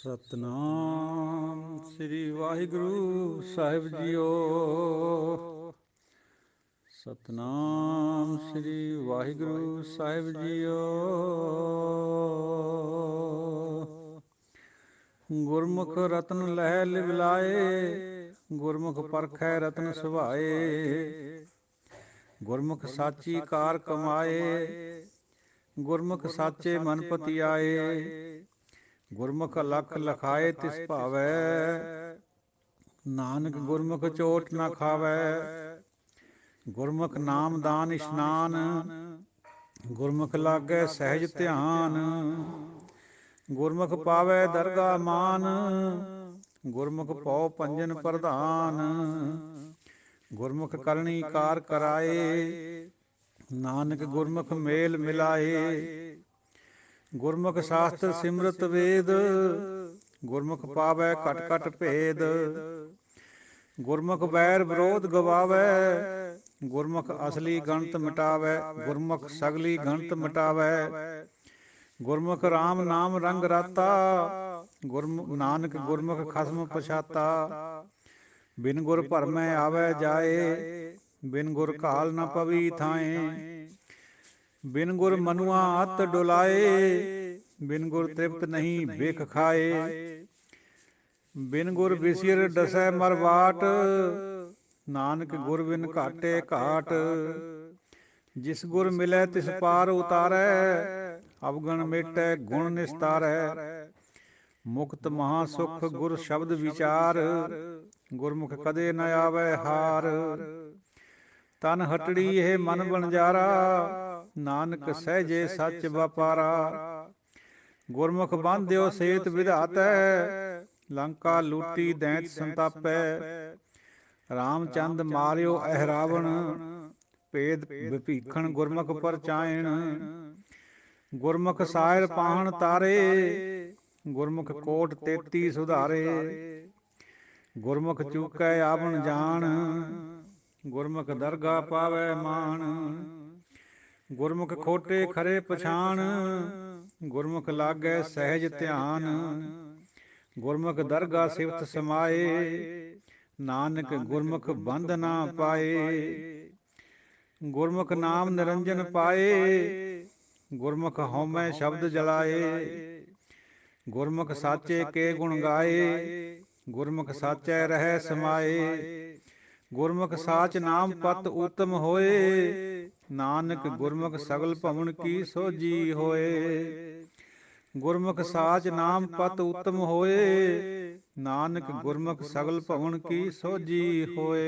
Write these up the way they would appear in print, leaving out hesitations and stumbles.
ਸਤਨਾਮ ਸ੍ਰੀ ਵਾਹਿਗੁਰੂ ਸਾਹਿਬ JIO. Satnam ਸ੍ਰੀ ਵਾਹਿਗੁਰੂ ਸਾਹਿਬ JIO. ਗੁਰਮੁਖ ਰਤਨ ਲਹਿ ਲਿਵਲਾਏ, ਗੁਰਮੁਖ ਪਰਖੈ ਰਤਨ ਸੁਭਾਏ। ਗੁਰਮੁਖ ਸਾਚੀ ਕਾਰ ਕਮਾਏ, ਗੁਰਮੁਖ ਸਾਚੇ ਮਨ ਪਤੀ ਆਏ। ਗੁਰਮੁਖ ਲਖ ਲਖਾਏ ਤਿਸ ਭਾਵੈ, ਨਾਨਕ ਗੁਰਮੁਖ ਚੋਟ ਨ ਖਾਵੈ। ਗੁਰਮੁਖ ਨਾਮ ਦਾਨ ਇਸ਼ਨਾਨ, ਗੁਰਮੁਖ ਲਾਗੈ ਸਹਿਜ ਧਿਆਨ। ਗੁਰਮੁਖ ਪਾਵੈ ਦਰਗਾ ਮਾਨ, ਗੁਰਮੁਖ ਪਉ ਪੰਜਨ ਪ੍ਰਧਾਨ। ਗੁਰਮੁਖ ਕਰਨੀ ਕਾਰ ਕਰਾਏ, ਨਾਨਕ ਗੁਰਮੁਖ ਮੇਲ ਮਿਲਾਏ। ਗੁਰਮੁਖ ਸ਼ਾਸਤਰ ਸਿਮਰਤ ਵੇਦ, ਗੁਰਮੁਖ ਪਾਵੈ ਘਟ ਘਟ ਭੇਦ। ਗੁਰਮੁਖ ਬੈਰ ਵਿਰੋਧ ਗਵਾਵੈ, ਗੁਰਮੁਖ ਅਸਲੀ ਗਣਤ ਮਿਟਾਵੈ। ਗੁਰਮੁਖ ਸਗਲੀ ਗਣਤ ਮਿਟਾਵੈ। ਗੁਰਮੁਖ ਰਾਮ ਨਾਮ ਰੰਗ ਰਾਤਾ, ਨਾਨਕ ਗੁਰਮੁਖ ਖਸਮ ਪਛਾਤਾ। ਬਿਨ ਗੁਰ ਭਰਮੈ ਆਵੈ ਜਾਏ, ਬਿਨ ਗੁਰ ਘਾਲ ਨ ਪਵੀ ਥਾਏ। ਬਿਨ ਗੁਰ ਮਨੁਆ ਅਤ ਡੁਲਾਏ, ਬਿਨ ਗੁਰ ਤ੍ਰਿਪਤ ਨਹੀਂ ਬਿਖ ਖਾਏ। ਬਿਨ ਗੁਰ ਵਿਸਿਰ ਡਸੈ ਮਰ ਬਾਟ, ਨਾਨਕ ਗੁਰ ਬਿਨ ਘਾਟੇ ਘਾਟ। ਜਿਸ ਗੁਰ ਮਿਲੈ ਤਿਸ ਪਾਰ ਉਤਾਰੈ, ਅਵਗੁਣ ਮੇਟੈ ਗੁਣ ਨਿਸਤਾਰੈ। ਮੁਕਤ ਮਹਾ ਸੁਖ ਗੁਰ ਸ਼ਬਦ ਵਿਚਾਰ, ਗੁਰਮੁਖ ਕਦੇ ਨ ਆਵੈ ਹਾਰ। ਤਨ ਹਟੜੀ ਇਹ ਮਨ ਵਣਜਾਰਾ, ਨਾਨਕ ਸਹਿਜੇ ਸੱਚ ਵਪਾਰਾ। ਗੁਰਮੁਖ ਬਾਂਧਿਓ ਸੇਤ ਵਿਧਾਤੈ, ਲੰਕਾ ਲੂਟੀ ਦੈਂਤ ਸੰਤਾਪੈ। ਰਾਮਚੰਦ ਮਾਰਿਓ ਅਹਿ ਰਾਵਣ, ਭੇਦ ਵਿਭੀਖਣ ਗੁਰਮੁਖ ਪਰਚਾਇਣ। ਗੁਰਮੁਖ ਸਾਇਰ ਪਾਹਣ ਤਾਰੇ, ਗੁਰਮੁਖ ਕੋਟ ਤੇਤੀ ਸੁਧਾਰੇ। ਗੁਰਮੁਖ ਚੂਕੈ ਆਵਣ ਜਾਣ, ਗੁਰਮੁਖ ਦਰਗਾ ਪਾਵੈ ਮਾਣ। ਗੁਰਮੁਖ ਖੋਟੇ ਖਰੇ ਪਛਾਣ, ਗੁਰਮੁਖ ਲਾਗੈ ਸਹਿਜ ਧਿਆਨ। ਗੁਰਮੁਖ ਦਰਗਾ ਸਿਫਤ ਸਮਾਏ, ਨਾਨਕ ਗੁਰਮੁਖ ਬੰਧ ਨਾ ਪਾਏ। ਗੁਰਮੁਖ ਨਾਮ ਨਿਰੰਜਨ ਪਾਏ, ਗੁਰਮੁਖ ਹਉਮੈ ਸ਼ਬਦ ਜਲਾਏ। ਗੁਰਮੁਖ ਸਾਚੇ ਕੇ ਗੁਣ ਗਾਏ, ਗੁਰਮੁਖ ਸਾਚੈ ਰਹਿ ਸਮਾਏ। ਗੁਰਮੁਖ ਸਾਚ ਨਾਮ ਪਤ ਊਤਮ ਹੋਏ, ਨਾਨਕ ਗੁਰਮੁਖ ਸਗਲ ਭਵਨ ਕੀ ਸੋਝੀ ਹੋਏ। ਗੁਰਮੁਖ ਸਾਚ ਨਾਮ ਪਤ ਊਤਮ ਹੋਏ, ਨਾਨਕ ਗੁਰਮੁਖ ਸਗਲ ਭਵਨ ਕੀ ਸੋਝੀ ਹੋਏ।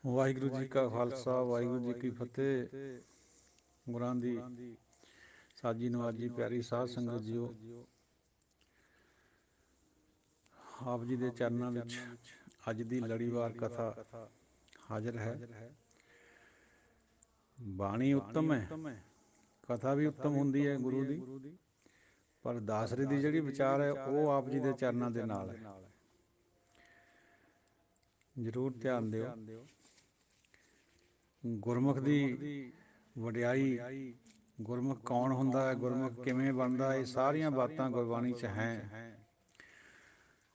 ਵਾਹਿਗੁਰੂ ਜੀ ਕਾ ਖਾਲਸਾ, ਵਾਹਿਗੁਰੂ ਜੀ ਕੀ ਫਤਿਹ। ਗੁਰਾਂ ਦੀ ਸਾਜੀ ਨਵਾਜੀ ਪਿਆਰੀ ਸਾਧ ਸੰਗਤ ਜੀਓ, ਆਪ ਜੀ ਦੇ ਚਰਨਾਂ ਵਿੱਚ ਅੱਜ ਦੀ ਲੜੀਵਾਰ ਕਥਾ ਹਾਜ਼ਰ ਹੈ। ਬਾਣੀ ਉੱਤਮ ਹੈ, ਕਥਾ ਵੀ ਉੱਤਮ ਹੁੰਦੀ ਹੈ ਗੁਰੂ ਦੀ, ਪਰ ਦਾਸਰੀ ਦੀ ਜਿਹੜੀ ਵਿਚਾਰ ਹੈ ਉਹ ਆਪ ਜੀ ਦੇ ਚਰਨਾਂ ਦੇ ਨਾਲ ਹੈ। ਜ਼ਰੂਰ ਧਿਆਨ ਦਿਓ। ਗੁਰਮੁਖ ਦੀ ਵਡਿਆਈ, ਗੁਰਮੁਖ ਕੌਣ ਹੁੰਦਾ ਹੈ, ਗੁਰਮੁਖ ਕਿਵੇਂ ਬਣਦਾ, ਇਹ ਸਾਰੀਆਂ ਬਾਤਾਂ ਗੁਰਬਾਣੀ 'ਚ ਹੈ।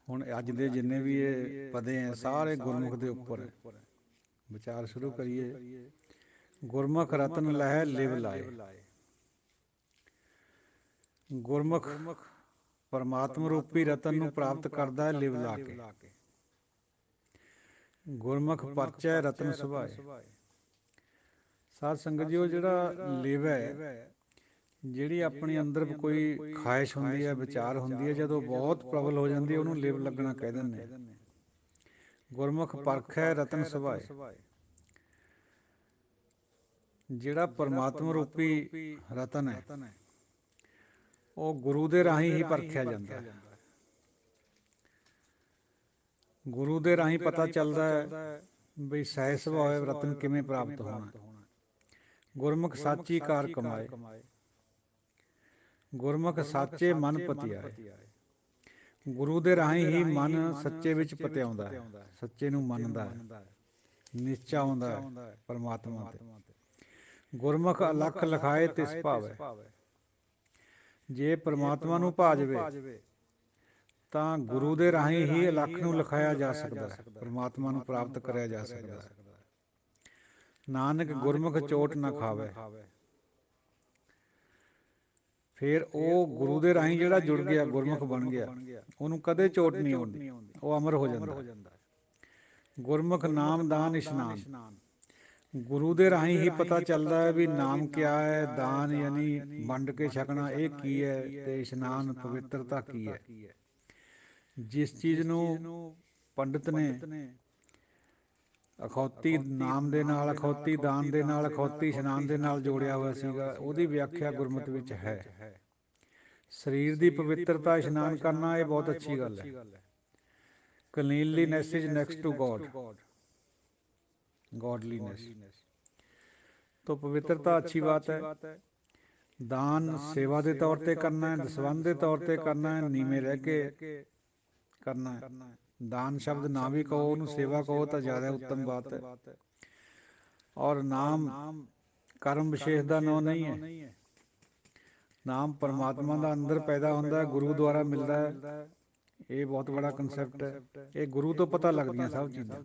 ਹੁਣ ਅੱਜ ਦੇ ਜਿੰਨੇ ਵੀ ਇਹ ਪਦੇ ਹੈ ਸਾਰੇ ਗੁਰਮੁਖ ਦੇ ਉੱਪਰ ਹੈ। ਵਿਚਾਰ ਸ਼ੁਰੂ ਕਰੀਏ। ਗੁਰਮੁਖ ਰਤਨ ਲਹਿ ਲਿਵ ਲਾਏ। ਗੁਰਮੁਖ ਪਰਮਾਤਮਾ ਰੂਪੀ ਰਤਨ ਨੂੰ ਪ੍ਰਾਪਤ ਕਰਦਾ ਹੈ ਲਿਵ ਲਾ ਕੇ। ਗੁਰਮੁਖ ਪਰਚੈ ਰਤਨ ਸੁਭਾਏ। ਸਾਧ ਸੰਗਤ ਜੀ, ਉਹ ਜਿਹੜਾ ਲਿਵ ਹੈ, ਜਿਹੜੀ ਆਪਣੀ ਅੰਦਰ ਕੋਈ ਖਾਹਿਸ਼ ਹੁੰਦੀ ਹੈ, ਵਿਚਾਰ ਹੁੰਦੀ ਹੈ, ਜਦੋਂ ਬਹੁਤ ਪ੍ਰਬਲ ਹੋ ਜਾਂਦੀ ਹੈ ਉਹਨੂੰ ਲਿਵ ਲੱਗਣਾ ਕਹਿ ਦਿੰਦੇ ਆ। ਗੁਰਮੁਖ ਪਰਖੈ ਰਤਨ ਸੁਭਾਏ। ਜਿਹੜਾ ਪਰਮਾਤਮਾ ਰੂਪੀ ਰਤਨ ਹੈ ਉਹ ਗੁਰੂ ਦੇ ਰਾਹੀਂ ਹੀ ਪਰਖਿਆ ਜਾਂਦਾ ਹੈ। ਗੁਰੂ ਦੇ ਰਾਹੀਂ ਪਤਾ ਚੱਲਦਾ ਹੈ ਬਈ ਸਹਿਜ ਸੁਭਾਅ ਰਤਨ ਕਿਵੇਂ ਪ੍ਰਾਪਤ ਹੋਣਾ। ਗੁਰਮੁਖ ਸਾਚੀ ਕਾਰ ਕਮਾਏ, ਗੁਰਮੁਖ ਸਾਚੇ ਮਨ ਪਤੀ ਆਏ। ਗੁਰੂ ਦੇ ਰਾਹੀਂ ਹੀ ਮਨ ਸੱਚੇ ਵਿੱਚ ਪਤਿਆਉਂਦਾ ਹੈ, ਸੱਚੇ ਨੂੰ ਮੰਨਦਾ ਹੈ, ਨਿਸ਼ਚਾ ਆਉਂਦਾ ਹੈ ਪਰਮਾਤਮਾ ਤੇ। ਗੁਰਮੁਖ ਅਲਖ ਲਖਾਏ ਤਿਸ ਭਾਵੈ। ਜੇ ਪਰਮਾਤਮਾ ਨੂੰ ਭਾ ਜਾਵੇ ਤਾਂ ਗੁਰੂ ਦੇ ਰਾਹੀਂ ਹੀ ਅਲੱਖ ਨੂੰ ਲਿਖਾਇਆ ਜਾ ਸਕਦਾ ਹੈ, ਪਰਮਾਤਮਾ ਨੂੰ ਪ੍ਰਾਪਤ ਕਰਿਆ ਜਾ ਸਕਦਾ ਹੈ। ਨਾਨਕ ਗੁਰਮੁਖ ਚੋਟ ਨਾ ਖਾਵੇ। ਫਿਰ ਉਹ ਗੁਰੂ ਦੇ ਰਾਹੀਂ ਜਿਹੜਾ ਜੁੜ ਗਿਆ, ਗੁਰਮੁਖ ਬਣ ਗਿਆ, ਉਹਨੂੰ ਕਦੇ ਚੋਟ ਨਹੀਂ ਆਉਂਦੀ, ਉਹ ਅਮਰ ਹੋ ਜਾਂਦਾ। ਗੁਰਮੁਖ ਨਾਮ ਦਾਨ ਇਸ਼ਨਾਨ। ਗੁਰੂ ਦੇ ਰਾਹੀਂ ਹੀ ਪਤਾ ਚੱਲਦਾ ਹੈ ਵੀ ਨਾਮ ਕਿਆ ਹੈ, ਦਾਨ ਯਾਨੀ ਵੰਡ ਕੇ ਛਕਣਾ ਇਹ ਕੀ ਹੈ, ਅਤੇ ਇਸ਼ਨਾਨ ਪਵਿੱਤਰਤਾ ਕੀ ਹੈ। ਜਿਸ ਚੀਜ਼ ਨੂੰ ਪੰਡਿਤ ਨੇ ਅਖੌਤੀ ਨਾਮ ਦੇ ਨਾਲ, ਅਖੌਤੀ ਦਾਨ ਦੇ ਨਾਲ, ਅਖੌਤੀ ਇਸ਼ਨਾਨ ਦੇ ਨਾਲ ਜੋੜਿਆ ਹੋਇਆ ਸੀਗਾ, ਉਹਦੀ ਵਿਆਖਿਆ ਗੁਰਮਤਿ ਵਿੱਚ ਹੈ। ਸਰੀਰ ਦੀ ਪਵਿੱਤਰਤਾ ਇਸ਼ਨਾਨ ਕਰਨਾ, ਇਹ ਬਹੁਤ ਅੱਛੀ ਗੱਲ ਹੈ। Cleanliness is next to God, godliness. तो पवित्रता अच्छी बात है। दान सेवा के तौर पर करना है, दसवंध के तौर पर करना है, नीवें रह के करना है। दान शब्द ना भी कहो, उन्होंने सेवा कहो तो ज़्यादा उत्तम बात है। और नाम कर्म विशेष का ਨਾਂ नहीं है। नाम परमात्मा का अंदर पैदा होता है, गुरु द्वारा मिलता है। ये बहुत बड़ा कंसैप्ट है, ये गुरु तो पता लगदियां सब चीज़ां।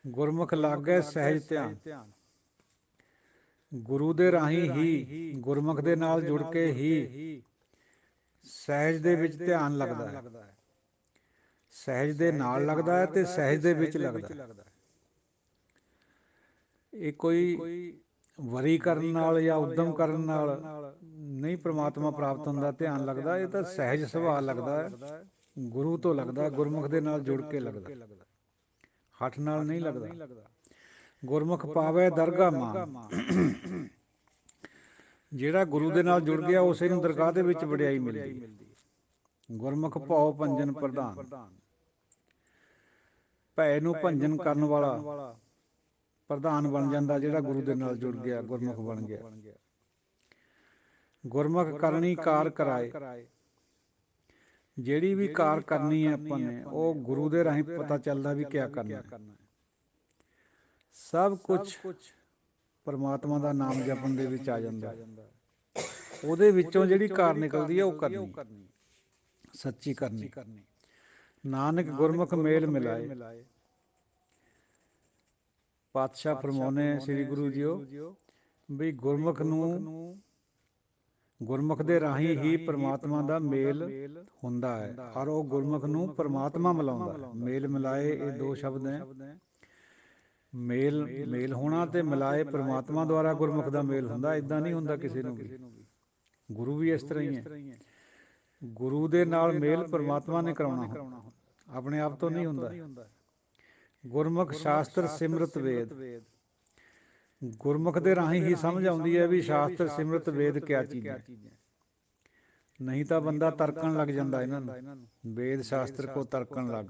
गुरमुख लागे सहज ध्यान। ਗੁਰੂ ਦੇ ਰਾਹੀਂ ਹੀ, ਗੁਰਮੁਖ ਦੇ ਨਾਲ ਜੁੜ ਕੇ ਹੀ ਸਹਿਜ ਦੇ ਵਿੱਚ ਧਿਆਨ ਲੱਗਦਾ ਹੈ। ਸਹਿਜ ਦੇ ਨਾਲ ਲੱਗਦਾ ਹੈ ਅਤੇ ਸਹਿਜ ਦੇ ਵਿੱਚ ਲੱਗਦਾ ਹੈ। ਇਹ ਕੋਈ ਵਰੀ ਕਰਨ ਨਾਲ ਜਾਂ ਉੱਦਮ ਕਰਨ ਨਾਲ ਨਹੀਂ ਪਰਮਾਤਮਾ ਪ੍ਰਾਪਤ ਹੁੰਦਾ, ਧਿਆਨ ਲੱਗਦਾ। ਇਹ ਤਾਂ ਸਹਿਜ ਸੁਭਾਅ ਲੱਗਦਾ ਹੈ, ਗੁਰੂ ਤੋਂ ਲੱਗਦਾ, ਗੁਰਮੁਖ ਦੇ ਨਾਲ ਜੁੜ ਕੇ ਲੱਗਦਾ, ਹੱਠ ਨਾਲ ਨਹੀਂ ਲੱਗਦਾ। ਗੁਰਮੁਖ ਪਾਵੇ ਦਰਗਾਹ ਮਾਨ। ਜਿਹੜਾ ਗੁਰੂ ਦੇ ਨਾਲ ਜੁੜ ਗਿਆ, ਉਸੇ ਨੂੰ ਦਰਗਾਹ ਦੇ ਵਿੱਚ ਵਡਿਆਈ ਮਿਲਦੀ ਹੈ। ਗੁਰਮੁਖ ਭਉ ਭੰਜਨ ਪ੍ਰਧਾਨ। ਭੈ ਨੂੰ ਭੰਜਨ ਕਰਨ ਵਾਲਾ ਪ੍ਰਧਾਨ ਬਣ ਜਾਂਦਾ, ਜਿਹੜਾ ਗੁਰੂ ਦੇ ਨਾਲ ਜੁੜ ਗਿਆ, ਗੁਰਮੁਖ ਬਣ ਗਿਆ। ਗੁਰਮੁਖ ਕਰਨੀ ਕਾਰ ਕਰਾਏ। ਜਿਹੜੀ ਵੀ ਕਾਰ ਕਰਨੀ ਹੈ ਆਪਾਂ ਨੇ, ਉਹ ਗੁਰੂ ਦੇ ਰਾਹੀਂ ਪਤਾ ਚੱਲਦਾ ਵੀ ਕਿਆ ਕਰਨਾ ਹੈ। ਸਭ ਕੁਛ ਪਰਮਾਤਮਾ ਦਾ ਨਾਮ ਜਪਣ ਦੇ ਵਿੱਚ ਆ ਜਾਂਦਾ। ਉਹਦੇ ਵਿੱਚੋਂ ਜਿਹੜੀ ਕਾਰ ਨਿਕਲਦੀ ਹੈ, ਉਹ ਕਰਨੀ, ਸੱਚੀ ਕਰਨੀ। ਨਾਨਕ ਗੁਰਮੁਖ ਮੇਲ ਮਿਲਾਏ। ਪਾਤਸ਼ਾਹ ਫਰਮਾਉਂਦੇ ਸ੍ਰੀ ਗੁਰੂ ਜੀਓ ਵੀ ਗੁਰਮੁਖ ਨੂੰ, ਗੁਰਮੁਖ ਦੇ ਰਾਹੀਂ ਹੀ ਪਰਮਾਤਮਾ ਦਾ ਮੇਲ ਹੁੰਦਾ ਹੈ, ਔਰ ਉਹ ਗੁਰਮੁਖ ਨੂੰ ਪਰਮਾਤਮਾ ਮਿਲਾਉਂਦਾ ਹੈ। ਮੇਲ ਮਿਲਾਏ, ਇਹ ਦੋ ਸ਼ਬਦ ਹੈ। ਮੇਲ ਹੋਣਾ ਤੇ ਮਿਲਾਏ, ਪਰਮਾਤਮਾ ਦੁਆਰਾ ਗੁਰਮੁਖ ਦਾ ਮੇਲ ਹੁੰਦਾ, ਇੱਦਾਂ ਨਹੀਂ ਹੁੰਦਾ ਕਿਸੇ ਨੂੰ ਵੀ। ਗੁਰੂ ਵੀ ਇਸ ਤਰ੍ਹਾਂ ਹੀ ਹੈ। ਗੁਰੂ ਦੇ ਨਾਲ ਮੇਲ ਪਰਮਾਤਮਾ ਨੇ ਕਰਾਉਣਾ ਹੁੰਦਾ, ਆਪਣੇ ਆਪ ਤੋਂ ਨਹੀਂ ਹੁੰਦਾ। ਗੁਰਮੁਖ ਸ਼ਾਸਤਰ ਸਿਮਰਤ ਵੇਦ। ਗੁਰਮੁਖ ਦੇ ਰਾਹੀਂ ਹੀ ਸਮਝ ਆਉਂਦੀ ਹੈ ਵੀ ਸ਼ਾਸਤਰ ਸਿਮਰਤ ਵੇਦ ਕਿਆ ਚੀਜ਼ ਹੈ। ਨਹੀਂ ਤਾਂ ਬੰਦਾ ਤਰਕਣ ਲੱਗ ਜਾਂਦਾ ਇਹਨਾਂ ਨੂੰ, ਵੇਦ ਸ਼ਾਸਤਰ ਕੋ ਤਰਕਣ ਲੱਗ।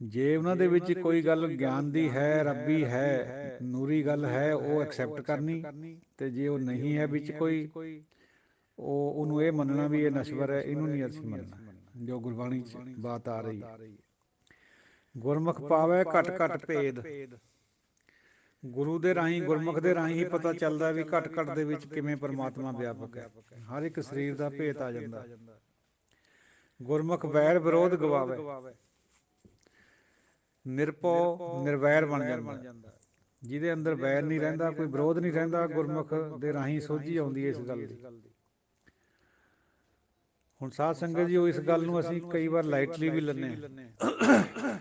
ਜੇ ਉਹਨਾਂ ਦੇ ਵਿੱਚ ਕੋਈ ਗੱਲ ਗਿਆਨ ਦੀ ਹੈ, ਰੱਬੀ ਹੈ, ਨੂਰੀ ਗੱਲ ਹੈ, ਉਹ ਐਕਸੈਪਟ ਕਰਨੀ। ਅਤੇ ਜੇ ਉਹ ਨਹੀਂ ਹੈ ਵਿੱਚ ਕੋਈ, ਉਹਨੂੰ ਇਹ ਮੰਨਣਾ ਵੀ ਇਹ ਨਸ਼ਵਰ ਹੈ, ਇਹਨੂੰ ਨਹੀਂ ਅਸੀਂ ਮੰਨਣਾ, ਜੋ ਗੁਰਬਾਣੀ 'ਚ ਬਾਤ ਆ ਰਹੀ ਹੈ। ਗੁਰਮੁਖ ਪਾਵੇ ਘਟ ਘਟ ਭੇਦ। ਗੁਰੂ ਦੇ ਰਾਹੀਂ, ਗੁਰਮੁਖ ਦੇ ਰਾਹੀਂ ਹੀ ਪਤਾ ਚੱਲਦਾ ਵੀ ਘਟ ਘਟ ਦੇ ਵਿੱਚ ਕਿਵੇਂ ਪਰਮਾਤਮਾ ਵਿਆਪਕ ਹੈ। ਹਰ ਇੱਕ ਸਰੀਰ ਦਾ ਭੇਤ ਆ ਜਾਂਦਾ। ਗੁਰਮੁਖ ਵੈਰ ਵਿਰੋਧ ਗਵਾਵੇ। ਨਿਰਭਉ ਨਿਰਵੈਰ ਬਣ ਜਾਂਦਾ। ਜਿਹਦੇ ਅੰਦਰ ਵੈਰ ਨਹੀਂ ਰਹਿੰਦਾ, ਕੋਈ ਵਿਰੋਧ ਨਹੀਂ ਰਹਿੰਦਾ, ਗੁਰਮੁਖ ਦੇ ਰਾਹੀਂ ਸੋਝੀ ਆਉਂਦੀ ਹੈ ਇਸ ਗੱਲ ਦੀ। ਹੁਣ ਸਾਧ ਸੰਗਤ ਜੀ, ਉਹ ਇਸ ਗੱਲ ਨੂੰ ਅਸੀਂ ਕਈ ਵਾਰ ਲਾਈਟਲੀ ਵੀ ਲੈਂਦੇ ਹਾਂ।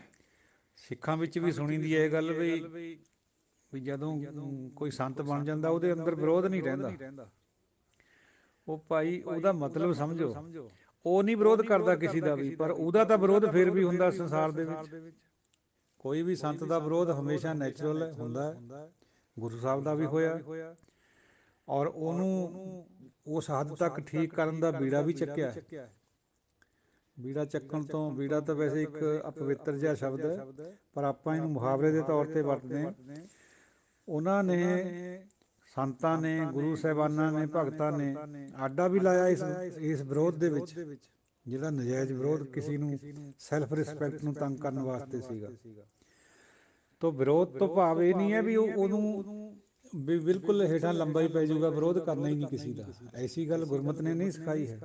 ਸਿੱਖਾਂ ਵਿੱਚ ਵੀ ਸੁਣੀ ਦੀ ਹੈ ਇਹ ਗੱਲ ਵੀ ਜਦੋਂ ਕੋਈ ਸੰਤ ਬਣ ਜਾਂਦਾ, ਉਹਦੇ ਅੰਦਰ ਵਿਰੋਧ ਨਹੀਂ ਰਹਿੰਦਾ। ਉਹ ਭਾਈ ਉਹਦਾ ਮਤਲਬ ਸਮਝੋ, ਉਹ ਨਹੀਂ ਵਿਰੋਧ ਕਰਦਾ ਕਿਸੇ ਦਾ ਵੀ, ਪਰ ਉਹਦਾ ਤਾਂ ਵਿਰੋਧ ਫਿਰ ਵੀ ਹੁੰਦਾ ਸੰਸਾਰ ਦੇ ਵਿੱਚ। ਕੋਈ ਵੀ ਸੰਤ ਦਾ ਵਿਰੋਧ ਹਮੇਸ਼ਾ ਨੈਚੁਰਲ ਹੁੰਦਾ ਹੈ। ਗੁਰੂ ਸਾਹਿਬ ਦਾ ਵੀ ਹੋਇਆ, ਔਰ ਉਹਨੂੰ ਉਸ ਹੱਦ ਤੱਕ ਠੀਕ ਕਰਨ ਦਾ ਬੀੜਾ ਵੀ ਚੱਕਿਆ। ਬੀੜਾ ਚੱਕਣ ਤੋਂ, ਬੀੜਾ ਤਾਂ ਵੈਸੇ ਇੱਕ ਅਪਵਿੱਤਰ ਜਿਹਾ ਸ਼ਬਦ ਹੈ, ਪਰ ਆਪਾਂ ਇਹਨੂੰ ਮੁਹਾਵਰੇ ਦੇ ਤੌਰ 'ਤੇ ਵਰਤਦੇ ਹਾਂ। ਉਹਨਾਂ ਨੇ, ਸੰਤਾਂ ਨੇ, ਗੁਰੂ ਸਾਹਿਬਾਨਾਂ ਨੇ, ਭਗਤਾਂ ਨੇ ਆਡਾ ਵੀ ਲਾਇਆ ਇਸ ਵਿਰੋਧ ਦੇ ਵਿੱਚ, ਜਿਹੜਾ ਨਜਾਇਜ਼ ਵਿਰੋਧ ਕਿਸੇ ਨੂੰ ਸੈਲਫ ਰਿਸਪੈਕਟ ਨੂੰ ਤੰਗ ਕਰਨ ਵਾਸਤੇ ਸੀਗਾ। ਤੋ ਵਿਰੋਧ ਤੋਂ ਭਾਵ ਇਹ ਨਹੀਂ ਹੈ ਵੀ ਉਹਨੂੰ ਵੀ ਬਿਲਕੁਲ ਹੇਠਾਂ ਲੰਬਾ ਹੀ ਪੈ ਜਾਊਗਾ, ਵਿਰੋਧ ਕਰਨਾ ਹੀ ਨਹੀਂ ਕਿਸੇ ਦਾ। ਐਸੀ ਗੱਲ ਗੁਰਮਤਿ ਨੇ ਨਹੀਂ ਸਿਖਾਈ ਹੈ।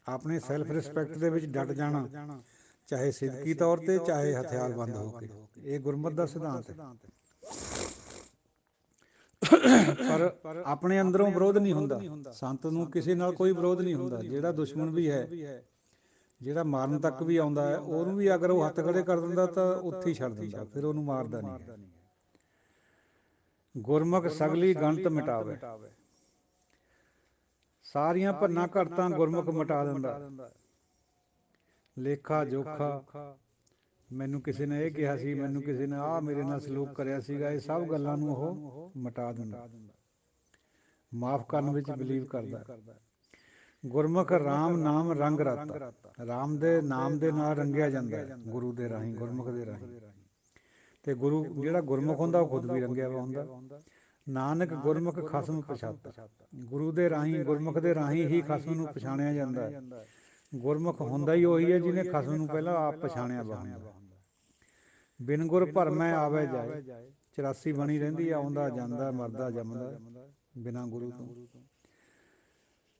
ਆਪਣੇ ਸੈਲਫ ਰਿਸਪੈਕਟ ਦੇ ਵਿੱਚ ਡਟ ਜਾਣਾ, ਚਾਹੇ ਸਿਦਕੀ ਤੌਰ 'ਤੇ ਚਾਹੇ ਹਥਿਆਰਬੰਦ ਹੋ ਕੇ, ਇਹ ਗੁਰਮਤਿ ਦਾ ਸਿਧਾਂਤ ਹੈ। ਪਰ ਆਪਣੇ ਅੰਦਰੋਂ ਵਿਰੋਧ ਨਹੀਂ ਹੁੰਦਾ। ਸੰਤ ਨੂੰ ਕਿਸੇ ਨਾਲ ਕੋਈ ਵਿਰੋਧ ਨਹੀਂ ਹੁੰਦਾ। ਜਿਹੜਾ ਦੁਸ਼ਮਣ ਵੀ ਹੈ, ਜਿਹੜਾ ਮਾਰਨ ਤੱਕ ਵੀ ਆਉਂਦਾ ਹੈ, ਉਹਨੂੰ ਵੀ ਅਗਰ ਉਹ ਹੱਥ ਖੜੇ ਕਰ ਦਿੰਦਾ ਤਾਂ ਉੱਥੇ ਹੀ ਛੱਡ ਦਿੰਦਾ, ਫਿਰ ਉਹਨੂੰ ਮਾਰਦਾ ਨਹੀਂ ਹੈ। ਗੁਰਮੁਖ ਸਗਲੀ ਗਣਤ ਮਿਟਾਵੇ, ਸਾਰੀਆਂ ਭੰਨਾਂ ਘੜਤਾਂ ਗੁਰਮੁਖ ਮਿਟਾ ਦਿੰਦਾ। ਲੇਖਾ ਜੋਖਾ, ਮੈਨੂੰ ਕਿਸੇ ਨੇ ਇਹ ਕਿਹਾ ਸੀ, ਮੈਨੂੰ ਕਿਸੇ ਨੇ ਆਹ ਮੇਰੇ ਨਾਲ ਸਲੂਕ ਕਰਿਆ ਸੀਗਾ, ਇਹ ਸਭ ਗੱਲਾਂ ਨੂੰ ਉਹ ਮਿਟਾ ਦਿੰਦਾ। ਮਾਫ ਕਰਨ ਵਿੱਚ ਬਿਲੀਵ ਕਰਦਾ। ਗੁਰਮੁਖ ਰਾਮ ਨਾਮ ਰੰਗ ਰਾਤਾ, ਰਾਮ ਦੇ ਨਾਮ ਦੇ ਨਾਲ ਰੰਗਿਆ ਜਾਂਦਾ ਹੈ, ਗੁਰੂ ਦੇ ਰਾਹੀਂ, ਗੁਰਮੁਖ ਦੇ ਰਾਹੀਂ। ਅਤੇ ਗੁਰੂ ਜਿਹੜਾ ਗੁਰਮੁਖ ਹੁੰਦਾ ਉਹ ਖੁਦ ਵੀ ਰੰਗਿਆ ਵਾ ਹੁੰਦਾ। ਨਾਨਕ ਗੁਰਮੁਖ ਖਸਮ ਪਛਾਤਾ, ਗੁਰੂ ਦੇ ਰਾਹੀਂ, ਗੁਰਮੁਖ ਦੇ ਰਾਹੀਂ ਹੀ ਖਸਮ ਨੂੰ ਪਛਾਣਿਆ ਜਾਂਦਾ ਹੈ। ਗੁਰਮੁਖ ਹੁੰਦਾ ਹੀ ਉਹੀ ਹੈ ਜਿਹਨੇ ਖਸਮ ਨੂੰ ਪਹਿਲਾਂ ਆਪ ਪਛਾਣਿਆ ਵਾ ਹੁੰਦਾ। ਬਿਨ ਗੁਰ ਭਰਮੈ ਆਵੇ ਜਾਏ, 84 ਬਣੀ ਰਹਿੰਦੀ, ਆਉਂਦਾ ਜਾਂਦਾ, ਮਰਦਾ ਜੰਮਦਾ, ਬਿਨਾਂ ਗੁਰੂ ਤੋਂ।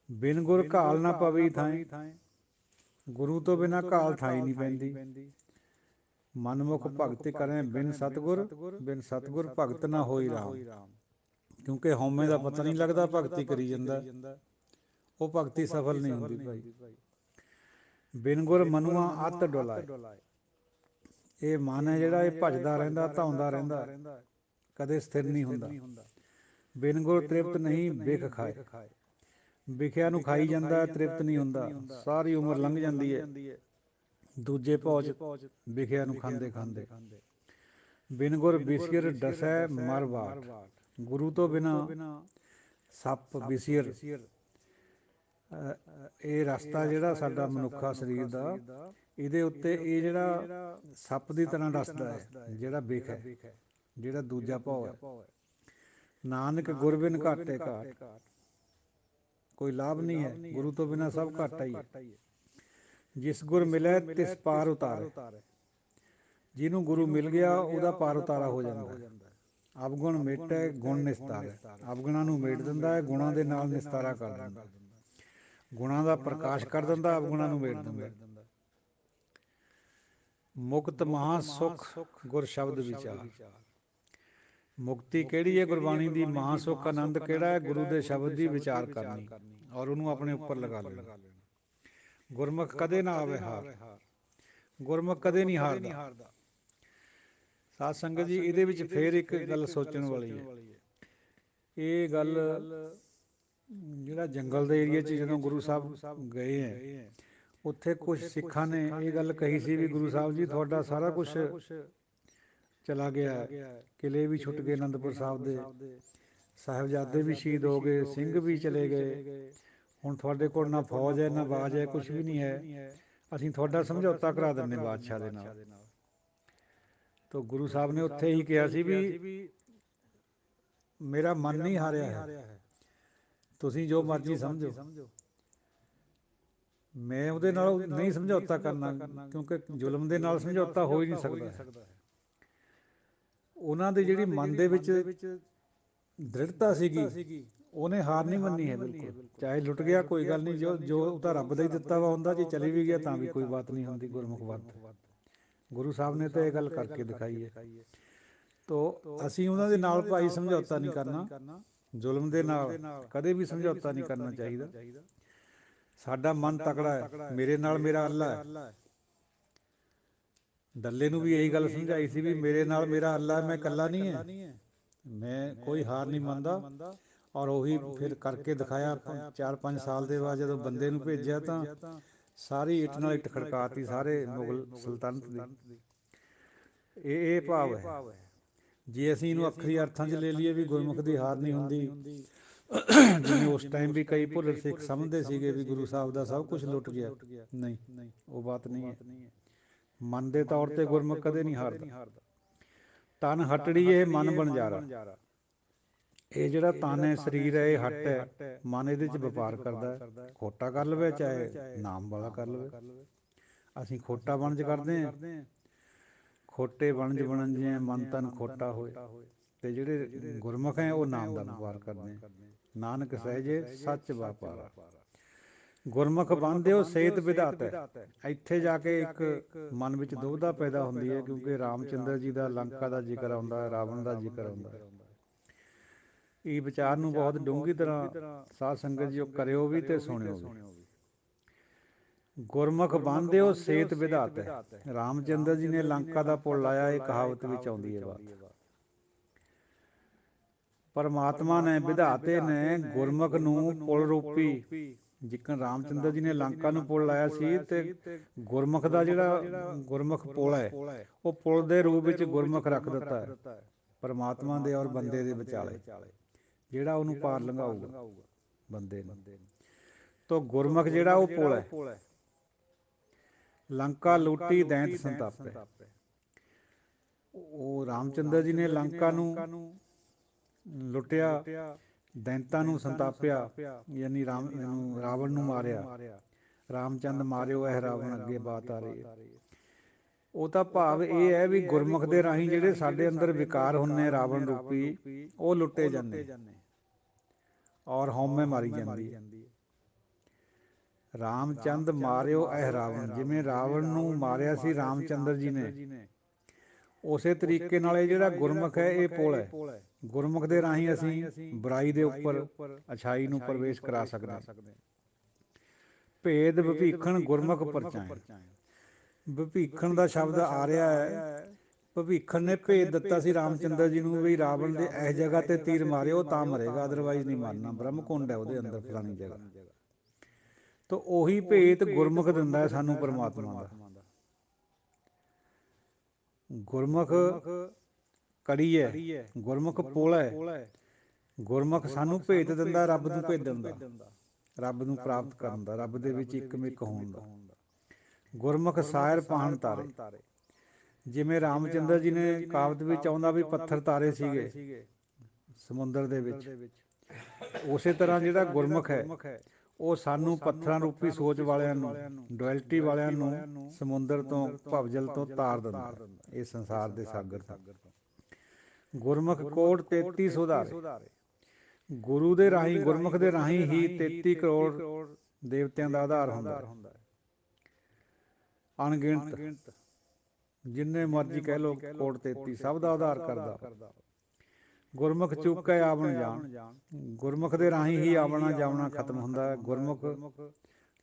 ਬਿਨ ਗੁਰ ਘਾਲ ਨਾ ਪਵੀ ਥਾਏ, ਗੁਰੂ ਤੋਂ ਬਿਨਾਂ ਘਾਲ ਥਾਈ ਨਹੀਂ ਪੈਂਦੀ। ਮਨਮੁਖ ਭਗਤ ਕਰੇ ਬਿਨ ਸਤਿਗੁਰ, ਬਿਨ ਸਤਿਗੁਰ ਭਗਤ ਨਾ ਹੋਈ ਰਾਮ। ਕਿਉਂਕਿ ਹਉਮੈ ਦਾ ਪਤਾ ਨਹੀਂ ਲੱਗਦਾ, ਭਗਤੀ ਕਰੀ ਜਾਂਦਾ, ਉਹ ਭਗਤੀ ਸਫਲ ਨਹੀਂ ਹੁੰਦੀ ਭਾਈ। ਬਿਨ ਗੁਰ ਮਨੁਆ ਅੱਤ ਡੁਲਾਏ, ਇਹ ਮਨ ਹੈ ਜਿਹੜਾ ਇਹ ਭੱਜਦਾ ਰਹਿੰਦਾ, ਧਾਉਂਦਾ ਰਹਿੰਦਾ, ਕਦੇ ਸਥਿਰ ਨਹੀਂ ਹੁੰਦਾ। ਬਿਨ ਗੁਰ ਤ੍ਰਿਪਤ ਨਹੀਂ ਬਿਖ ਖਾਏ, ਵਿਖਿਆ ਨੂੰ ਖਾਈ ਜਾਂਦਾ, ਤ੍ਰਿਪਤ ਨਹੀਂ ਹੁੰਦਾ, ਸਾਰੀ ਉਮਰ ਲੰਘ ਜਾਂਦੀ ਹੈ ਦੂਜੇ ਭੌਚ ਵਿਖਿਆ ਨੂੰ ਖਾਂਦੇ ਖਾਂਦੇ। ਬਿਨ ਗੁਰ ਵਿਸਿਰ ਡਸੈ ਮਰ ਬਾਟ, ਗੁਰੂ ਤੋਂ ਬਿਨਾਂ ਸੱਪ ਵਿਸਿਰ, ਇਹ ਰਸਤਾ ਜਿਹੜਾ ਸਾਡਾ ਮਨੁੱਖਾ ਸਰੀਰ ਦਾ, ਇਹਦੇ ਉੱਤੇ ਇਹ ਜਿਹੜਾ ਸੱਪ ਦੀ ਤਰ੍ਹਾਂ ਡਸਦਾ ਹੈ, ਜਿਹੜਾ ਬਿਖ ਹੈ, ਜਿਹੜਾ ਦੂਜਾ ਭੌ ਹੈ। ਨਾਨਕ ਗੁਰ ਬਿਨ ਘਾਟੇ ਘਾਟ, ਕੋਈ ਲਾਭ ਨਹੀਂ ਹੈ, ਗੁਰੂ ਤੋਂ ਬਿਨਾਂ ਸਭ ਘਾਟਾ ਹੀ ਹੈ। ਜਿਸ ਗੁਰ ਮਿਲੇ ਤਿਸ ਪਾਰ ਉਤਾਰੇ, ਜਿਹਨੂੰ ਗੁਰੂ ਮਿਲ ਗਿਆ ਉਹਦਾ ਪਾਰ ਉਤਾਰਾ ਹੋ ਜਾਂਦਾ। ਅਵਗੁਣ ਮੇਟੈ ਗੁਣ ਨਿਸਤਾਰੈ, ਅਵਗੁਣਾਂ ਨੂੰ ਮੇਟ ਦਿੰਦਾ ਹੈ, ਗੁਣਾਂ ਦੇ ਨਾਲ ਨਿਸਤਾਰਾ ਕਰ ਦਿੰਦਾ, ਗੁਣਾਂ ਦਾ ਪ੍ਰਕਾਸ਼ ਕਰ ਦਿੰਦਾ, ਅਵਗੁਣਾਂ ਨੂੰ ਮੇਟ ਦਿੰਦਾ। ਮੁਕਤ ਮਹਾ ਸੁਖ ਗੁਰ ਸ਼ਬਦ ਵਿਚਾਰ, ਮੁਕਤੀ ਕਿਹੜੀ ਹੈ ਗੁਰਬਾਣੀ ਦੀ, ਮਹਾ ਸੁਖ ਆਨੰਦ ਕਿਹੜਾ ਹੈ, ਗੁਰੂ ਦੇ ਸ਼ਬਦ ਦੀ ਵਿਚਾਰ ਕਰਨੀ ਔਰ ਉਹਨੂੰ ਆਪਣੇ ਉੱਪਰ ਲਗਾ ਲੈਣਾ। ਗੁਰਮੁਖ ਕਦੇ ਨਾ ਆਵੇ ਹਾਰ, ਗੁਰਮੁਖ ਕਦੇ ਨਹੀਂ ਹਾਰਦਾ। ਸਾਧ ਸੰਗਤ ਜੀ, ਇਹਦੇ ਵਿੱਚ ਫਿਰ ਇੱਕ ਗੱਲ ਸੋਚਣ ਵਾਲੀ ਹੈ। ਇਹ ਗੱਲ ਜਿਹੜਾ ਜੰਗਲ ਦੇ ਏਰੀਏ 'ਚ ਜਦੋਂ ਗੁਰੂ ਸਾਹਿਬ ਗਏ ਹੈ, ਉੱਥੇ ਕੁਛ ਸਿੱਖਾਂ ਨੇ ਇਹ ਗੱਲ ਕਹੀ ਸੀ ਵੀ ਗੁਰੂ ਸਾਹਿਬ ਜੀ ਤੁਹਾਡਾ ਸਾਰਾ ਕੁਛ ਚਲਾ ਗਿਆ ਹੈ, ਕਿਲ੍ਹੇ ਵੀ ਛੁੱਟ ਗਏ ਅਨੰਦਪੁਰ ਸਾਹਿਬ ਦੇ, ਸਾਹਿਬਜ਼ਾਦੇ ਵੀ ਸ਼ਹੀਦ ਹੋ ਗਏ, ਸਿੰਘ ਵੀ ਚਲੇ ਗਏ, ਹੁਣ ਤੁਹਾਡੇ ਕੋਲ ਨਾ ਫੌਜ ਹੈ, ਨਾ ਬਾਜ ਹੈ, ਕੁਛ ਵੀ ਨਹੀਂ ਹੈ, ਅਸੀਂ ਤੁਹਾਡਾ ਸਮਝੌਤਾ ਕਰਾ ਦਿੰਦੇ ਬਾਦਸ਼ਾਹ ਦੇ ਨਾਲ। ਤਾਂ ਗੁਰੂ ਸਾਹਿਬ ਨੇ ਉੱਥੇ ਹੀ ਕਿਹਾ ਸੀ ਵੀ ਮੇਰਾ ਮਨ ਨਹੀਂ ਹਾਰਿਆ ਹੈ, ਤੁਸੀਂ ਜੋ ਮਰਜ਼ੀ ਸਮਝੋ, ਮੈਂ ਉਹਦੇ ਨਾਲ ਨਹੀਂ ਸਮਝੌਤਾ ਕਰਨਾ, ਕਿਉਂਕਿ ਜ਼ੁਲਮ ਦੇ ਨਾਲ ਸਮਝੌਤਾ ਹੋ ਹੀ ਨਹੀਂ ਸਕਦਾ ਹੈ। ਉਹਨਾਂ ਦੇ ਜਿਹੜੀ ਮਨ ਦੇ ਵਿੱਚ ਦ੍ਰਿੜਤਾ ਸੀਗੀ, ਉਹਨੇ ਹਾਰ ਨਹੀਂ ਮੰਨੀ ਹੈ ਬਿਲਕੁਲ। ਚਾਹੇ ਲੁੱਟ ਗਿਆ ਕੋਈ ਗੱਲ ਨਹੀਂ, ਜੋ ਉਹ ਤਾਂ ਰੱਬ ਦਾ ਹੀ ਦਿੱਤਾ ਵਾ ਹੁੰਦਾ, ਜੇ ਚਲੀ ਵੀ ਗਿਆ ਤਾਂ ਵੀ ਕੋਈ ਬਾਤ ਨਹੀਂ ਹੁੰਦੀ। ਗੁਰਮੁਖ ਵੱਧ ਗੁਰੂ ਸਾਹਿਬ ਨੇ ਤਾਂ ਇਹ ਗੱਲ ਕਰਕੇ ਦਿਖਾਈ ਹੈ। ਤੋ ਅਸੀਂ ਉਹਨਾਂ ਦੇ ਨਾਲ ਭਾਈ ਸਮਝੌਤਾ ਨਹੀਂ ਕਰਨਾ, ਜ਼ੁਲਮ ਦੇ ਨਾਲ ਕਦੇ ਵੀ ਸਮਝੌਤਾ ਨਹੀਂ ਕਰਨਾ ਚਾਹੀਦਾ। ਸਾਡਾ ਮਨ ਤਕੜਾ ਹੈ, ਮੇਰੇ ਨਾਲ ਮੇਰਾ ਅੱਲਾ ਹੈ। ਡੱਲੇ ਨੂੰ ਵੀ ਇਹੀ ਗੱਲ ਸਮਝਾਈ ਸੀ ਵੀ ਮੇਰੇ ਨਾਲ ਮੇਰਾ ਅੱਲਾ, ਮੈਂ ਇਕੱਲਾ ਨਹੀਂ ਹੈ, ਮੈਂ ਕੋਈ ਹਾਰ ਨਹੀਂ ਮੰਨਦਾ। ਔਰ ਉਹੀ ਫਿਰ ਕਰਕੇ ਦਿਖਾਇਆ। 4-5 ਸਾਲ ਦੇ ਬਾਅਦ ਜਦੋਂ ਬੰਦੇ ਨੂੰ ਭੇਜਿਆ ਤਾਂ ਸਾਰੀ ਇੱਟ ਨਾਲ ਇੱਟ ਖੜਕਾਤੀ ਸਾਰੇ ਮੁਗਲ ਸਲਤਨਤ ਦੀ। ਇਹ ਭਾਵ ਹੈ। ਜੇ ਅਸੀਂ ਇਹਨੂੰ ਅੱਖਰੀ ਅਰਥਾਂ 'ਚ ਲੈ ਲਈਏ ਵੀ ਗੁਰਮੁਖ ਦੀ ਹਾਰ ਨਹੀਂ ਹੁੰਦੀ, ਜਿਵੇਂ ਉਸ ਟਾਈਮ ਵੀ ਕਈ ਭੁੱਲਰ ਸਿੱਖ ਸਮਝਦੇ ਸੀਗੇ ਵੀ ਗੁਰੂ ਸਾਹਿਬ ਦਾ ਸਭ ਕੁਛ ਲੁੱਟ ਗਿਆ, ਨਹੀਂ, ਉਹ ਬਾਤ ਨਹੀਂ ਹੈ। ਮਨ ਦੇ ਤੌਰ 'ਤੇ ਗੁਰਮੁਖ ਕਦੇ ਨਹੀਂ ਹਾਰਦਾ। ਤਨ ਹੱਟੜੀ ਇਹ ਮਨ ਬਣਜਾਰਾ, ਇਹ ਜਿਹੜਾ ਤਨ ਹੈ, ਸਰੀਰ ਹੈ, ਇਹ ਹੱਟ ਹੈ, ਮਨ ਇਹਦੇ 'ਚ ਵਪਾਰ ਕਰਦਾ ਹੈ। ਖੋਟਾ ਕਰ ਲਵੇ ਚਾਹੇ ਨਾਮ ਵਾਲਾ ਕਰ ਲਵੇ, ਅਸੀਂ ਖੋਟਾ ਵਣਜ ਕਰਦੇ ਹਾਂ। ਖੋਟੇ ਵਣਜ ਵਣੰਜੇ ਮਨ ਤਨ ਖੋਟਾ ਹੋਏ, ਤੇ ਜਿਹੜੇ ਗੁਰਮੁਖ ਹੈ ਉਹ ਨਾਮ ਦਾ ਵਪਾਰ ਕਰਦੇ ਆ। ਨਾਨਕ ਸਹਿਜੇ ਸੱਚ ਵਪਾਰਾ। ਗੁਰਮੁਖ ਬੰਧਿਓ ਸੇਤ ਵਿਧਾਤੈ। ਇੱਥੇ ਜਾ ਕੇ ਇੱਕ ਮਨ ਵਿੱਚ ਦੁਵਿਧਾ ਪੈਦਾ ਹੁੰਦੀ ਹੈ, ਕਿਉਂਕਿ ਰਾਮ ਚੰਦਰ ਜੀ ਦਾ ਲੰਕਾ ਦਾ ਜ਼ਿਕਰ ਆਉਂਦਾ ਹੈ, ਰਾਵਣ ਦਾ ਜ਼ਿਕਰ ਆਉਂਦਾ ਹੈ। ਇਹ ਵਿਚਾਰ ਨੂੰ ਬਹੁਤ ਡੂੰਘੀ ਤਰ੍ਹਾਂ ਸਾਧ ਸੰਗਤ ਜੀ ਉਹ ਕਰਿਓ ਵੀ ਤੇ ਸੁਣਿਓ ਵੀ। ਗੁਰਮੁਖ ਬੰਧਿਓ ਸੇਤ ਵਿਧਾਤੈ। ਰਾਮ ਚੰਦਰ ਜੀ ਨੇ ਲੰਕਾ ਦਾ ਪੁਲ ਲਾਇਆ, ਇਹ ਕਹਾਵਤ ਵਿੱਚ ਆਉਂਦੀ ਹੈ ਬਾਤ। ਪਰਮਾਤਮਾ ਨੇ ਵਿਧਾਤੇ ਨੇ ਗੁਰਮੁਖ ਨੂੰ ਪੁਲ ਰੂਪੀ, ਜਿੱਕਣ ਰਾਮ ਚੰਦਰ ਜੀ ਨੇ ਲੰਕਾ ਨੂੰ ਪੁਲ ਲਾਇਆ ਸੀ, ਤੇ ਗੁਰਮੁਖ ਦਾ ਜਿਹੜਾ ਗੁਰਮੁਖ ਪੁਲ ਹੈ ਉਹ ਪੁਲ ਦੇ ਰੂਪ ਵਿੱਚ ਗੁਰਮੁਖ ਰੱਖ ਦਿੱਤਾ ਹੈ ਪਰਮਾਤਮਾ ਦੇ ਔਰ ਬੰਦੇ ਦੇ ਵਿਚਾਲੇ, ਜਿਹੜਾ ਉਹਨੂੰ ਪਾਰ ਲੰਘਾਊਗਾ ਬੰਦੇ ਨੂੰ। ਤੋ ਗੁਰਮੁਖ ਜਿਹੜਾ ਉਹ ਪੁਲ ਹੈ। ਲੰਕਾ ਲੂਟੀ ਦੈਂਤ ਸੰਤਾਪੈ। ਉਹ ਰਾਮ ਚੰਦਰ ਜੀ ਨੇ ਲੰਕਾ ਨੂੰ ਲੁੱਟਿਆ, ਦੈਂਤਾਂ ਨੂੰ ਸੰਤਾਪਿਆ, ਯਾਨੀ ਰਾਵਣ ਨੂੰ ਮਾਰਿਆ। ਰਾਮਚੰਦ ਮਾਰਿਓ ਇਹ ਰਾਵਣ, ਅੱਗੇ ਬਾਤ ਆ ਰਹੀ ਹੈ। ਉਹਦਾ ਭਾਵ ਇਹ ਹੈ ਵੀ ਗੁਰਮੁਖ ਦੇ ਰਾਹੀਂ ਜਿਹੜੇ ਸਾਡੇ ਅੰਦਰ ਵਿਕਾਰ ਹੁੰਦੇ ਰਾਵਣ ਰੂਪੀ, ਉਹ ਲੁੱਟੇ ਜਾਂਦੇ ਔਰ ਹਉਮੈ ਮਾਰੀ ਜਾਂਦੀ ਹੈ। ਰਾਮਚੰਦ ਮਾਰਿਓ ਇਹ ਰਾਵਣ, ਜਿਵੇਂ ਰਾਵਣ ਨੂੰ ਮਾਰਿਆ ਸੀ ਰਾਮ ਚੰਦਰ ਜੀ ਨੇ, ਉਸੇ ਤਰੀਕੇ ਨਾਲ ਇਹ ਜਿਹੜਾ ਗੁਰਮੁਖ ਹੈ ਇਹ ਪੁਲ ਹੈ। ਗੁਰਮੁਖ ਦੇ ਰਾਹੀਂ ਅਸੀਂ ਬੁਰਾਈ ਦੇ ਉੱਪਰ ਅੱਛਾਈ ਨੂੰ ਪ੍ਰਵੇਸ਼ ਕਰਾ ਸਕਦੇ ਹਾਂ। ਭੇਦ ਵਿਭੀਖਣ ਗੁਰਮੁਖ ਪਰਚਾਏ। ਵਿਭੀਖਣ ਦਾ ਸ਼ਬਦ ਆ ਰਿਹਾ ਹੈ, ਵਿਭੀਖਣ ਨੇ ਭੇਦ ਦਿੱਤਾ ਸੀ ਰਾਮ ਚੰਦਰ ਜੀ ਨੂੰ ਵੀ ਰਾਵਣ ਦੇ ਇਸ ਜਗ੍ਹਾ ਤੇ ਤੀਰ ਮਾਰਿਓ ਤਾਂ ਮਰੇਗਾ, ਅਦਰਵਾਈਜ਼ ਨਹੀਂ ਮਰਨਾ, ਬ੍ਰਹਮ ਕੁੰਡ ਹੈ ਉਹਦੇ ਅੰਦਰ ਫਲਾਣੀ ਜਗ੍ਹਾ। ਤਾਂ ਉਹੀ ਭੇਦ ਗੁਰਮੁਖ ਦਿੰਦਾ ਹੈ ਸਾਨੂੰ ਪਰਮਾਤਮਾ ਦਾ। ਗੁਰਮੁਖ ਕੜੀ ਹੈ, ਗੁਰਮੁਖ ਪੁਲ ਹੈ। ਗੁਰਮੁਖ ਸਾਨੂੰ ਭੇਦ ਦਿੰਦਾ ਰੱਬ ਨੂੰ ਭੇਦਣ ਦਾ, ਰੱਬ ਨੂੰ ਪ੍ਰਾਪਤ ਕਰਨ ਦਾ, ਰੱਬ ਦੇ ਵਿੱਚ ਇੱਕ ਮਿੱਕ ਹੋਣ ਦਾ। ਗੁਰਮੁਖ ਸਾਇਰ ਪਾਹਣ ਤਾਰੇ। ਜਿਵੇਂ ਰਾਮ ਚੰਦਰ ਜੀ ਨੇ ਕਾਵਤ ਵਿੱਚ ਆਉਂਦਾ ਵੀ ਪੱਥਰ ਤਾਰੇ ਸੀਗੇ ਸਮੁੰਦਰ ਦੇ ਵਿੱਚ, ਉਸੇ ਤਰ੍ਹਾਂ ਜਿਹੜਾ ਗੁਰਮੁਖ ਹੈ ਉਹ ਸਾਨੂੰ ਪੱਥਰਾਂ ਰੂਪੀ ਸੋਚ ਵਾਲਿਆਂ ਨੂੰ, ਡੁਐਲਿਟੀ ਵਾਲਿਆਂ ਨੂੰ ਸਮੁੰਦਰ ਤੋਂ, ਭਵਜਲ ਤੋਂ ਤਾਰ ਦਿੰਦਾ ਹੈ, ਇਹ ਸੰਸਾਰ ਦੇ ਸਾਗਰ ਤੋਂ। ਗੁਰਮੁਖ ਕੋਟਿ 33 ਸੁਧਾਰੇ। ਗੁਰੂ ਦੇ ਰਾਹੀਂ, ਗੁਰਮੁਖ ਦੇ ਰਾਹੀਂ ਹੀ 33 ਕਰੋੜ ਦੇਵਤਿਆਂ ਦਾ ਆਧਾਰ ਹੁੰਦਾ ਹੈ। ਅਣਗਿਣਤ, ਜਿੰਨੇ ਮਰਜ਼ੀ ਕਹਿ ਲਓ, ਕੋਟਿ 33 ਸਭ ਦਾ ਆਧਾਰ ਕਰਦਾ। ਗੁਰਮੁਖ ਚੁੱਕੈ ਆਵਣ ਜਾਣ। ਗੁਰਮੁਖ ਦੇ ਰਾਹੀਂ ਹੀ ਆਵਣਾ ਜਾਵਣਾ ਖਤਮ ਹੁੰਦਾ ਹੈ। ਗੁਰਮੁਖ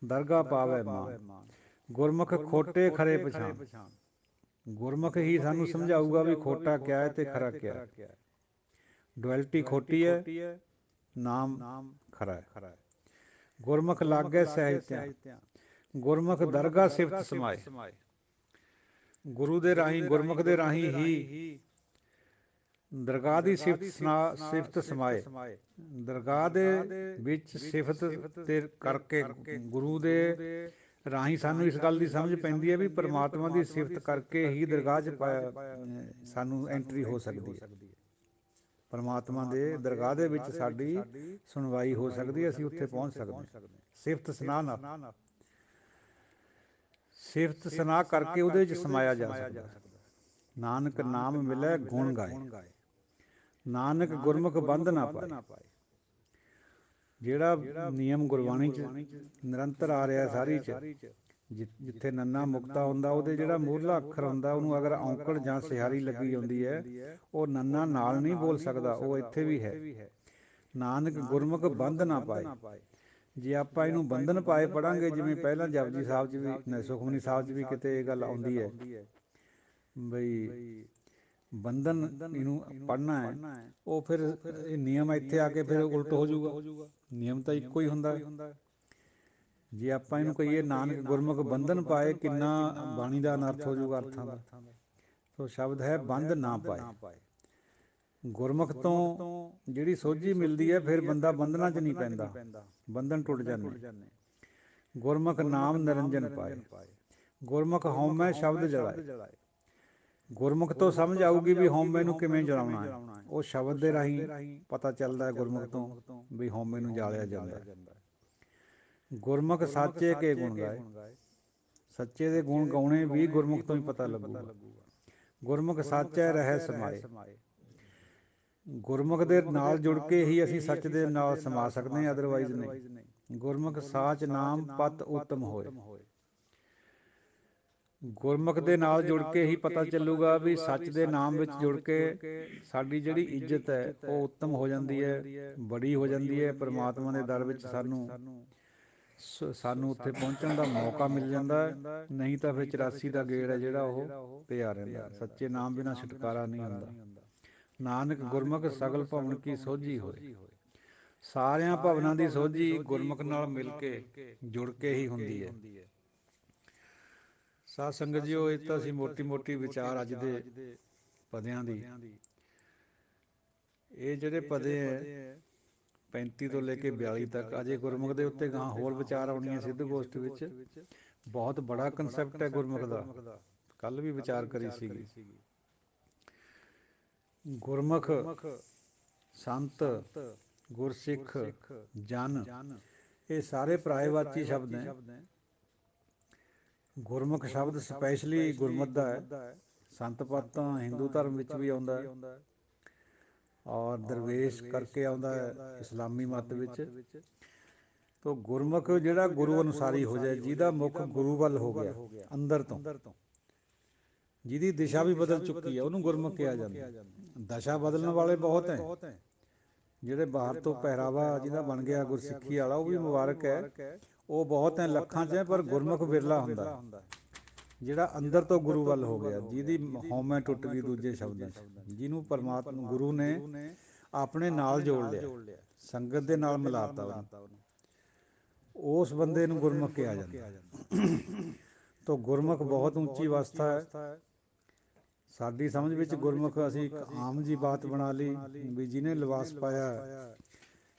ਦਰਗਾਹ ਪਾਵੈ ਮਾਨ। ਗੁਰਮੁਖ ਖੋਟੇ ਖਰੇ ਪਛਾਣ। ਗੁਰਮੁਖ ਹੀ ਸਾਨੂੰ ਸਮਝਾਊਗਾ ਵੀ ਖੋਟਾ ਕਿਆ ਹੈ ਤੇ ਖਰਾ ਕਿਆ ਹੈ। ਡੁਐਲਿਟੀ ਖੋਟੀ ਹੈ, ਨਾਮ ਖਰਾ ਹੈ। ਗੁਰਮੁਖ ਲਾਗੈ ਸਹਿਜ ਧਿਆਨ। ਗੁਰਮੁਖ ਦਰਗਾਹ ਸਿਫਤ ਸਮਾਏ। ਗੁਰੂ ਦੇ ਰਾਹੀਂ, ਗੁਰਮੁਖ ਦੇ ਰਾਹੀਂ ਹੀ ਦਰਗਾਹ ਦੀ ਸਿਫਤ ਸਮਾਏ। ਦਰਗਾਹ ਦੇ ਵਿੱਚ ਸਿਫਤ ਤੇ ਕਰਕੇ ਗੁਰੂ ਦੇ ਰਾਹੀਂ ਸਾਨੂੰ ਇਸ ਗੱਲ ਦੀ ਸਮਝ ਪੈਂਦੀ ਹੈ ਵੀ ਪਰਮਾਤਮਾ ਦੀ ਸਿਫਤ ਕਰਕੇ ਹੀ ਦਰਗਾਹ 'ਚ ਸਾਨੂੰ ਐਂਟਰੀ ਹੋ ਸਕਦੀ ਹੈ। ਪਰਮਾਤਮਾ ਦੇ ਦਰਗਾਹ ਦੇ ਵਿੱਚ ਸਾਡੀ ਸੁਣਵਾਈ ਹੋ ਸਕਦੀ ਹੈ, ਅਸੀਂ ਉੱਥੇ ਪਹੁੰਚ ਸਕਦੇ ਹਾਂ। ਸਿਫਤ ਸਨਾਹ ਨਾਲ, ਸਿਫਤ ਸਨਾਹ ਕਰਕੇ ਉਹਦੇ ਵਿੱਚ ਸਮਾਇਆ ਜਾ ਸਕਦਾ। ਨਾਨਕ ਨਾਮ ਮਿਲੈ ਗੁਣ ਗਾਏ। ਨਾਨਕ ਗੁਰਮੁਖ ਬੰਧ ਨਾ ਪਾਏ। ਜਿਹੜਾ ਨਿਯਮ ਗੁਰਬਾਣੀ 'ਚ ਨਿਰੰਤਰ ਆ ਰਿਹਾ ਸਾਰੀ 'ਚ, ਜਿੱਥੇ ਨੰਨਾ ਮੁਕਤਾ ਹੁੰਦਾ ਉਹਦੇ ਜਿਹੜਾ ਮੂਹਰਲਾ ਅੱਖਰ ਹੁੰਦਾ ਉਹਨੂੰ ਅਗਰ ਔਂਕੜ ਜਾਂ ਸਿਹਾਰੀ ਲੱਗੀ ਜਾਂਦੀ ਹੈ, ਉਹ ਨੰਨਾ ਨਾਲ ਨਹੀਂ ਬੋਲ ਸਕਦਾ, ਉਹ ਇੱਥੇ ਵੀ ਹੈ। ਨਾਨਕ ਗੁਰਮੁਖ ਬੰਧ ਨਾ ਪਾਏ। ਜੇ ਆਪਾਂ ਇਹਨੂੰ ਬੰਧਨ ਪਾਏ ਪੜ੍ਹਾਂਗੇ, ਜਿਵੇਂ ਪਹਿਲਾਂ ਜਪਜੀ ਸਾਹਿਬ 'ਚ ਵੀ, ਸੁਖਮਨੀ ਸਾਹਿਬ 'ਚ ਵੀ ਕਿਤੇ ਇਹ ਗੱਲ ਆਉਂਦੀ ਹੈ ਬਈ ਬੰਧਨ ਇਹਨੂੰ ਪੜ੍ਹਨਾ ਹੈ, ਉਹ ਫਿਰ ਇਹ ਨਿਯਮ ਇੱਥੇ ਆ ਕੇ ਫਿਰ ਉਲਟ ਹੋ ਜਾਊਗਾ। ਨਿਯਮ ਤਾਂ ਇੱਕੋ ਹੀ ਹੁੰਦਾ। ਜੇ ਆਪਾਂ ਇਹਨੂੰ ਕਹੀਏ ਨਾਨਕ ਗੁਰਮੁਖ ਬੰਧਨ ਪਾਏ, ਕਿੰਨਾ ਬਾਣੀ ਦਾ ਅਨਰਥ ਹੋ ਜਾਊਗਾ ਅਰਥਾਂ ਦਾ। ਸੋ ਸ਼ਬਦ ਹੈ ਬੰਧ ਨਾ ਪਾਏ। ਗੁਰਮੁਖ ਤੋਂ ਜਿਹੜੀ ਸੋਝੀ ਮਿਲਦੀ ਹੈ, ਫਿਰ ਬੰਦਾ ਬੰਧਨਾਂ 'ਚ ਨਹੀਂ ਪੈਂਦਾ, ਬੰਧਨ ਟੁੱਟ ਜਾਂਦੇ। ਗੁਰਮੁਖ ਨਾਮ ਨਿਰੰਜਨ ਪਾਏ। ਗੁਰਮੁਖ ਹਉਮੈ ਸ਼ਬਦ ਜਲਾਏ। ਗੁਰਮੁਖ ਤੋਂ ਸਮਝ ਆਊਗੀ ਵੀ ਹਉਮੈ ਨੂੰ ਕਿਵੇਂ ਜਲਾਉਣਾ ਹੈ, ਉਹ ਸ਼ਬਦ ਦੇ ਰਾਹੀਂ ਪਤਾ ਚੱਲਦਾ ਹੈ ਗੁਰਮੁਖ ਤੋਂ ਵੀ ਹਉਮੈ ਨੂੰ ਜਾਲਿਆ ਜਾਂਦਾ ਹੈ। ਗੁਰਮੁਖ ਸਾਚੇ ਕੇ ਗੁਣ ਗਾਏ। ਸੱਚੇ ਦੇ ਗੁਣ ਗਾਉਣੇ ਵੀ ਗੁਰਮੁਖ ਤੋਂ ਹੀ ਪਤਾ ਲੱਗੂਗਾ। ਗੁਰਮੁਖ ਸਾਚੈ ਰਹਿ ਸਮਾਏ। ਗੁਰਮੁਖ ਦੇ ਨਾਲ ਜੁੜ ਕੇ ਹੀ ਅਸੀਂ ਸੱਚ ਦੇ ਨਾਲ ਸਮਾ ਸਕਦੇ ਹਾਂ, ਅਦਰਵਾਈਜ਼ ਨਹੀਂ। ਗੁਰਮੁਖ ਸਾਚ ਨਾਮ ਪਤ ਉਤਮ ਹੋਏ। ਗੁਰਮੁਖ ਦੇ ਨਾਲ ਜੁੜ ਕੇ ਹੀ ਪਤਾ ਚੱਲੂਗਾ ਵੀ ਸੱਚ ਦੇ ਨਾਮ ਵਿੱਚ ਜੁੜ ਕੇ ਸਾਡੀ ਜਿਹੜੀ ਇੱਜ਼ਤ ਹੈ ਉਹ ਉੱਤਮ ਹੋ ਜਾਂਦੀ ਹੈ, ਬੜੀ ਹੋ ਜਾਂਦੀ ਹੈ। ਪਰਮਾਤਮਾ ਦੇ ਦਰ ਵਿੱਚ ਸਾਨੂੰ ਉੱਥੇ ਪਹੁੰਚਣ ਦਾ ਮੌਕਾ ਮਿਲ ਜਾਂਦਾ ਹੈ। ਨਹੀਂ ਤਾਂ ਫਿਰ 84 ਦਾ ਗੇੜ ਹੈ ਜਿਹੜਾ ਉਹ ਪਿਆ ਰਹਿੰਦਾ। ਸੱਚੇ ਨਾਮ ਬਿਨਾਂ ਛੁਟਕਾਰਾ ਨਹੀਂ ਹੁੰਦਾ। ਨਾਨਕ ਗੁਰਮੁਖ ਸਗਲ ਭਵਨ ਕੀ ਸੋਝੀ ਹੋਏ। ਸਾਰਿਆਂ ਭਵਨਾਂ ਦੀ ਸੋਝੀ ਗੁਰਮੁਖ ਨਾਲ ਮਿਲ ਕੇ ਜੁੜ ਕੇ ਹੀ ਹੁੰਦੀ ਹੈ। ਸਾਧ ਸੰਗਤ ਜੀਓ, ਇਹ ਤਾਂ ਅਸੀਂ ਮੋਟੀ ਮੋਟੀ ਵਿਚਾਰ ਅੱਜ ਦੇ ਪਦਿਆਂ ਦੀ। ਇਹ ਜਿਹੜੇ ਪਦੇ ਹੈ 35 ਤੋਂ ਲੈ ਕੇ 42 ਤੱਕ, ਅਜੇ ਗੁਰਮੁਖ ਦੇ ਉੱਤੇ ਗਾਂ ਹੋਰ ਵਿਚਾਰ ਆਉਣੀ ਹੈ ਸਿੱਧ ਗੋਸ਼ਟ ਵਿੱਚ। ਬਹੁਤ ਬੜਾ ਕੰਸੈਪਟ ਹੈ ਗੁਰਮੁਖ ਦਾ, ਕੱਲ੍ਹ ਵੀ ਵਿਚਾਰ ਕਰੀ ਸੀਗੀ। ਗੁਰਮੁਖ, ਸੰਤ, ਗੁਰਸਿੱਖ, ਜਨ, ਇਹ ਸਾਰੇ ਪਰਾਏਵਾਚੀ ਸ਼ਬਦ ਹੈ। ਗੁਰਮੁਖ ਸ਼ਬਦ ਸਪੈਸ਼ਲੀ ਗੁਰਮਤ ਦਾ ਹੈ। ਸੰਤ ਪਦ ਤਾਂ ਹਿੰਦੂ ਧਰਮ ਵਿੱਚ ਵੀ ਆਉਂਦਾ ਹੈ, ਔਰ ਦਰਵੇਸ਼ ਕਰਕੇ ਆਉਂਦਾ ਹੈ ਇਸਲਾਮੀ ਮੱਤ ਵਿੱਚ। ਤੋ ਗੁਰਮੁਖ ਜਿਹੜਾ ਗੁਰੂ ਅਨੁਸਾਰੀ ਹੋ ਜਾਏ, ਜਿਹਦਾ ਮੁੱਖ ਗੁਰੂ ਵੱਲ ਹੋ ਗਿਆ ਅੰਦਰ ਤੋਂ, ਜਿਹਦੀ ਦਿਸ਼ਾ ਵੀ ਬਦਲ ਚੁੱਕੀ ਹੈ, ਉਹਨੂੰ ਗੁਰਮੁਖ ਕਿਹਾ ਜਾਂਦਾ। ਦਸ਼ਾ ਬਦਲਣ ਵਾਲੇ ਬਹੁਤ ਹੈ। ਜਿਹੜੇ ਬਾਹਰ ਤੋਂ ਪਹਿਰਾਵਾ ਜਿਹਦਾ ਬਣ ਗਿਆ ਗੁਰਸਿੱਖੀ ਵਾਲਾ, ਉਹ ਵੀ ਮੁਬਾਰਕ ਹੈ, ਉਹ ਬਹੁਤ ਹੈ, ਲੱਖਾਂ 'ਚ ਹੈ। ਪਰ ਗੁਰਮੁਖ ਵਿਰਲਾ ਹੁੰਦਾ ਜਿਹੜਾ ਅੰਦਰ ਤੋਂ ਗੁਰੂ ਵੱਲ ਹੋ ਗਿਆ, ਜਿਹਦੀ ਹਉਮੈ ਟੁੱਟ ਗਈ ਦੂਜੇ ਸ਼ਬਦਾਂ 'ਚ, ਜਿਹਨੂੰ ਪਰਮਾਤਮਾ ਗੁਰੂ ਨੇ ਆਪਣੇ ਨਾਲ ਜੋੜ ਲਿਆ, ਸੰਗਤ ਦੇ ਨਾਲ ਮਿਲਾਤਾ ਉਹਨੂੰ, ਉਸ ਬੰਦੇ ਨੂੰ ਗੁਰਮੁਖ ਕਿਹਾ ਜਾਂਦਾ। ਤੋ ਗੁਰਮੁਖ ਬਹੁਤ ਉੱਚੀ ਅਵਸਥਾ ਹੈ। ਸਾਡੀ ਸਮਝ ਵਿੱਚ ਗੁਰਮੁਖ ਅਸੀਂ ਇੱਕ ਆਮ ਜਿਹੀ ਬਾਤ ਬਣਾ ਲਈ ਵੀ ਜਿਹਨੇ ਲਿਬਾਸ ਪਾਇਆ,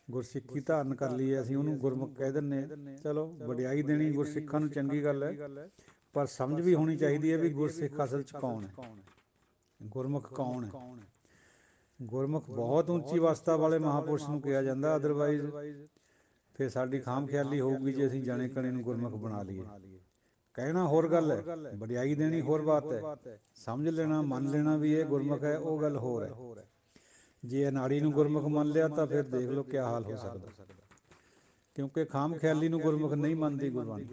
ਗੁਰਸਿੱਖੀ ਧਾਰਨ ਕਰ ਲਈ ਹੈ, ਅਸੀਂ ਉਹਨੂੰ ਗੁਰਮੁਖ ਕਹਿ ਦਿੰਦੇ ਹਾਂ। ਚਲੋ, ਵਡਿਆਈ ਦੇਣੀ ਗੁਰਸਿੱਖਾਂ ਨੂੰ ਚੰਗੀ ਗੱਲ ਹੈ, ਪਰ ਸਮਝ ਵੀ ਹੋਣੀ ਚਾਹੀਦੀ ਹੈ ਵੀ ਗੁਰਸਿੱਖ ਅਸਲ 'ਚ ਕੌਣ ਹੈ, ਗੁਰਮੁਖ ਕੌਣ ਹੈ। ਗੁਰਮੁਖ ਬਹੁਤ ਉੱਚੀ ਅਵਸਥਾ ਵਾਲੇ ਮਹਾਂਪੁਰਸ਼ ਨੂੰ ਕਿਹਾ ਜਾਂਦਾ। ਅਦਰਵਾਈਜ਼ ਫਿਰ ਸਾਡੀ ਖਾਮ ਖਿਆਲੀ ਹੋਊਗੀ ਜੇ ਅਸੀਂ ਜਾਣੇ ਕਣੇ ਨੂੰ ਗੁਰਮੁਖ ਬਣਾ ਲਈਏ। ਕਹਿਣਾ ਹੋਰ ਗੱਲ ਹੈ, ਵਡਿਆਈ ਦੇਣੀ ਹੋਰ ਬਾਤ ਹੈ, ਸਮਝ ਲੈਣਾ ਮੰਨ ਲੈਣਾ ਵੀ ਇਹ ਗੁਰਮੁਖ ਹੈ, ਉਹ ਗੱਲ ਹੋਰ ਹੈ। ਜੇ ਅਨਾੜੀ ਨੂੰ ਗੁਰਮੁਖ ਮੰਨ ਲਿਆ ਤਾਂ ਫਿਰ ਦੇਖ ਲਓ ਕਿਆ ਹਾਲ ਹੋ ਸਕਦਾ, ਕਿਉਂਕਿ ਖਾਮ ਖਿਆਲੀ ਨੂੰ ਗੁਰਮੁਖ ਨਹੀਂ ਮੰਨਦੀ ਗੁਰਬਾਣੀ।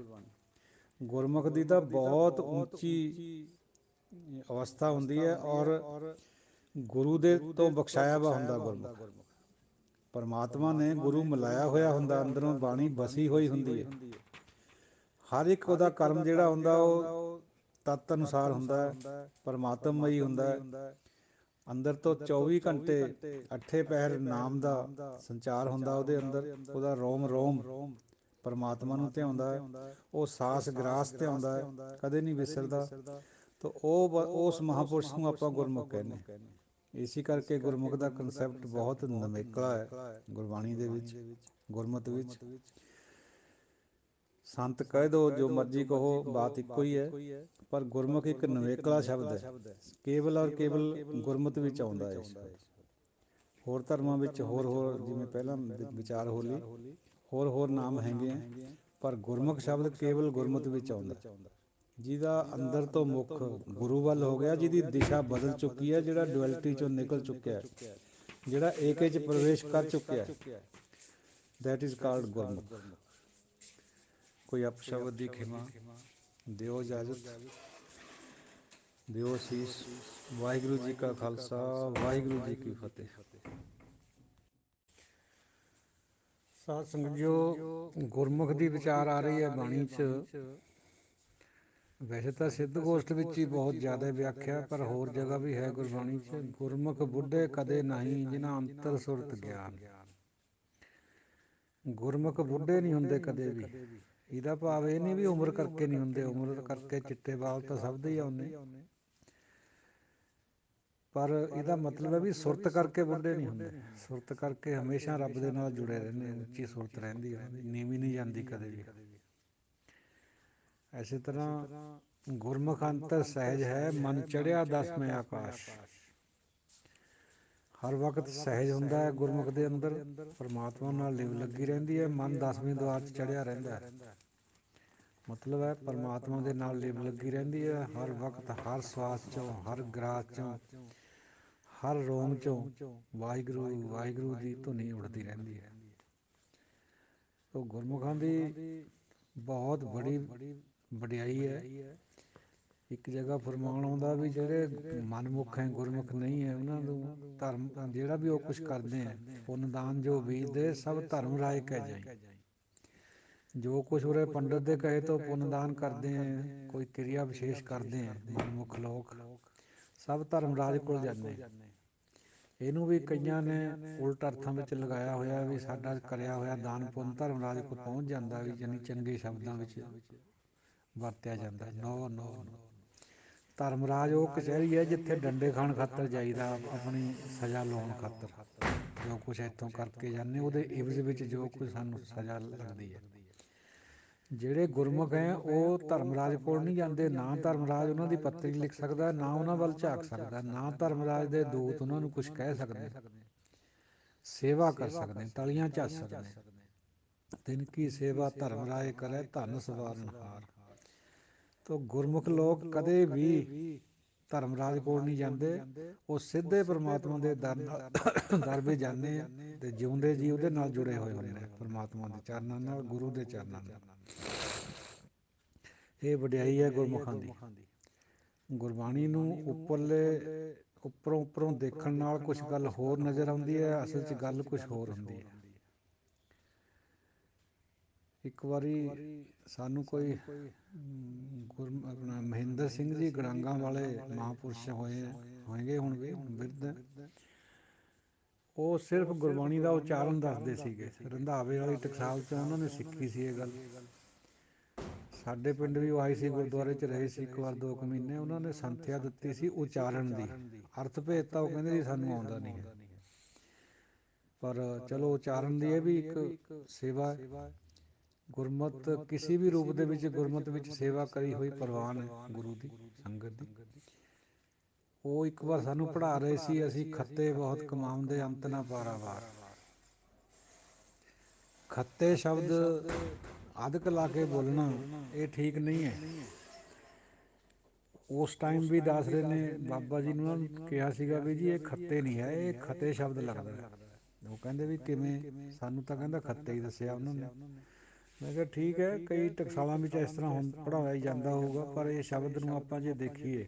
ਗੁਰਮੁਖ ਦੀ ਤਾਂ ਬਹੁਤ ਉੱਚੀ ਅਵਸਥਾ ਹੁੰਦੀ ਹੈ, ਔਰ ਗੁਰੂ ਦੇ ਤੋਂ ਬਖਸ਼ਾਇਆ ਵਾ ਹੁੰਦਾ ਗੁਰਮੁਖ। ਪਰਮਾਤਮਾ ਨੇ ਗੁਰੂ ਮਿਲਾਇਆ ਹੋਇਆ ਹੁੰਦਾ, ਅੰਦਰੋਂ ਬਾਣੀ ਬਸੀ ਹੋਈ ਹੁੰਦੀ ਹੈ। ਹਰ ਇੱਕ ਉਹਦਾ ਕਰਮ ਜਿਹੜਾ ਹੁੰਦਾ ਉਹ ਤੱਤ ਅਨੁਸਾਰ ਹੁੰਦਾ ਹੈ, ਪਰਮਾਤਮਮਈ ਹੁੰਦਾ ਹੈ। ਅੰਦਰ ਤੋਂ 24 ਘੰਟੇ ਅੱਠੇ ਪਹਿਰ ਨਾਮ ਦਾ ਸੰਚਾਰ ਹੁੰਦਾ ਉਹਦੇ ਅੰਦਰ। ਉਹਦਾ ਰੋਮ ਰੋਮ ਪਰਮਾਤਮਾ ਨੂੰ ਧਿਆਉਂਦਾ ਹੈ, ਉਹ ਸਾਸ ਗਰਾਸ ਧਿਆਉਂਦਾ ਹੈ, ਕਦੇ ਨਹੀਂ ਵਿਸਰਦਾ। ਤਾਂ ਉਸ ਮਹਾਂਪੁਰਸ਼ ਨੂੰ ਆਪਾਂ ਗੁਰਮੁਖ ਕਹਿੰਦੇ ਹਾਂ। ਇਸੇ ਕਰਕੇ ਗੁਰਮੁਖ ਦਾ ਕੰਸੈਪਟ ਬਹੁਤ ਨਿਵੇਕਲਾ ਹੈ ਗੁਰਬਾਣੀ ਦੇ ਵਿੱਚ, ਗੁਰਮਤਿ ਵਿੱਚ। ਸੰਤ ਕਹਿ ਦਿਓ, ਜੋ ਮਰਜ਼ੀ ਕਹੋ, ਬਾਤ ਇੱਕੋ ਹੀ ਹੈ। ਪਰ ਗੁਰਮੁਖ ਇੱਕ ਨਿਵੇਕਲਾ ਸ਼ਬਦ ਹੈ, ਕੇਵਲ ਔਰ ਕੇਵਲ ਗੁਰਮਤਿ ਵਿੱਚ ਆਉਂਦਾ ਹੈ ਇਹ ਸ਼ਬਦ। ਹੋਰ ਧਰਮਾਂ ਵਿੱਚ ਹੋਰ ਹੋਰ, ਜਿਵੇਂ ਪਹਿਲਾਂ ਵਿਚਾਰ ਹੋ ਲਈ, ਹੋਰ ਹੋਰ ਨਾਮ ਹੈਗੇ ਹੈ, ਪਰ ਗੁਰਮੁਖ ਸ਼ਬਦ ਕੇਵਲ ਗੁਰਮਤਿ ਵਿੱਚ ਆਉਂਦਾ, ਜਿਹਦਾ ਅੰਦਰ ਤੋਂ ਮੁੱਖ ਗੁਰੂ ਵੱਲ ਹੋ ਗਿਆ, ਜਿਹਦੀ ਦਿਸ਼ਾ ਬਦਲ ਚੁੱਕੀ ਹੈ, ਜਿਹੜਾ ਡੁਐਲਿਟੀ 'ਚੋਂ ਨਿਕਲ ਚੁੱਕਿਆ, ਜਿਹੜਾ ਏਕੇ 'ਚ ਪ੍ਰਵੇਸ਼ ਕਰ ਚੁੱਕਿਆ, ਦੈਟ ਇਜ਼ ਕਾਲਡ ਗੁਰਮੁਖ। ਕੋਈ ਅਪਸ਼ਬਦ ਦੀ ਖਿਮਾ ਦਿਓ, ਇਜਾਜ਼ਤ ਦਿਓ, ਅਸੀਸ। ਵਾਹਿਗੁਰੂ ਜੀ ਕਾ ਖਾਲਸਾ, ਵਾਹਿਗੁਰੂ ਜੀ ਕੀ ਫਤਿਹ। ਸਾਧ ਸੰਗਤ ਜੀਓ, ਗੁਰਮੁਖ ਦੀ ਵਿਚਾਰ ਆ ਰਹੀ ਹੈ ਬਾਣੀ 'ਚ। ਵੈਸੇ ਤਾਂ ਸਿੱਧ ਗੋਸ਼ਟ ਵਿੱਚ ਹੀ ਬਹੁਤ ਜ਼ਿਆਦਾ ਵਿਆਖਿਆ, ਪਰ ਹੋਰ ਜਗ੍ਹਾ ਵੀ ਹੈ ਗੁਰਬਾਣੀ 'ਚ। ਗੁਰਮੁਖ ਬੁੱਢੇ ਕਦੇ ਨਹੀਂ, ਜਿਨ੍ਹਾਂ ਅੰਤਰ ਸੁਰਤ ਗਿਆਨ। ਗੁਰਮੁਖ ਬੁੱਢੇ ਨਹੀਂ ਹੁੰਦੇ ਕਦੇ ਵੀ। ਇਹਦਾ ਭਾਵ ਇਹ ਨਹੀਂ ਵੀ ਉਮਰ ਕਰਕੇ ਨਹੀਂ ਹੁੰਦੇ, ਉਮਰ ਕਰਕੇ ਚਿੱਟੇ ਵਾਲ ਤਾਂ ਸਭ ਦੇ ਹੀ ਆਉਂਦੇ, ਪਰ ਇਹਦਾ ਮਤਲਬ ਹੈ ਵੀ ਸੁਰਤ ਕਰਕੇ ਬੁੱਢੇ ਨਹੀਂ ਹੁੰਦੇ। ਸੁਰਤ ਕਰਕੇ ਹਮੇਸ਼ਾ ਰੱਬ ਦੇ ਨਾਲ ਜੁੜੇ ਰਹਿੰਦੇ, ਉੱਚੀ ਸੁਰਤ ਰਹਿੰਦੀ, ਨੀਵੀਂ ਨਹੀਂ ਜਾਂਦੀ ਕਦੇ ਵੀ। ਇਸੇ ਤਰ੍ਹਾਂ ਗੁਰਮੁਖ ਅੰਤਰ ਸਹਿਜ ਹੈ, ਮਨ ਚੜ੍ਹਿਆ ਦਸਵੇਂ ਆਕਾਸ਼। ਹਰ ਵਕਤ ਸਹਿਜ ਹੁੰਦਾ ਹੈ ਗੁਰਮੁਖ ਦੇ ਅੰਦਰ, ਪਰਮਾਤਮਾ ਨਾਲ ਲਿਵ ਲੱਗੀ ਰਹਿੰਦੀ ਹੈ, ਮਨ 10ਵੇਂ ਦੁਆਰ 'ਚ ਚੜ੍ਹਿਆ ਰਹਿੰਦਾ ਹੈ। ਮਤਲਬ ਹੈ ਪਰਮਾਤਮਾ ਦੇ ਨਾਲ ਲਿਵ ਲੱਗੀ ਰਹਿੰਦੀ ਹੈ ਹਰ ਵਕਤ, ਹਰ ਸਵਾਸ 'ਚੋਂ, ਹਰ ਗ੍ਰਾਸ 'ਚੋਂ, ਹਰ ਰੋਮ 'ਚੋਂ ਵਾਹਿਗੁਰੂ ਵਾਹਿਗੁਰੂ ਦੀ ਧੁਨੀ ਉੱਠਦੀ ਰਹਿੰਦੀ ਹੈ। ਉਹ ਗੁਰਮੁਖਾਂ ਦੀ ਬਹੁਤ ਬੜੀ ਵਡਿਆਈ ਹੈ। ਇੱਕ ਜਗ੍ਹਾ ਫਰਮਾਨ ਆਉਂਦਾ ਵੀ ਜਿਹੜੇ ਮਨਮੁਖ ਹੈ, ਗੁਰਮੁਖ ਨਹੀਂ ਹੈ, ਉਹਨਾਂ ਨੂੰ ਧਰਮ ਜਿਹੜਾ ਵੀ ਉਹ ਕੁਛ ਕਰਦੇ ਹੈ, ਪੁੰਨਦਾਨ ਜੋ ਬੀਜਦੇ ਸਭ ਧਰਮ ਰਾਏ ਕਹਿ ਜਾਈ। ਜੋ ਕੁਛ ਉਰੇ ਪੰਡਤ ਦੇ ਕਹੇ ਤੋਂ ਪੁੰਨਦਾਨ ਕਰਦੇ ਹੈ, ਕੋਈ ਕਿਰਿਆ ਵਿਸ਼ੇਸ਼ ਕਰਦੇ ਹੈ ਮਨਮੁੱਖ ਲੋਕ, ਸਭ ਧਰਮ ਰਾਜ ਕੋਲ ਜਾਂਦੇ। ਇਹਨੂੰ ਵੀ ਕਈਆਂ ਨੇ ਉਲਟ ਅਰਥਾਂ ਵਿੱਚ ਲਗਾਇਆ ਹੋਇਆ ਵੀ ਸਾਡਾ ਕਰਿਆ ਹੋਇਆ ਦਾਨ ਪੁੰਨ ਧਰਮ ਰਾਜ ਕੋਲ ਪਹੁੰਚ ਜਾਂਦਾ, ਵੀ ਜਾਨੀ ਚੰਗੇ ਸ਼ਬਦਾਂ ਵਿੱਚ ਵਰਤਿਆ ਜਾਂਦਾ। ਨੋ ਨੋ ਨੋ, ਧਰਮ ਰਾਜ ਉਹ ਕਚਹਿਰੀ ਹੈ ਜਿੱਥੇ ਡੰਡੇ ਖਾਣ ਖਾਤਰ ਜਾਈਦਾ, ਆਪਣੀ ਸਜ਼ਾ ਲਾਉਣ ਖਾਤਰ। ਜੋ ਕੁਛ ਇੱਥੋਂ ਕਰਕੇ ਜਾਂਦੇ ਉਹਦੇ ਇਵਜ਼ ਵਿੱਚ ਜੋ ਕੁਛ ਸਾਨੂੰ ਸਜ਼ਾ ਲੱਗਦੀ ਹੈ। ਜਿਹੜੇ ਗੁਰਮੁਖ ਹੈ ਉਹ ਧਰਮ ਰਾਜ ਕੋਲ ਨਹੀਂ ਜਾਂਦੇ, ਨਾ ਧਰਮ ਰਾਜ ਉਹਨਾਂ ਦੀ ਪੱਤਰੀ ਲਿਖ ਸਕਦਾ, ਨਾ ਉਹਨਾਂ ਵੱਲ ਝਾਕ ਸਕਦਾ, ਨਾ ਧਰਮ ਰਾਜ ਦੇ ਦੂਤ ਉਹਨਾਂ ਨੂੰ ਕੁਛ ਕਹਿ ਸਕਦੇ, ਸੇਵਾ ਕਰ ਸਕਦੇ, ਤਲੀਆਂ ਝੱਸ ਸਕਦੇ। ਤਿਨ ਕੀ ਸੇਵਾ ਧਰਮ ਰਾਏ ਕਰੇ ਧਨ ਸਵਾਰਨਹਾਰ। ਤੋ ਗੁਰਮੁਖ ਲੋਕ ਕਦੇ ਵੀ ਧਰਮ ਰਾਜ ਕੋਲ ਨਹੀਂ ਜਾਂਦੇ, ਉਹ ਸਿੱਧੇ ਪਰਮਾਤਮਾ ਦੇ ਦਰ ਵੀ ਜਾਂਦੇ ਆ, ਅਤੇ ਜਿਉਂਦੇ ਜੀ ਉਹਦੇ ਨਾਲ ਜੁੜੇ ਹੋਏ ਹੁੰਦੇ ਆ, ਪਰਮਾਤਮਾ ਦੇ ਚਰਨਾਂ ਨਾਲ, ਗੁਰੂ ਦੇ ਚਰਨਾਂ ਨਾਲ। ਇਹ ਵਡਿਆਈ ਹੈ ਗੁਰਮੁਖਾਂ ਦੀ। ਗੁਰਬਾਣੀ ਨੂੰ ਉੱਪਰੋਂ ਉੱਪਰੋਂ ਦੇਖਣ ਨਾਲ ਕੁਛ ਗੱਲ ਹੋਰ ਨਜ਼ਰ ਆਉਂਦੀ ਹੈ, ਅਸਲ 'ਚ ਗੱਲ ਕੁਛ ਹੋਰ ਹੁੰਦੀ ਹੈ। ਇੱਕ ਵਾਰੀ ਸਾਨੂੰ ਕੋਈ ਆਪਣਾ ਮਹਿੰਦਰ ਸਿੰਘ ਜੀ ਗੜਾਂਗਾਂ ਵਾਲੇ ਮਹਾਂਪੁਰਸ਼ ਹੋਏਗੇ ਹੁਣ ਵੀ ਬਿਰਧ, ਉਹ ਸਿਰਫ ਗੁਰਬਾਣੀ ਦਾ ਉਚਾਰਨ ਦੱਸਦੇ ਸੀਗੇ। ਰੰਧਾਵੇ ਵਾਲੀ ਟਕਸਾਲ 'ਚ ਉਹਨਾਂ ਨੇ ਸਿੱਖੀ ਸੀ ਇਹ ਗੱਲ। ਸਾਡੇ ਪਿੰਡ ਵੀ ਉਹ ਆਏ ਸੀ, ਗੁਰਦੁਆਰੇ 'ਚ ਰਹੇ ਸੀ ਇੱਕ ਵਾਰ 2 ਕੁ ਮਹੀਨੇ। ਉਹਨਾਂ ਨੇ ਸੰਥਿਆ ਦਿੱਤੀ ਸੀ ਉਚਾਰਨ ਦੀ, ਅਰਥ ਭੇਦ ਤਾਂ ਉਹ ਕਹਿੰਦੇ ਸੀ ਸਾਨੂੰ ਆਉਂਦਾ ਨਹੀਂ ਹੈ, ਪਰ ਚਲੋ ਉਚਾਰਨ ਦੀ ਇਹ ਵੀ ਇੱਕ ਸੇਵਾ ਹੈ। ਗੁਰਮਤ ਕਿਸੇ ਵੀ ਰੂਪ ਦੇ ਵਿੱਚ ਗੁਰਮਤ ਵਿੱਚ ਸੇਵਾ ਕਰੀ ਹੋਈ ਪ੍ਰਵਾਨ ਹੈ ਗੁਰੂ ਦੀ ਸੰਗਤ ਦੀ। ਉਹ ਇੱਕ ਵਾਰ ਸਾਨੂੰ ਪੜ੍ਹਾ ਰਹੇ ਸੀ, ਅਸੀਂ ਖੱਤੇ ਬਹੁਤ ਕਮਾਉਂਦੇ ਅੰਤ ਨਾ ਪਾਰਾਵਾਰ। ਖੱਤੇ ਸ਼ਬਦ ਅਧਕ ਲਾ ਕੇ ਬੋਲਣਾ ਇਹ ਠੀਕ ਨਹੀਂ ਹੈ। ਉਸ ਟਾਈਮ ਵੀ ਦੱਸ ਰਹੇ ਨੇ, ਬਾਬਾ ਜੀ ਨੇ ਉਹਨਾਂ ਨੂੰ ਕਿਹਾ ਸੀਗਾ ਵੀ ਜੀ ਇਹ ਖੱਤੇ ਨਹੀਂ ਹੈ, ਇਹ ਖਤੇ ਸ਼ਬਦ ਲੱਗਦਾ ਹੈ। ਉਹ ਕਹਿੰਦੇ ਵੀ ਕਿਵੇਂ, ਸਾਨੂੰ ਤਾਂ ਕਹਿੰਦਾ ਖੱਤੇ ਹੀ ਦੱਸਿਆ ਉਹਨਾਂ ਨੇ। ਮੈਂ ਕਿਹਾ ਠੀਕ ਹੈ, ਕਈ ਟਕਸਾਲਾਂ ਵਿੱਚ ਇਸ ਤਰ੍ਹਾਂ ਹੁਣ ਪੜ੍ਹਾਇਆ ਜਾਂਦਾ ਹੋਊਗਾ, ਪਰ ਇਹ ਸ਼ਬਦ ਨੂੰ ਆਪਾਂ ਜੇ ਦੇਖੀਏ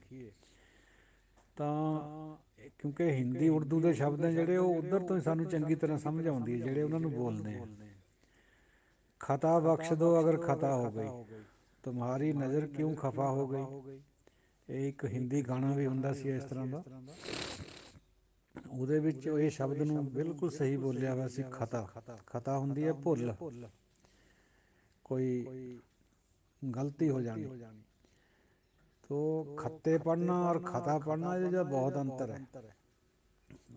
ਤਾਂ ਕਿਉਂਕਿ ਹਿੰਦੀ ਉਰਦੂ ਦੇ ਸ਼ਬਦ ਹੈ ਜਿਹੜੇ, ਉਹ ਉੱਧਰ ਤੋਂ ਹੀ ਸਾਨੂੰ ਚੰਗੀ ਤਰ੍ਹਾਂ ਸਮਝ ਆਉਂਦੀ ਹੈ ਜਿਹੜੇ ਉਹਨਾਂ ਨੂੰ ਬੋਲਦੇ ਆ। ਖਤਾ ਬਖਸ਼ ਦੋ ਅਗਰ ਖਤਾ ਹੋ ਗਈ, ਤੁਮਹਾਰੀ ਨਜ਼ਰ ਕਿਉਂ ਖਫਾ ਹੋ ਗਈ। ਇਹ ਇੱਕ ਹਿੰਦੀ ਗਾਣਾ ਵੀ ਹੁੰਦਾ ਸੀ ਇਸ ਤਰ੍ਹਾਂ ਦਾ, ਉਹਦੇ ਵਿੱਚ ਇਹ ਸ਼ਬਦ ਨੂੰ ਬਿਲਕੁਲ ਸਹੀ ਬੋਲਿਆ ਹੋਇਆ ਸੀ। ਖਤਾ, ਖਤਾ ਹੁੰਦੀ ਹੈ ਭੁੱਲ, ਕੋਈ ਗਲਤੀ ਹੋ ਜਾਣੀ। ਤੋ ਖੱਤੇ ਪੜ੍ਹਨਾ ਔਰ ਖਤਾ ਪੜ੍ਹਨਾ ਇਹਦੇ 'ਚ ਬਹੁਤ ਅੰਤਰ ਹੈ।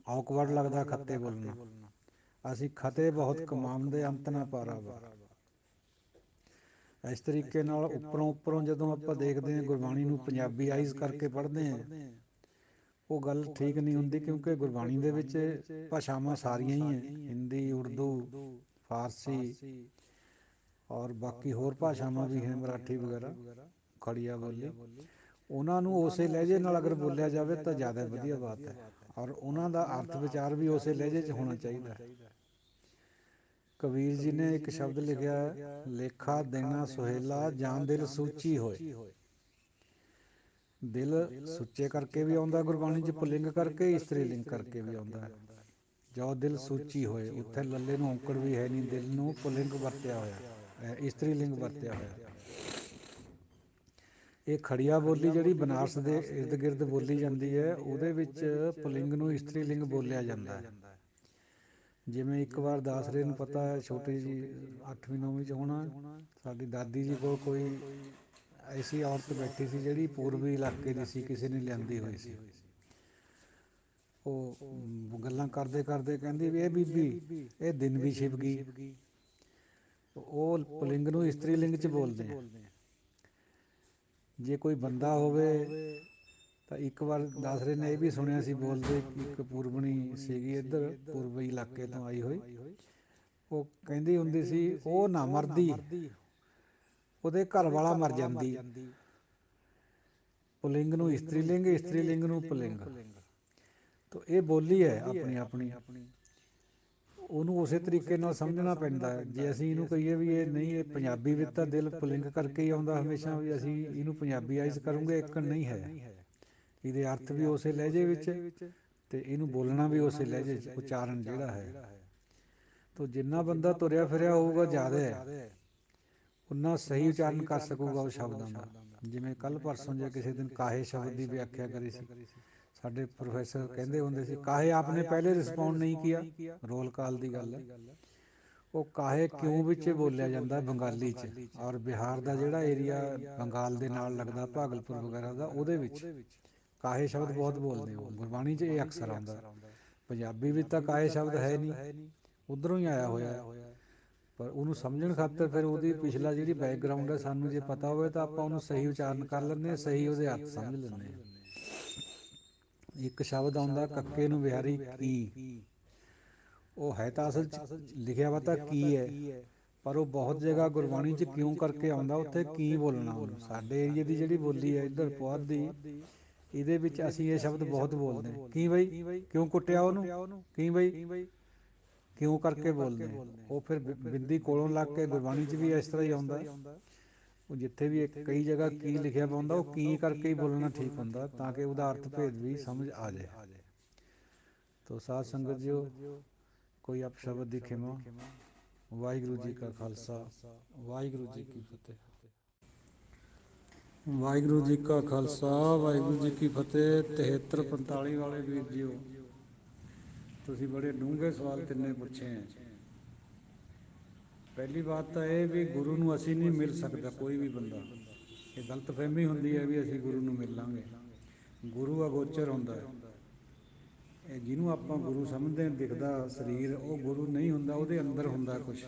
ਔਕਵਰਡ ਲੱਗਦਾ ਖੱਤੇ ਬੋਲਣਾ, ਅਸੀਂ ਖਤੇ ਬਹੁਤ ਕਮਾਉਂਦੇ ਅੰਤ ਨਾ ਪਾਰਾਵਾਰ। ਇਸ ਤਰੀਕੇ ਨਾਲ ਉੱਪਰੋਂ ਉੱਪਰੋਂ ਜਦੋਂ ਆਪਾਂ ਦੇਖਦੇ ਹਾਂ ਗੁਰਬਾਣੀ ਨੂੰ ਪੰਜਾਬੀ ਆਈਜ਼ ਕਰਕੇ ਪੜ੍ਹਦੇ ਹਾਂ, ਉਹ ਗੱਲ ਠੀਕ ਨਹੀਂ ਹੁੰਦੀ, ਕਿਉਂਕਿ ਗੁਰਬਾਣੀ ਦੇ ਵਿੱਚ ਭਾਸ਼ਾਵਾਂ ਸਾਰੀਆਂ ਹੀ ਹੈ, ਹਿੰਦੀ, ਉਰਦੂ, ਫਾਰਸੀ ਔਰ ਬਾਕੀ ਹੋਰ ਭਾਸ਼ਾਵਾਂ ਵੀ ਹੈ, ਮਰਾਠੀ ਵਗੈਰਾ, ਖੜੀਆ ਬੋਲੀ। ਉਹਨਾਂ ਨੂੰ ਉਸੇ ਲਹਿਜੇ ਨਾਲ ਅਗਰ ਬੋਲਿਆ ਜਾਵੇ ਤਾਂ ਜ਼ਿਆਦਾ ਵਧੀਆ ਬਾਤ ਹੈ, ਔਰ ਉਹਨਾਂ ਦਾ ਅਰਥ ਵਿਚਾਰ ਵੀ ਉਸੇ ਲਹਿਜੇ 'ਚ ਹੋਣਾ ਚਾਹੀਦਾ ਹੈ। ਕਬੀਰ ਜੀ ਨੇ ਇੱਕ ਸ਼ਬਦ ਲਿਖਿਆ ਹੈ, ਲੇਖਾ ਦੇਣਾ ਸੁਹੇਲਾ ਜਾਂ ਦਿਲ ਸੂਚੀ ਹੋਏ। ਦਿਲ ਸੁੱਚੇ ਕਰਕੇ ਵੀ ਆਉਂਦਾ ਗੁਰਬਾਣੀ 'ਚ ਪੁਲਿੰਗ ਕਰਕੇ, ਇਸਤਰੀ ਲਿੰਗ ਕਰਕੇ ਵੀ ਆਉਂਦਾ ਹੈ। ਜੋ ਦਿਲ ਸੂਚੀ ਹੋਏ, ਉੱਥੇ ਲੱਲੇ ਨੂੰ ਔਂਕੜ ਵੀ ਹੈ ਨਹੀਂ, ਦਿਲ ਨੂੰ ਪੁਲਿੰਗ ਵਰਤਿਆ ਹੋਇਆ, ਇਸਤਰੀ ਲਿੰਗ ਵਰਤਿਆ ਹੋਇਆ। ਇਹ ਖੜੀਆ ਬੋਲੀ ਜਿਹੜੀ ਬਨਾਰਸ ਦੇ ਇਰਦ ਗਿਰਦ ਬੋਲੀ ਜਾਂਦੀ ਹੈ, ਉਹਦੇ ਵਿੱਚ ਪੁਲਿੰਗ ਨੂੰ ਇਸਤਰੀ ਲਿੰਗ ਬੋਲਿਆ ਜਾਂਦਾ ਹੈ। ਜਿਵੇਂ ਇੱਕ ਵਾਰ ਦਾਸਰੇ ਨੂੰ ਪਤਾ ਹੈ, ਛੋਟੀ ਜਿਹੀ 8ਵੀਂ 9ਵੀਂ 'ਚ ਹੋਣਾ, ਸਾਡੀ ਦਾਦੀ ਜੀ ਕੋਲ ਕੋਈ ਐਸੀ ਔਰਤ ਬੈਠੀ ਸੀ ਜਿਹੜੀ ਪੂਰਬੀ ਇਲਾਕੇ ਦੀ ਸੀ, ਕਿਸੇ ਨੇ ਲਿਆਂਦੀ ਹੋਈ ਸੀ। ਉਹ ਗੱਲਾਂ ਕਰਦੇ ਕਰਦੇ ਕਹਿੰਦੀ ਵੀ ਇਹ ਬੀਬੀ ਇਹ ਦਿਨ ਵੀ ਛਿਪ ਗਈ। ਉਹ ਪੁਲਿੰਗ ਨੂੰ ਇਸਤਰੀ ਲਿੰਗ 'ਚ ਬੋਲਦੇ ਆ। ਜੇ ਕੋਈ ਬੰਦਾ ਹੋਵੇ ਤਾਂ ਇੱਕ ਵਾਰ ਦਾਸਰੇ ਨੇ ਇਹ ਵੀ ਸੁਣਿਆ ਸੀ ਬੋਲਦੇ, ਇੱਕ ਪੂਰਬਣੀ ਸੀਗੀ ਇੱਧਰ ਪੂਰਬੀ ਇਲਾਕੇ ਤੋਂ ਆਈ ਹੋਈ, ਉਹ ਕਹਿੰਦੀ ਹੁੰਦੀ ਸੀ ਉਹ ਨਾ ਮਰਦੀ, ਉਹਦੇ ਘਰ ਵਾਲਾ ਮਰ ਜਾਂਦੀ। ਪੁਲਿੰਗ ਨੂੰ ਇਸਤਰੀ ਲਿੰਗ, ਇਸਤਰੀ ਲਿੰਗ ਨੂੰ ਪੁਲਿੰਗ। ਤੋ ਇਹ ਬੋਲੀ ਹੈ ਆਪਣੀ ਆਪਣੀ, ਉਹਨੂੰ ਉਸੇ ਤਰੀਕੇ ਨਾਲ ਸਮਝਣਾ ਪੈਂਦਾ ਹੈ। ਜੇ ਅਸੀਂ ਇਹਨੂੰ ਕਹੀਏ ਵੀ ਇਹ ਨਹੀਂ, ਇਹ ਪੰਜਾਬੀ ਵਿੱਚ ਤਾਂ ਦਿਲ ਪੁਲਿੰਗ ਕਰਕੇ ਹੀ ਆਉਂਦਾ ਹਮੇਸ਼ਾ, ਵੀ ਅਸੀਂ ਇਹਨੂੰ ਪੰਜਾਬੀਆਈਜ਼ ਕਰੂੰਗੇ, ਇੱਕ ਨਹੀਂ ਹੈ। ਇਹਦੇ ਅਰਥ ਵੀ ਉਸੇ ਲਹਿਜੇ ਵਿੱਚ, ਅਤੇ ਇਹਨੂੰ ਬੋਲਣਾ ਵੀ ਉਸੇ ਲਹਿਜੇ 'ਚ, ਉਚਾਰਨ ਜਿਹੜਾ ਹੈ। ਤੋ ਜਿੰਨਾ ਬੰਦਾ ਤੁਰਿਆ ਫਿਰਿਆ ਹੋਊਗਾ ਜ਼ਿਆਦਾ ਹੈ, ਉਨਾ ਸਹੀ ਉਚਾਰਨ ਕਰ ਸਕੂਗਾ ਉਹ ਸ਼ਬਦਾਂ ਦਾ। ਜਿਵੇਂ ਕੱਲ੍ਹ ਪਰਸੋਂ ਜੇ ਕਿਸੇ ਦਿਨ ਕਾਹੇ ਸ਼ਬਦ ਦੀ ਵਿਆਖਿਆ ਕਰੀ ਸੀ, ਸਾਡੇ ਪ੍ਰੋਫੈਸਰ ਕਹਿੰਦੇ ਹੁੰਦੇ ਸੀ, ਕਾਹੇ ਆਪਨੇ ਪਹਿਲੇ ਰਿਸਪੌਂਡ ਨਹੀਂ ਕੀਆ, ਰੋਲ ਕਾਲ ਦੀ ਗੱਲ ਹੈ। ਉਹ ਕਾਹੇ ਕਿਉਂ ਵਿੱਚ ਬੋਲਿਆ ਜਾਂਦਾ ਬੰਗਾਲੀ 'ਚ, ਔਰ ਬਿਹਾਰ ਦਾ ਜਿਹੜਾ ਏਰੀਆ ਬੰਗਾਲ ਦੇ ਨਾਲ ਲੱਗਦਾ, ਭਾਗਲਪੁਰ ਵਗੈਰਾ ਦਾ, ਉਹਦੇ ਵਿੱਚ ਕਾਹੇ ਸ਼ਬਦ ਬਹੁਤ ਬੋਲਦੇ ਹੋ। ਗੁਰਬਾਣੀ 'ਚ ਇਹ ਅਕਸਰ ਆਉਂਦਾ। ਪੰਜਾਬੀ ਵਿੱਚ ਤਾਂ ਕਾਹੇ ਸ਼ਬਦ ਹੈ ਨਹੀਂ, ਉੱਧਰੋਂ ਹੀ ਆਇਆ ਹੋਇਆ ਹੈ। ਪਰ ਉਹਨੂੰ ਸਮਝਣ ਖਾਤਰ ਫਿਰ ਉਹਦੀ ਪਿਛਲਾ ਜਿਹੜੀ ਬੈਕਗਰਾਊਂਡ ਹੈ, ਸਾਨੂੰ ਜੇ ਪਤਾ ਹੋਵੇ ਤਾਂ ਆਪਾਂ ਉਹਨੂੰ ਸਹੀ ਉਚਾਰਨ ਕਰ ਲੈਂਦੇ ਹਾਂ, ਸਹੀ ਉਹਦੇ ਅਰਥ ਸਮਝ ਲੈਂਦੇ ਹਾਂ। ਇੱਕ ਸ਼ਬਦ ਆਉਂਦਾ ਕੱਕੇ ਨੂੰ ਬਿਹਾਰੀ ਕੀ, ਉਹ ਹੈ ਤਾਂ ਅਸਲ 'ਚ ਲਿਖਿਆ ਵਾ ਤਾਂ ਕੀ ਹੈ, ਪਰ ਉਹ ਬਹੁਤ ਜਗ੍ਹਾ ਗੁਰਬਾਣੀ 'ਚ ਕਿਉਂ ਕਰਕੇ ਆਉਂਦਾ, ਉੱਥੇ ਕੀ ਬੋਲਣਾ ਉਹਨੂੰ। ਸਾਡੇ ਏਰੀਏ ਦੀ ਜਿਹੜੀ ਬੋਲੀ ਹੈ ਇੱਧਰ ਪੁਆਧੀ, ਇਹਦੇ ਵਿੱਚ ਅਸੀਂ ਇਹ ਸ਼ਬਦ ਬਹੁਤ ਬੋਲਦੇ ਹਾਂ। ਕੀ ਬਈ, ਕਿਉਂ ਕੁੱਟਿਆ ਉਹਨੂੰ, ਕੀ ਬਈ, ਕਿਉਂ ਕਰਕੇ ਬੋਲਦੇ ਹਾਂ। ਉਹ ਫਿਰ ਬਿੰਦੀ ਕੋਲੋਂ ਲੱਗ ਕੇ ਗੁਰਬਾਣੀ 'ਚ ਵੀ ਇਸ ਤਰ੍ਹਾਂ ਹੀ ਆਉਂਦਾ। ਉਹ ਜਿੱਥੇ ਵੀ ਕਈ ਜਗ੍ਹਾ ਕੀ ਲਿਖਿਆ ਵਾ ਹੁੰਦਾ, ਉਹ ਕੀ ਕਰਕੇ ਹੀ ਬੋਲਣਾ ਠੀਕ ਹੁੰਦਾ, ਤਾਂ ਕਿ ਉਹਦਾ ਅਰਥ ਭੇਦ ਵੀ ਸਮਝ ਆ ਜਾਏ। ਤੋ ਸਾਧ ਸੰਗਤ ਜੀਓ, ਕੋਈ ਅਪਸ਼ਬਦ ਦੀ ਖਿਮਾ। ਵਾਹਿਗੁਰੂ ਜੀ ਕਾ ਖਾਲਸਾ, ਵਾਹਿਗੁਰੂ ਜੀ ਕੀ ਫਤਿਹ। ਵਾਹਿਗੁਰੂ ਜੀ ਕਾ ਖਾਲਸਾ, ਵਾਹਿਗੁਰੂ ਜੀ ਕੀ ਫਤਿਹ। 7345 ਵਾਲੇ ਵੀਰ ਜੀਓ, ਤੁਸੀਂ ਬੜੇ ਡੂੰਘੇ ਸਵਾਲ ਤਿੰਨੇ ਪੁੱਛੇ ਹੈ। ਪਹਿਲੀ ਬਾਤ ਤਾਂ ਇਹ ਵੀ ਗੁਰੂ ਨੂੰ ਅਸੀਂ ਨਹੀਂ ਮਿਲ ਸਕਦਾ ਕੋਈ ਵੀ ਬੰਦਾ। ਇਹ ਗਲਤਫਹਿਮੀ ਹੁੰਦੀ ਹੈ ਵੀ ਅਸੀਂ ਗੁਰੂ ਨੂੰ ਮਿਲ ਲਾਂਗੇ। ਗੁਰੂ ਅਗੋਚਰ ਹੁੰਦਾ ਹੈ, ਇਹ ਜਿਹਨੂੰ ਆਪਾਂ ਗੁਰੂ ਸਮਝਦੇ ਹਾਂ, ਦਿਖਦਾ ਸਰੀਰ, ਉਹ ਗੁਰੂ ਨਹੀਂ ਹੁੰਦਾ, ਉਹਦੇ ਅੰਦਰ ਹੁੰਦਾ ਕੁਛ,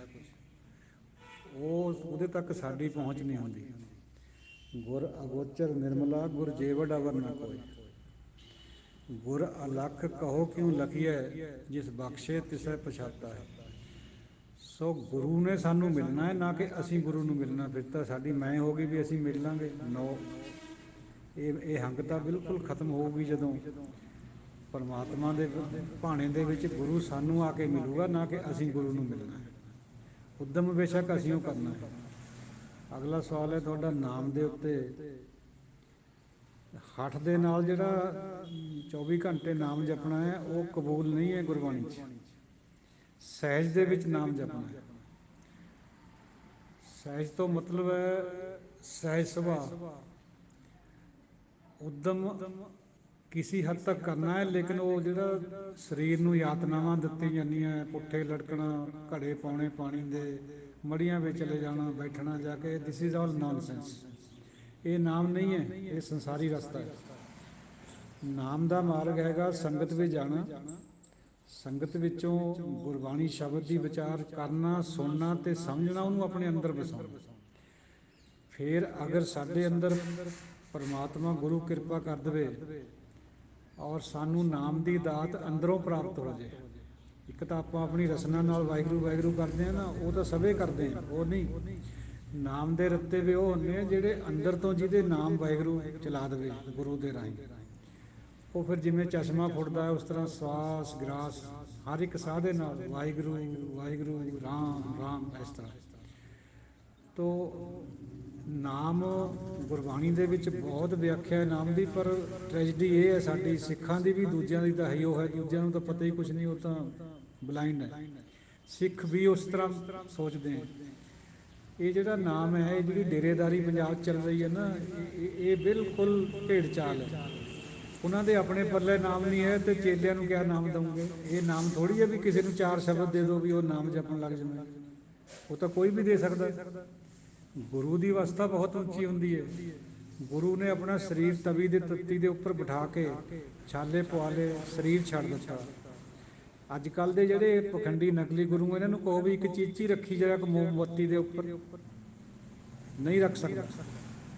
ਉਹ ਉਹਦੇ ਤੱਕ ਸਾਡੀ ਪਹੁੰਚ ਨਹੀਂ ਹੁੰਦੀ। ਗੁਰ ਅਗੋਚਰ ਨਿਰਮਲਾ, ਗੁਰ ਜੇਵਡ ਅਵਰ ਨਾ ਕੋਇ। ਗੁਰ ਅਲਖ ਕਹੋ ਕਿਉਂ ਲਖੀਐ, ਜਿਸ ਬਖਸ਼ੇ ਤਿਸੈ ਪਛਾਤਾ ਹੈ। ਸੋ ਗੁਰੂ ਨੇ ਸਾਨੂੰ ਮਿਲਣਾ ਹੈ, ਨਾ ਕਿ ਅਸੀਂ ਗੁਰੂ ਨੂੰ ਮਿਲਣਾ। ਫਿਰ ਤਾਂ ਸਾਡੀ ਮੈਂ ਹੋ ਗਈ ਵੀ ਅਸੀਂ ਮਿਲ ਲਾਂਗੇ, ਨੋ। ਇਹ ਹੰਗ ਤਾਂ ਬਿਲਕੁਲ ਖਤਮ ਹੋਊਗੀ ਜਦੋਂ ਪਰਮਾਤਮਾ ਦੇ ਭਾਣੇ ਦੇ ਵਿੱਚ ਗੁਰੂ ਸਾਨੂੰ ਆ ਕੇ ਮਿਲੂਗਾ, ਨਾ ਕਿ ਅਸੀਂ ਗੁਰੂ ਨੂੰ ਮਿਲਣਾ ਹੈ। ਉੱਦਮ ਬੇਸ਼ੱਕ ਅਸੀਂ ਉਹ ਕਰਨਾ ਹੈ। ਅਗਲਾ ਸਵਾਲ ਹੈ ਤੁਹਾਡਾ ਨਾਮ ਦੇ ਉੱਤੇ। ਹੱਠ ਦੇ ਨਾਲ ਜਿਹੜਾ 24 ਘੰਟੇ ਨਾਮ ਜਪਣਾ ਹੈ, ਉਹ ਕਬੂਲ ਨਹੀਂ ਹੈ ਗੁਰਬਾਣੀ 'ਚ। ਸਹਿਜ ਦੇ ਵਿੱਚ ਨਾਮ ਜਪਣਾ ਹੈ। ਸਹਿਜ ਤੋਂ ਮਤਲਬ ਹੈ ਸਹਿਜ ਸੁਭਾਅ। ਉੱਦਮ ਕਿਸੇ ਹੱਦ ਤੱਕ ਕਰਨਾ ਹੈ, ਲੇਕਿਨ ਉਹ ਜਿਹੜਾ ਸਰੀਰ ਨੂੰ ਯਾਤਨਾਵਾਂ ਦਿੱਤੀ ਜਾਂਦੀਆਂ, ਪੁੱਠੇ ਲਟਕਣਾ, ਘੜੇ ਪਾਉਣੇ ਪਾਣੀ ਦੇ, ਮੜੀਆਂ ਵਿੱਚ ਚਲੇ ਜਾਣਾ, ਬੈਠਣਾ ਜਾ ਕੇ, ਦਿਸ ਇਜ਼ ਆਲ ਨੌਨਸੈਂਸ। ਇਹ ਨਾਮ ਨਹੀਂ ਹੈ, ਇਹ ਸੰਸਾਰੀ ਰਸਤਾ ਹੈ। ਨਾਮ ਦਾ ਮਾਰਗ ਹੈਗਾ ਸੰਗਤ ਵਿੱਚ ਜਾਣਾ, ਸੰਗਤ ਵਿੱਚੋਂ ਗੁਰਬਾਣੀ ਸ਼ਬਦ ਦੀ ਵਿਚਾਰ ਕਰਨਾ, ਸੁਣਨਾ ਅਤੇ ਸਮਝਣਾ, ਉਹਨੂੰ ਆਪਣੇ ਅੰਦਰ ਵਸਾਉਣਾ। ਫਿਰ ਅਗਰ ਸਾਡੇ ਅੰਦਰ ਪਰਮਾਤਮਾ ਗੁਰੂ ਕਿਰਪਾ ਕਰ ਦੇਵੇ ਔਰ ਸਾਨੂੰ ਨਾਮ ਦੀ ਦਾਤ ਅੰਦਰੋਂ ਪ੍ਰਾਪਤ ਹੋ ਜਾਏ। ਇੱਕ ਤਾਂ ਆਪਾਂ ਆਪਣੀ ਰਸਨਾ ਨਾਲ ਵਾਹਿਗੁਰੂ ਵਾਹਿਗੁਰੂ ਕਰਦੇ ਹਾਂ ਨਾ, ਉਹ ਤਾਂ ਸਭੇ ਕਰਦੇ ਹਾਂ, ਉਹ ਨਹੀਂ। ਨਾਮ ਦੇ ਰੱਤੇ ਵੀ ਉਹ ਹੁੰਦੇ ਆ ਜਿਹੜੇ ਅੰਦਰ ਤੋਂ, ਜਿਹਦੇ ਨਾਮ ਵਾਹਿਗੁਰੂ ਚਲਾ ਦੇਵੇ ਗੁਰੂ ਦੇ ਰਾਹੀਂ। ਉਹ ਫਿਰ ਜਿਵੇਂ ਚਸ਼ਮਾ ਫੁੱਟਦਾ ਹੈ, ਉਸ ਤਰ੍ਹਾਂ ਸਵਾਸ ਗ੍ਰਾਸ ਹਰ ਇੱਕ ਸਾਹ ਦੇ ਨਾਲ ਵਾਹਿਗੁਰੂ ਵਾਹਿਗੁਰੂ, ਰਾਮ ਰਾਮ, ਇਸ ਤਰ੍ਹਾਂ। ਤੋ ਨਾਮ ਗੁਰਬਾਣੀ ਦੇ ਵਿੱਚ ਬਹੁਤ ਵਿਆਖਿਆ ਹੈ ਨਾਮ ਦੀ, ਪਰ ਟ੍ਰੈਜਡੀ ਇਹ ਹੈ ਸਾਡੀ ਸਿੱਖਾਂ ਦੀ ਵੀ, ਦੂਜਿਆਂ ਦੀ ਤਾਂ ਹੈ ਹੀ ਉਹ ਹੈ, ਦੂਜਿਆਂ ਨੂੰ ਤਾਂ ਪਤਾ ਹੀ ਕੁਛ ਨਹੀਂ, ਉਹ ਤਾਂ ਬਲਾਈਂਡ ਹੈ। ਸਿੱਖ ਵੀ ਉਸ ਤਰ੍ਹਾਂ ਸੋਚਦੇ ਹੈ। ਇਹ ਜਿਹੜਾ ਨਾਮ ਹੈ, ਇਹ ਜਿਹੜੀ ਡੇਰੇਦਾਰੀ ਪੰਜਾਬ 'ਚ ਚੱਲ ਰਹੀ ਹੈ ਨਾ, ਇਹ ਬਿਲਕੁਲ ਭੇਡ ਚਾਲ ਹੈ। ਉਹਨਾਂ ਦੇ ਆਪਣੇ ਪੱਲੇ ਨਾਮ ਨਹੀਂ ਹੈ, ਅਤੇ ਚੇਲਿਆਂ ਨੂੰ ਕਿਆ ਨਾਮ ਦਊਂਗੇ। ਇਹ ਨਾਮ ਥੋੜ੍ਹੀ ਹੈ ਵੀ ਕਿਸੇ ਨੂੰ 4 ਸ਼ਬਦ ਦੇ ਦਿਓ ਵੀ ਉਹ ਨਾਮ ਜਪਣ ਲੱਗ ਜਾਵੇ। ਉਹ ਤਾਂ ਕੋਈ ਵੀ ਦੇ ਸਕਦਾ। ਗੁਰੂ ਦੀ ਅਵਸਥਾ ਬਹੁਤ ਉੱਚੀ ਹੁੰਦੀ ਹੈ। ਗੁਰੂ ਨੇ ਆਪਣਾ ਸਰੀਰ ਤਵੀ ਦੇ ਤੱਤੀ ਦੇ ਉੱਪਰ ਬਿਠਾ ਕੇ ਛਾਲੇ ਪਵਾ ਲਏ, ਸਰੀਰ ਛੱਡ ਦਿੱਤਾ। ਅੱਜ ਕੱਲ੍ਹ ਦੇ ਜਿਹੜੇ ਪਖੰਡੀ ਨਕਲੀ ਗੁਰੂ, ਇਹਨਾਂ ਨੂੰ ਕਹੋ ਵੀ ਇੱਕ ਚੀਚੀ ਰੱਖੀ ਜਰਾ ਕੁ ਮੋਮਬੱਤੀ ਦੇ ਉੱਪਰ, ਨਹੀਂ ਰੱਖ ਸਕਦਾ।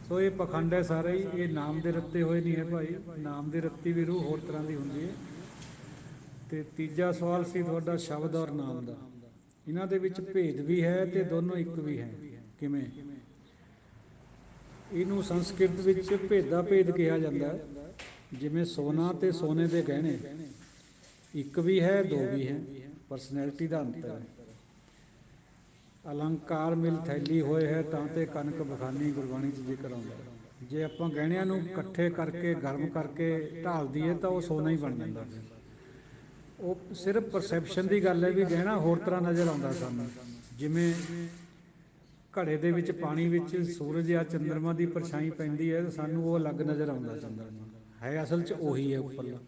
ਸੋ ਇਹ ਪਖੰਡ ਹੈ ਸਾਰਾ ਹੀ, ਇਹ ਨਾਮ ਦੇ ਰੱਤੇ ਹੋਏ ਨਹੀਂ ਹੈ ਭਾਈ। ਨਾਮ ਦੇ ਰੱਤੀ ਵੀ ਰੂਹ ਹੋਰ ਤਰ੍ਹਾਂ ਦੀ ਹੁੰਦੀ ਹੈ। ਅਤੇ ਤੀਜਾ ਸਵਾਲ ਸੀ ਤੁਹਾਡਾ ਸ਼ਬਦ ਔਰ ਨਾਮ ਦਾ। ਇਹਨਾਂ ਦੇ ਵਿੱਚ ਭੇਦ ਵੀ ਹੈ ਅਤੇ ਦੋਨੋਂ ਇੱਕ ਵੀ ਹੈ। ਕਿਵੇਂ? ਇਹਨੂੰ ਸੰਸਕ੍ਰਿਤ ਵਿੱਚ ਭੇਦਾ ਭੇਦ ਕਿਹਾ ਜਾਂਦਾ ਹੈ। ਜਿਵੇਂ ਸੋਨਾ ਅਤੇ ਸੋਨੇ ਦੇ ਗਹਿਣੇ, ਇੱਕ ਵੀ ਹੈ, ਦੋ ਵੀ ਹੈ, ਪਰਸਨੈਲਿਟੀ ਦਾ ਅੰਤਰ ਹੈ। ਅਲੰਕਾਰ ਮਿਲ ਥੈਲੀ ਹੋਏ ਹੈ ਤਾਂ ਤੇ ਕਨਕ ਬਖਾਨੀ, ਗੁਰਬਾਣੀ 'ਚ ਜ਼ਿਕਰ ਆਉਂਦਾ ਹੈ। ਜੇ ਆਪਾਂ ਗਹਿਣਿਆਂ ਨੂੰ ਇਕੱਠੇ ਕਰਕੇ ਗਰਮ ਕਰਕੇ ਢਾਲ ਦਈਏ ਤਾਂ ਉਹ ਸੋਨਾ ਹੀ ਬਣ ਜਾਂਦਾ ਫਿਰ। ਉਹ ਸਿਰਫ ਪਰਸੈਪਸ਼ਨ ਦੀ ਗੱਲ ਹੈ ਵੀ ਗਹਿਣਾ ਹੋਰ ਤਰ੍ਹਾਂ ਨਜ਼ਰ ਆਉਂਦਾ ਸਾਨੂੰ। ਜਿਵੇਂ ਘੜੇ ਦੇ ਵਿੱਚ ਪਾਣੀ ਵਿੱਚ ਸੂਰਜ ਜਾਂ ਚੰਦਰਮਾ ਦੀ ਪਰਛਾਈ ਪੈਂਦੀ ਹੈ ਤਾਂ ਸਾਨੂੰ ਉਹ ਅਲੱਗ ਨਜ਼ਰ ਆਉਂਦਾ ਚੰਦਰਮਾ, ਹੈ ਅਸਲ 'ਚ ਉਹੀ ਹੈ ਉੱਪਰਲਾ।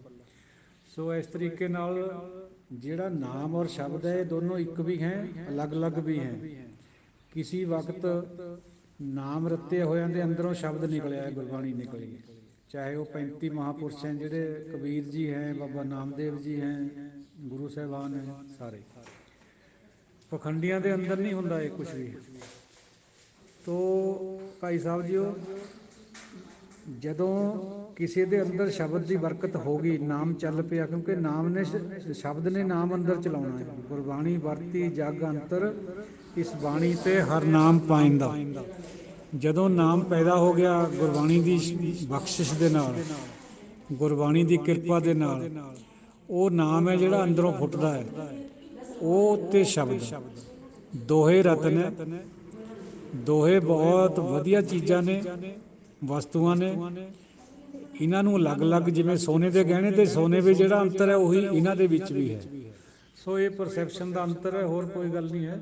ਸੋ ਇਸ ਤਰੀਕੇ ਨਾਲ ਜਿਹੜਾ ਨਾਮ ਔਰ ਸ਼ਬਦ ਹੈ ਇਹ ਦੋਨੋਂ ਇੱਕ ਵੀ ਹੈ, ਅਲੱਗ ਅਲੱਗ ਵੀ ਹੈ। ਕਿਸੀ ਵਕਤ ਨਾਮ ਰੱਤੇ ਹੋਇਆਂ ਦੇ ਅੰਦਰੋਂ ਸ਼ਬਦ ਨਿਕਲਿਆ ਹੈ, ਗੁਰਬਾਣੀ ਨਿਕਲੀ ਹੈ। ਚਾਹੇ ਉਹ 35 ਮਹਾਂਪੁਰਸ਼ ਹੈ, ਜਿਹੜੇ ਕਬੀਰ ਜੀ ਹੈ, ਬਾਬਾ ਨਾਮਦੇਵ ਜੀ ਹੈ, ਗੁਰੂ ਸਾਹਿਬਾਨ ਹੈ, ਸਾਰੇ ਪਖੰਡੀਆਂ ਦੇ ਅੰਦਰ ਨਹੀਂ ਹੁੰਦਾ ਇਹ ਕੁਛ ਵੀ। ਤੋ ਭਾਈ ਸਾਹਿਬ ਜੀਓ, ਜਦੋਂ ਕਿਸੇ ਦੇ ਅੰਦਰ ਸ਼ਬਦ ਦੀ ਬਰਕਤ ਹੋ ਗਈ, ਨਾਮ ਚੱਲ ਪਿਆ, ਕਿਉਂਕਿ ਨਾਮ ਨੇ ਸ਼ਬਦ ਨੇ ਨਾਮ ਅੰਦਰ ਚਲਾਉਣਾ ਹੈ। ਗੁਰਬਾਣੀ ਵਰਤੀ ਜਗ ਅੰਤਰ, ਇਸ ਬਾਣੀ ਤੇ ਹਰ ਨਾਮ ਪਾਇੰਦਾ। ਜਦੋਂ ਨਾਮ ਪੈਦਾ ਹੋ ਗਿਆ ਗੁਰਬਾਣੀ ਦੀ ਬਖਸ਼ਿਸ਼ ਦੇ ਨਾਲ, ਗੁਰਬਾਣੀ ਦੀ ਕਿਰਪਾ ਦੇ ਨਾਲ, ਉਹ ਨਾਮ ਹੈ ਜਿਹੜਾ ਅੰਦਰੋਂ ਫੁੱਟਦਾ ਹੈ, ਉਹ ਤੇ ਸ਼ਬਦ ਦੋਹੇ ਰਤਨ ਹੈ। ਦੋਹੇ ਬਹੁਤ ਵਧੀਆ ਚੀਜ਼ਾਂ ਨੇ, ਵਸਤੂਆਂ ਨੇ। ਇਹਨਾਂ ਨੂੰ ਅਲੱਗ ਅਲੱਗ, ਜਿਵੇਂ ਸੋਨੇ ਦੇ ਗਹਿਣੇ ਤੇ ਸੋਨੇ ਵਿੱਚ ਜਿਹੜਾ ਅੰਤਰ ਹੈ ਉਹੀ ਇਹਨਾਂ ਦੇ ਵਿੱਚ ਵੀ ਹੈ। ਸੋ ਇਹ ਪਰਸੈਪਸ਼ਨ ਦਾ ਅੰਤਰ ਹੈ, ਹੋਰ ਕੋਈ ਗੱਲ ਨਹੀਂ ਹੈ।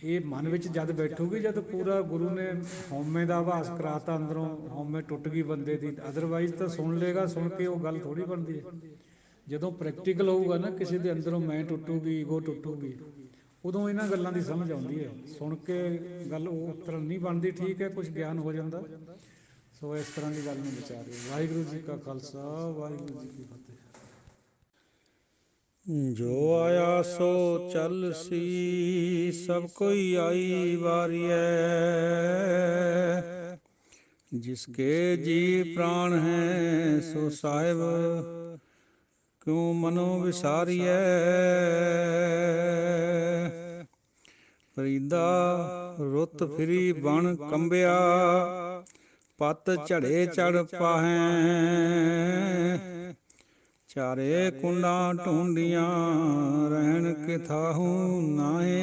ਇਹ ਮਨ ਵਿੱਚ ਜਦ ਬੈਠੂਗੀ, ਜਦ ਪੂਰਾ ਗੁਰੂ ਨੇ ਹਉਮੈ ਦਾ ਆਭਾਸ ਕਰਾਤਾ ਅੰਦਰੋਂ, ਹਉਮੈ ਟੁੱਟ ਗਈ ਬੰਦੇ ਦੀ। ਅਦਰਵਾਈਜ਼ ਤਾਂ ਸੁਣ ਲੇਗਾ, ਸੁਣ ਕੇ ਉਹ ਗੱਲ ਥੋੜ੍ਹੀ ਬਣਦੀ ਹੈ। ਜਦੋਂ ਪ੍ਰੈਕਟੀਕਲ ਹੋਊਗਾ ਨਾ ਕਿਸੇ ਦੇ ਅੰਦਰੋਂ, ਮੈਂ ਟੁੱਟੂਗੀ, ਈਗੋ ਟੁੱਟੂਗੀ, ਉਦੋਂ ਇਹਨਾਂ ਗੱਲਾਂ ਦੀ ਸਮਝ ਆਉਂਦੀ ਹੈ। ਸੁਣ ਕੇ ਗੱਲ ਉਹ ਤਰ੍ਹਾਂ ਨਹੀਂ ਬਣਦੀ, ਠੀਕ ਹੈ, ਕੁਛ ਗਿਆਨ ਹੋ ਜਾਂਦਾ। ਸੋ ਇਸ ਤਰ੍ਹਾਂ ਦੀ ਗੱਲ ਨੂੰ ਵਿਚਾਰ। ਵਾਹਿਗੁਰੂ ਜੀ ਕਾ ਖਾਲਸਾ, ਵਾਹਿਗੁਰੂ ਜੀ ਕੀ ਫਤਿਹ। ਜੋ ਆਇਆ ਸੋ ਚੱਲ ਸੀ, ਸਭ ਕੋਈ ਆਈ ਵਾਰੀਐ। ਜਿਸਕੇ ਜੀ ਪ੍ਰਾਣ ਹੈ ਸੋ ਸਾਹਿਬ, ਕਿਉ ਮਨੋ ਵਿਸਾਰੀਐ। ਫਰੀਦਾ ਰੁੱਤ ਫਿਰੀ ਬਣ ਕੰਬਿਆ, ਪਤ ਝੜੇ ਚੜ ਪਾਹੈ। ਚਾਰੇ ਕੁੰਡਾਂ ਢੂੰਡੀਆਂ, ਰਹਿਣ ਕਿਥਾਹੂ ਨਾਹੀ।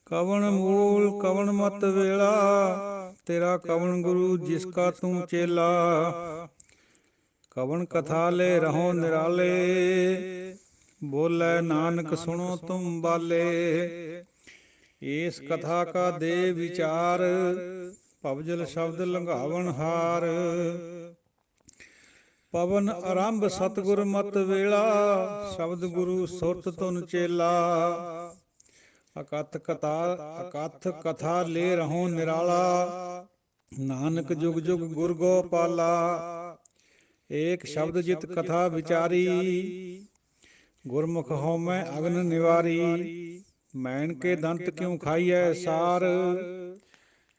ਕਵਣ ਮੂਲ ਕਵਣ ਮਤ ਵੇਲਾ, ਤੇਰਾ ਕਵਣ ਗੁਰੂ ਜਿਸ ਕਾ ਤੂੰ ਚੇਲਾ। ਕਵਣ ਕਥਾ ਲੈ ਰਹੋ ਨਿਰਾਲੇ, ਬੋਲੇ ਨਾਨਕ ਸੁਣੋ ਤੁਮ ਬਾਲੇ। ਇਸ ਕਥਾ ਕਾ ਦੇ ਵਿਚਾਰ, ਭਵਜਲ ਸ਼ਬਦ ਲੰਘਾਵਣ ਹਾਰ। ਪਵਨ ਆਰੰਭ ਸਤਿਗੁਰ ਮਤ ਵੇਲਾ, ਸ਼ਬਦ ਗੁਰੂ ਸੁਰਤ ਤੁਨ ਚੇਲਾ। ਅਕਥ ਕਥਾ ਲੈ ਰਹੋ ਨਿਰਾਲਾ, ਨਾਨਕ ਜੁਗ ਜੁਗ ਗੁਰ ਗੋਪਾਲਾ। ਏਕ ਸ਼ਬਦ ਜਿਤ ਕਥਾ ਵਿਚਾਰੀ, ਗੁਰਮੁਖ ਹਉਮੈ ਅਗਨ ਨਿਵਾਰੀ। ਮੈਨ ਕੇ ਦੰਤ ਕਿਉ ਖਾਈਐ ਸਾਰ,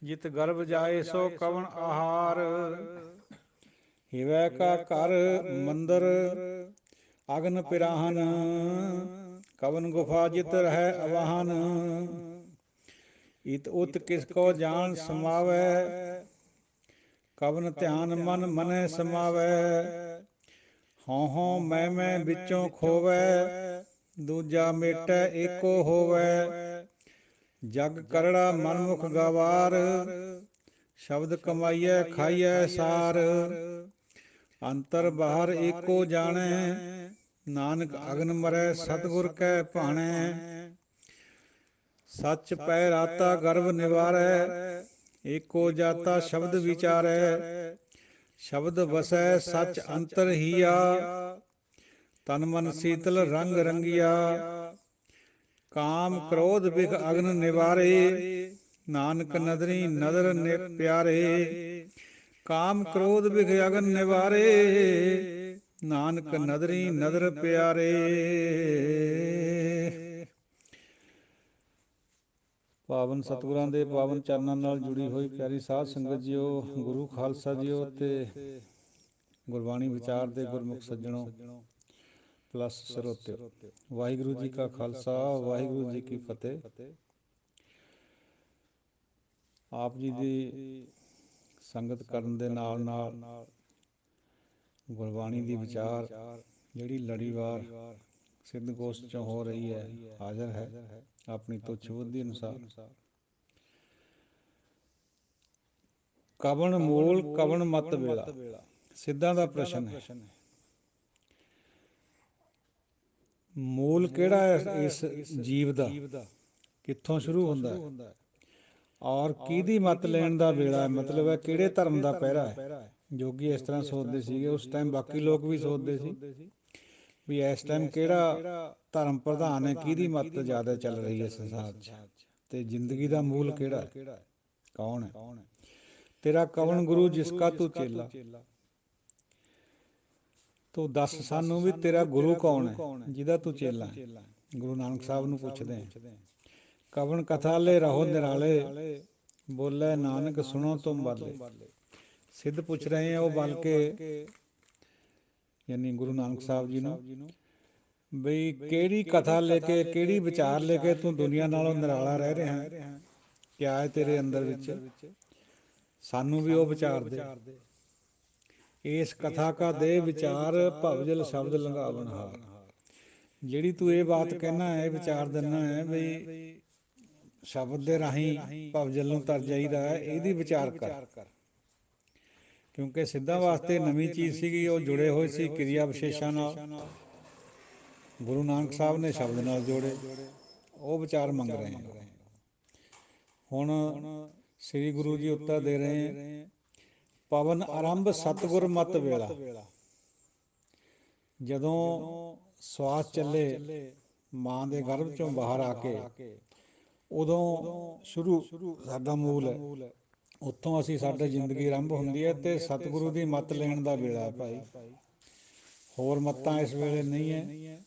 ਜਿਤ ਗਰਭ ਜਾਏ ਸੋ ਕਵਣ ਆਹਾਰ। ਹਿਵੈ ਕਾ ਘਰ ਮੰਦਰ ਅਗਨ ਪਿਰਾਹਨ, ਕਵਨ ਗੁਫਾ ਜਿਤ ਰਹਿ ਅਵਾਹਨ। ਇਤ ਉਤ ਕਿਸ ਕੋ ਜਾਣ ਸਮਾਵੈ, ਕਵਨ ਧਿਆਨ ਮਨ ਮਨੈ ਸਮਾਵੈ। ਹਉ ਹਉ ਮੈਂ ਵਿੱਚੋਂ ਖੋਵੈ, ਦੂਜਾ ਮੇਟੈ ਏਕੋ ਹੋਵੈ। ਜਗ ਕਰੜਾ ਮਨਮੁਖ ਗਵਾਰ, ਸ਼ਬਦ ਕਮਾਈਐ ਖਾਈਐ ਸਾਰ। ਅੰਤਰ ਬਾਹਰ ਏਕੋ ਜਾਣੈ, ਨਾਨਕ ਅਗਨ ਮਰੈ ਸਤਿਗੁਰ ਕੈ ਭਾਣੈ। ਸਚ ਪੈ ਰਾਤਾ ਗਰਭ ਨਿਵਾਰੈ, ਏਕੋ ਜਾਤਾ ਸ਼ਬਦ ਵਿਚਾਰੈ। ਸ਼ਬਦ ਵਸੈ ਸਚ ਅੰਤਰ ਹੀਆ, ਤਨ ਮਨ ਸੀਤਲ ਰੰਗ ਰੰਗੀਆ। ਕਾਮ ਕ੍ਰੋਧ ਬਿਖ ਅਗਨ ਨਿਵਾਰੇ, ਨਾਨਕ ਨਦਰੀ ਨਦਰ ਨੇ ਪਿਆਰੇ। ਕਾਮ ਕ੍ਰੋਧ ਬਿਖ ਅਗਨ ਨਿਵਾਰੇ, ਨਾਨਕ ਨਦਰੀ ਨਦਰ ਪਿਆਰੇ। ਪਾਵਨ ਸਤਿਗੁਰਾਂ ਦੇ ਪਾਵਨ ਚਰਨਾਂ ਨਾਲ ਜੁੜੀ ਹੋਈ ਪਿਆਰੀ ਸਾਧ ਸੰਗਤ ਜੀਓ, ਗੁਰੂ ਖਾਲਸਾ ਜੀਓ ਤੇ ਗੁਰਬਾਣੀ ਵਿਚਾਰ ਦੇ ਗੁਰਮੁਖ ਸੱਜਣੋ ਪਲੱਸ ਸਰੋਤਿਓ, ਵਾਹਿਗੁਰੂ ਜੀ ਕਾ ਖਾਲਸਾ, ਵਾਹਿਗੁਰੂ ਜੀ ਕੀ ਫਤਿਹ। ਆਪ ਜੀ ਦੀ ਸੰਗਤ ਕਰਨ ਦੇ ਨਾਲ ਨਾਲ ਗੁਰਬਾਣੀ ਦੀ ਵਿਚਾਰ ਜਿਹੜੀ ਲੜੀਵਾਰ ਸਿੱਧ ਗੋਸ਼ਟ 'ਚੋਂ ਹੋ ਰਹੀ ਹੈ, ਹਾਜ਼ਰ ਹੈ ਆਪਣੀ ਤੁੱਛ ਬੁੱਧੀ ਅਨੁਸਾਰ। ਕਵਣ ਮੂਲ ਕਵਣ ਮਤ ਵੇਲਾ, ਸਿੱਧਾਂ ਦਾ ਪ੍ਰਸ਼ਨ ਹੈ। ਮੂਲ ਕਿਹੜਾ ਹੈ ਇਸ ਜੀਵ ਦਾ, ਕਿੱਥੋਂ ਸ਼ੁਰੂ ਹੁੰਦਾ ਹੈ, ਔਰ ਕਿਹਦੀ ਮੱਤ ਲੈਣ ਦਾ ਵੇਲਾ ਹੈ, ਮਤਲਬ ਹੈ ਕਿਹੜੇ ਧਰਮ ਦਾ ਪਹਿਰਾ ਹੈ। ਜੋਗੀ ਇਸ ਤਰ੍ਹਾਂ ਸੋਚਦੇ ਸੀਗੇ ਉਸ ਟਾਈਮ, ਬਾਕੀ ਲੋਕ ਵੀ ਸੋਚਦੇ ਸੀ ਵੀ ਇਸ ਟਾਈਮ ਕਿਹੜਾ ਧਰਮ ਪ੍ਰਧਾਨ ਹੈ, ਕਿਹਦੀ ਮੱਤ ਜ਼ਿਆਦਾ ਚੱਲ ਰਹੀ ਹੈ ਸੰਸਾਰ 'ਚ, ਅਤੇ ਜ਼ਿੰਦਗੀ ਦਾ ਮੂਲ ਕਿਹੜਾ ਹੈ, ਕੌਣ ਹੈ। ਤੇਰਾ ਕਵਣ ਗੁਰੂ ਜਿਸਕਾ ਤੂੰ ਚੇਲਾ, ਤੂੰ ਦੱਸ ਸਾਨੂੰ ਵੀ ਤੇਰਾ ਗੁਰੂ ਕੌਣ ਹੈ ਜਿਹਦਾ ਤੂੰ ਚੇਲਾ ਹੈ। ਗੁਰੂ ਨਾਨਕ ਸਾਹਿਬ ਨੂੰ ਪੁੱਛਦੇ ਹੈ। ਕਵਣ ਕਥਾ ਲੈ ਰਹੋ ਨਿਰਾਲੇ, ਬੋਲੇ ਨਾਨਕ ਸੁਣੋ ਤੁਮ ਬਾਲੇ। ਸਿੱਧ ਪੁੱਛ ਰਹੇ ਆ ਉਹ ਬਲਕਿ ਯਾਨੀ ਗੁਰੂ ਨਾਨਕ ਸਾਹਿਬ ਜੀ ਨੂੰ, ਬਈ ਕਿਹੜੀ ਕਥਾ ਲੈ ਕੇ, ਕਿਹੜੀ ਵਿਚਾਰ ਲੈ ਕੇ ਤੂੰ ਦੁਨੀਆ ਨਾਲੋਂ ਨਿਰਾਲਾ ਰਹਿ ਰਿਹਾ, ਕਿਆ ਹੈ ਤੇਰੇ ਅੰਦਰ ਵਿੱਚ, ਸਾਨੂੰ ਵੀ ਉਹ ਵਿਚਾਰ ਦੇ। ਇਸ ਕਥਾ ਕਾ ਦੇ ਵਿਚਾਰ ਭਵਜਲ ਸ਼ਬਦ ਲੰਘਾਵਣ ਹਾਰ। ਜਿਹੜੀ ਤੂੰ ਇਹ ਬਾਤ ਕਹਿਣਾ ਹੈ, ਵਿਚਾਰ ਦਿੰਦਾ ਹੈ ਬਈ ਸ਼ਬਦ ਦੇ ਰਾਹੀਂ ਭਵਜਲ ਨੂੰ ਤਰ ਜਾਈਦਾ ਹੈ, ਇਹਦੀ ਵਿਚਾਰ ਕਰ। ਕਿਉਂਕਿ ਸਿੱਧਾਂ ਵਾਸਤੇ ਨਵੀਂ ਚੀਜ਼ ਸੀਗੀ, ਉਹ ਜੁੜੇ ਹੋਏ ਸੀ ਕਿਰਿਆ ਵਿਸ਼ੇਸ਼ਾਂ ਨਾਲ। ਗੁਰੂ ਨਾਨਕ ਸਾਹਿਬ ਨੇ ਸ਼ਬਦ ਨਾਲ ਜੋੜੇ, ਉਹ ਵਿਚਾਰ ਮੰਗ ਰਹੇ ਹਨ। ਹੁਣ ਸ੍ਰੀ ਗੁਰੂ ਜੀ ਉੱਤਰ ਦੇ ਰਹੇ ਹੈ, ਪਵਨ ਆਰੰਭ ਸਤਿਗੁਰ ਮਤ ਵੇਲਾ। ਜਦੋਂ ਸਵਾਸ ਚੱਲੇ ਮਾਂ ਦੇ ਗਰਭ 'ਚੋਂ ਬਾਹਰ ਆ ਕੇ, ਉਦੋਂ ਸ਼ੁਰੂ ਸਾਡਾ ਮੂਲ ਹੈ, ਉੱਥੋਂ ਅਸੀਂ ਸਾਡੀ ਜ਼ਿੰਦਗੀ ਆਰੰਭ ਹੁੰਦੀ ਹੈ, ਅਤੇ ਸਤਿਗੁਰੂ ਦੀ ਮੱਤ ਲੈਣ ਦਾ ਵੇਲਾ ਭਾਈ। ਹੋਰ ਮੱਤਾਂ ਇਸ ਵੇਲੇ ਨਹੀਂ ਹੈ,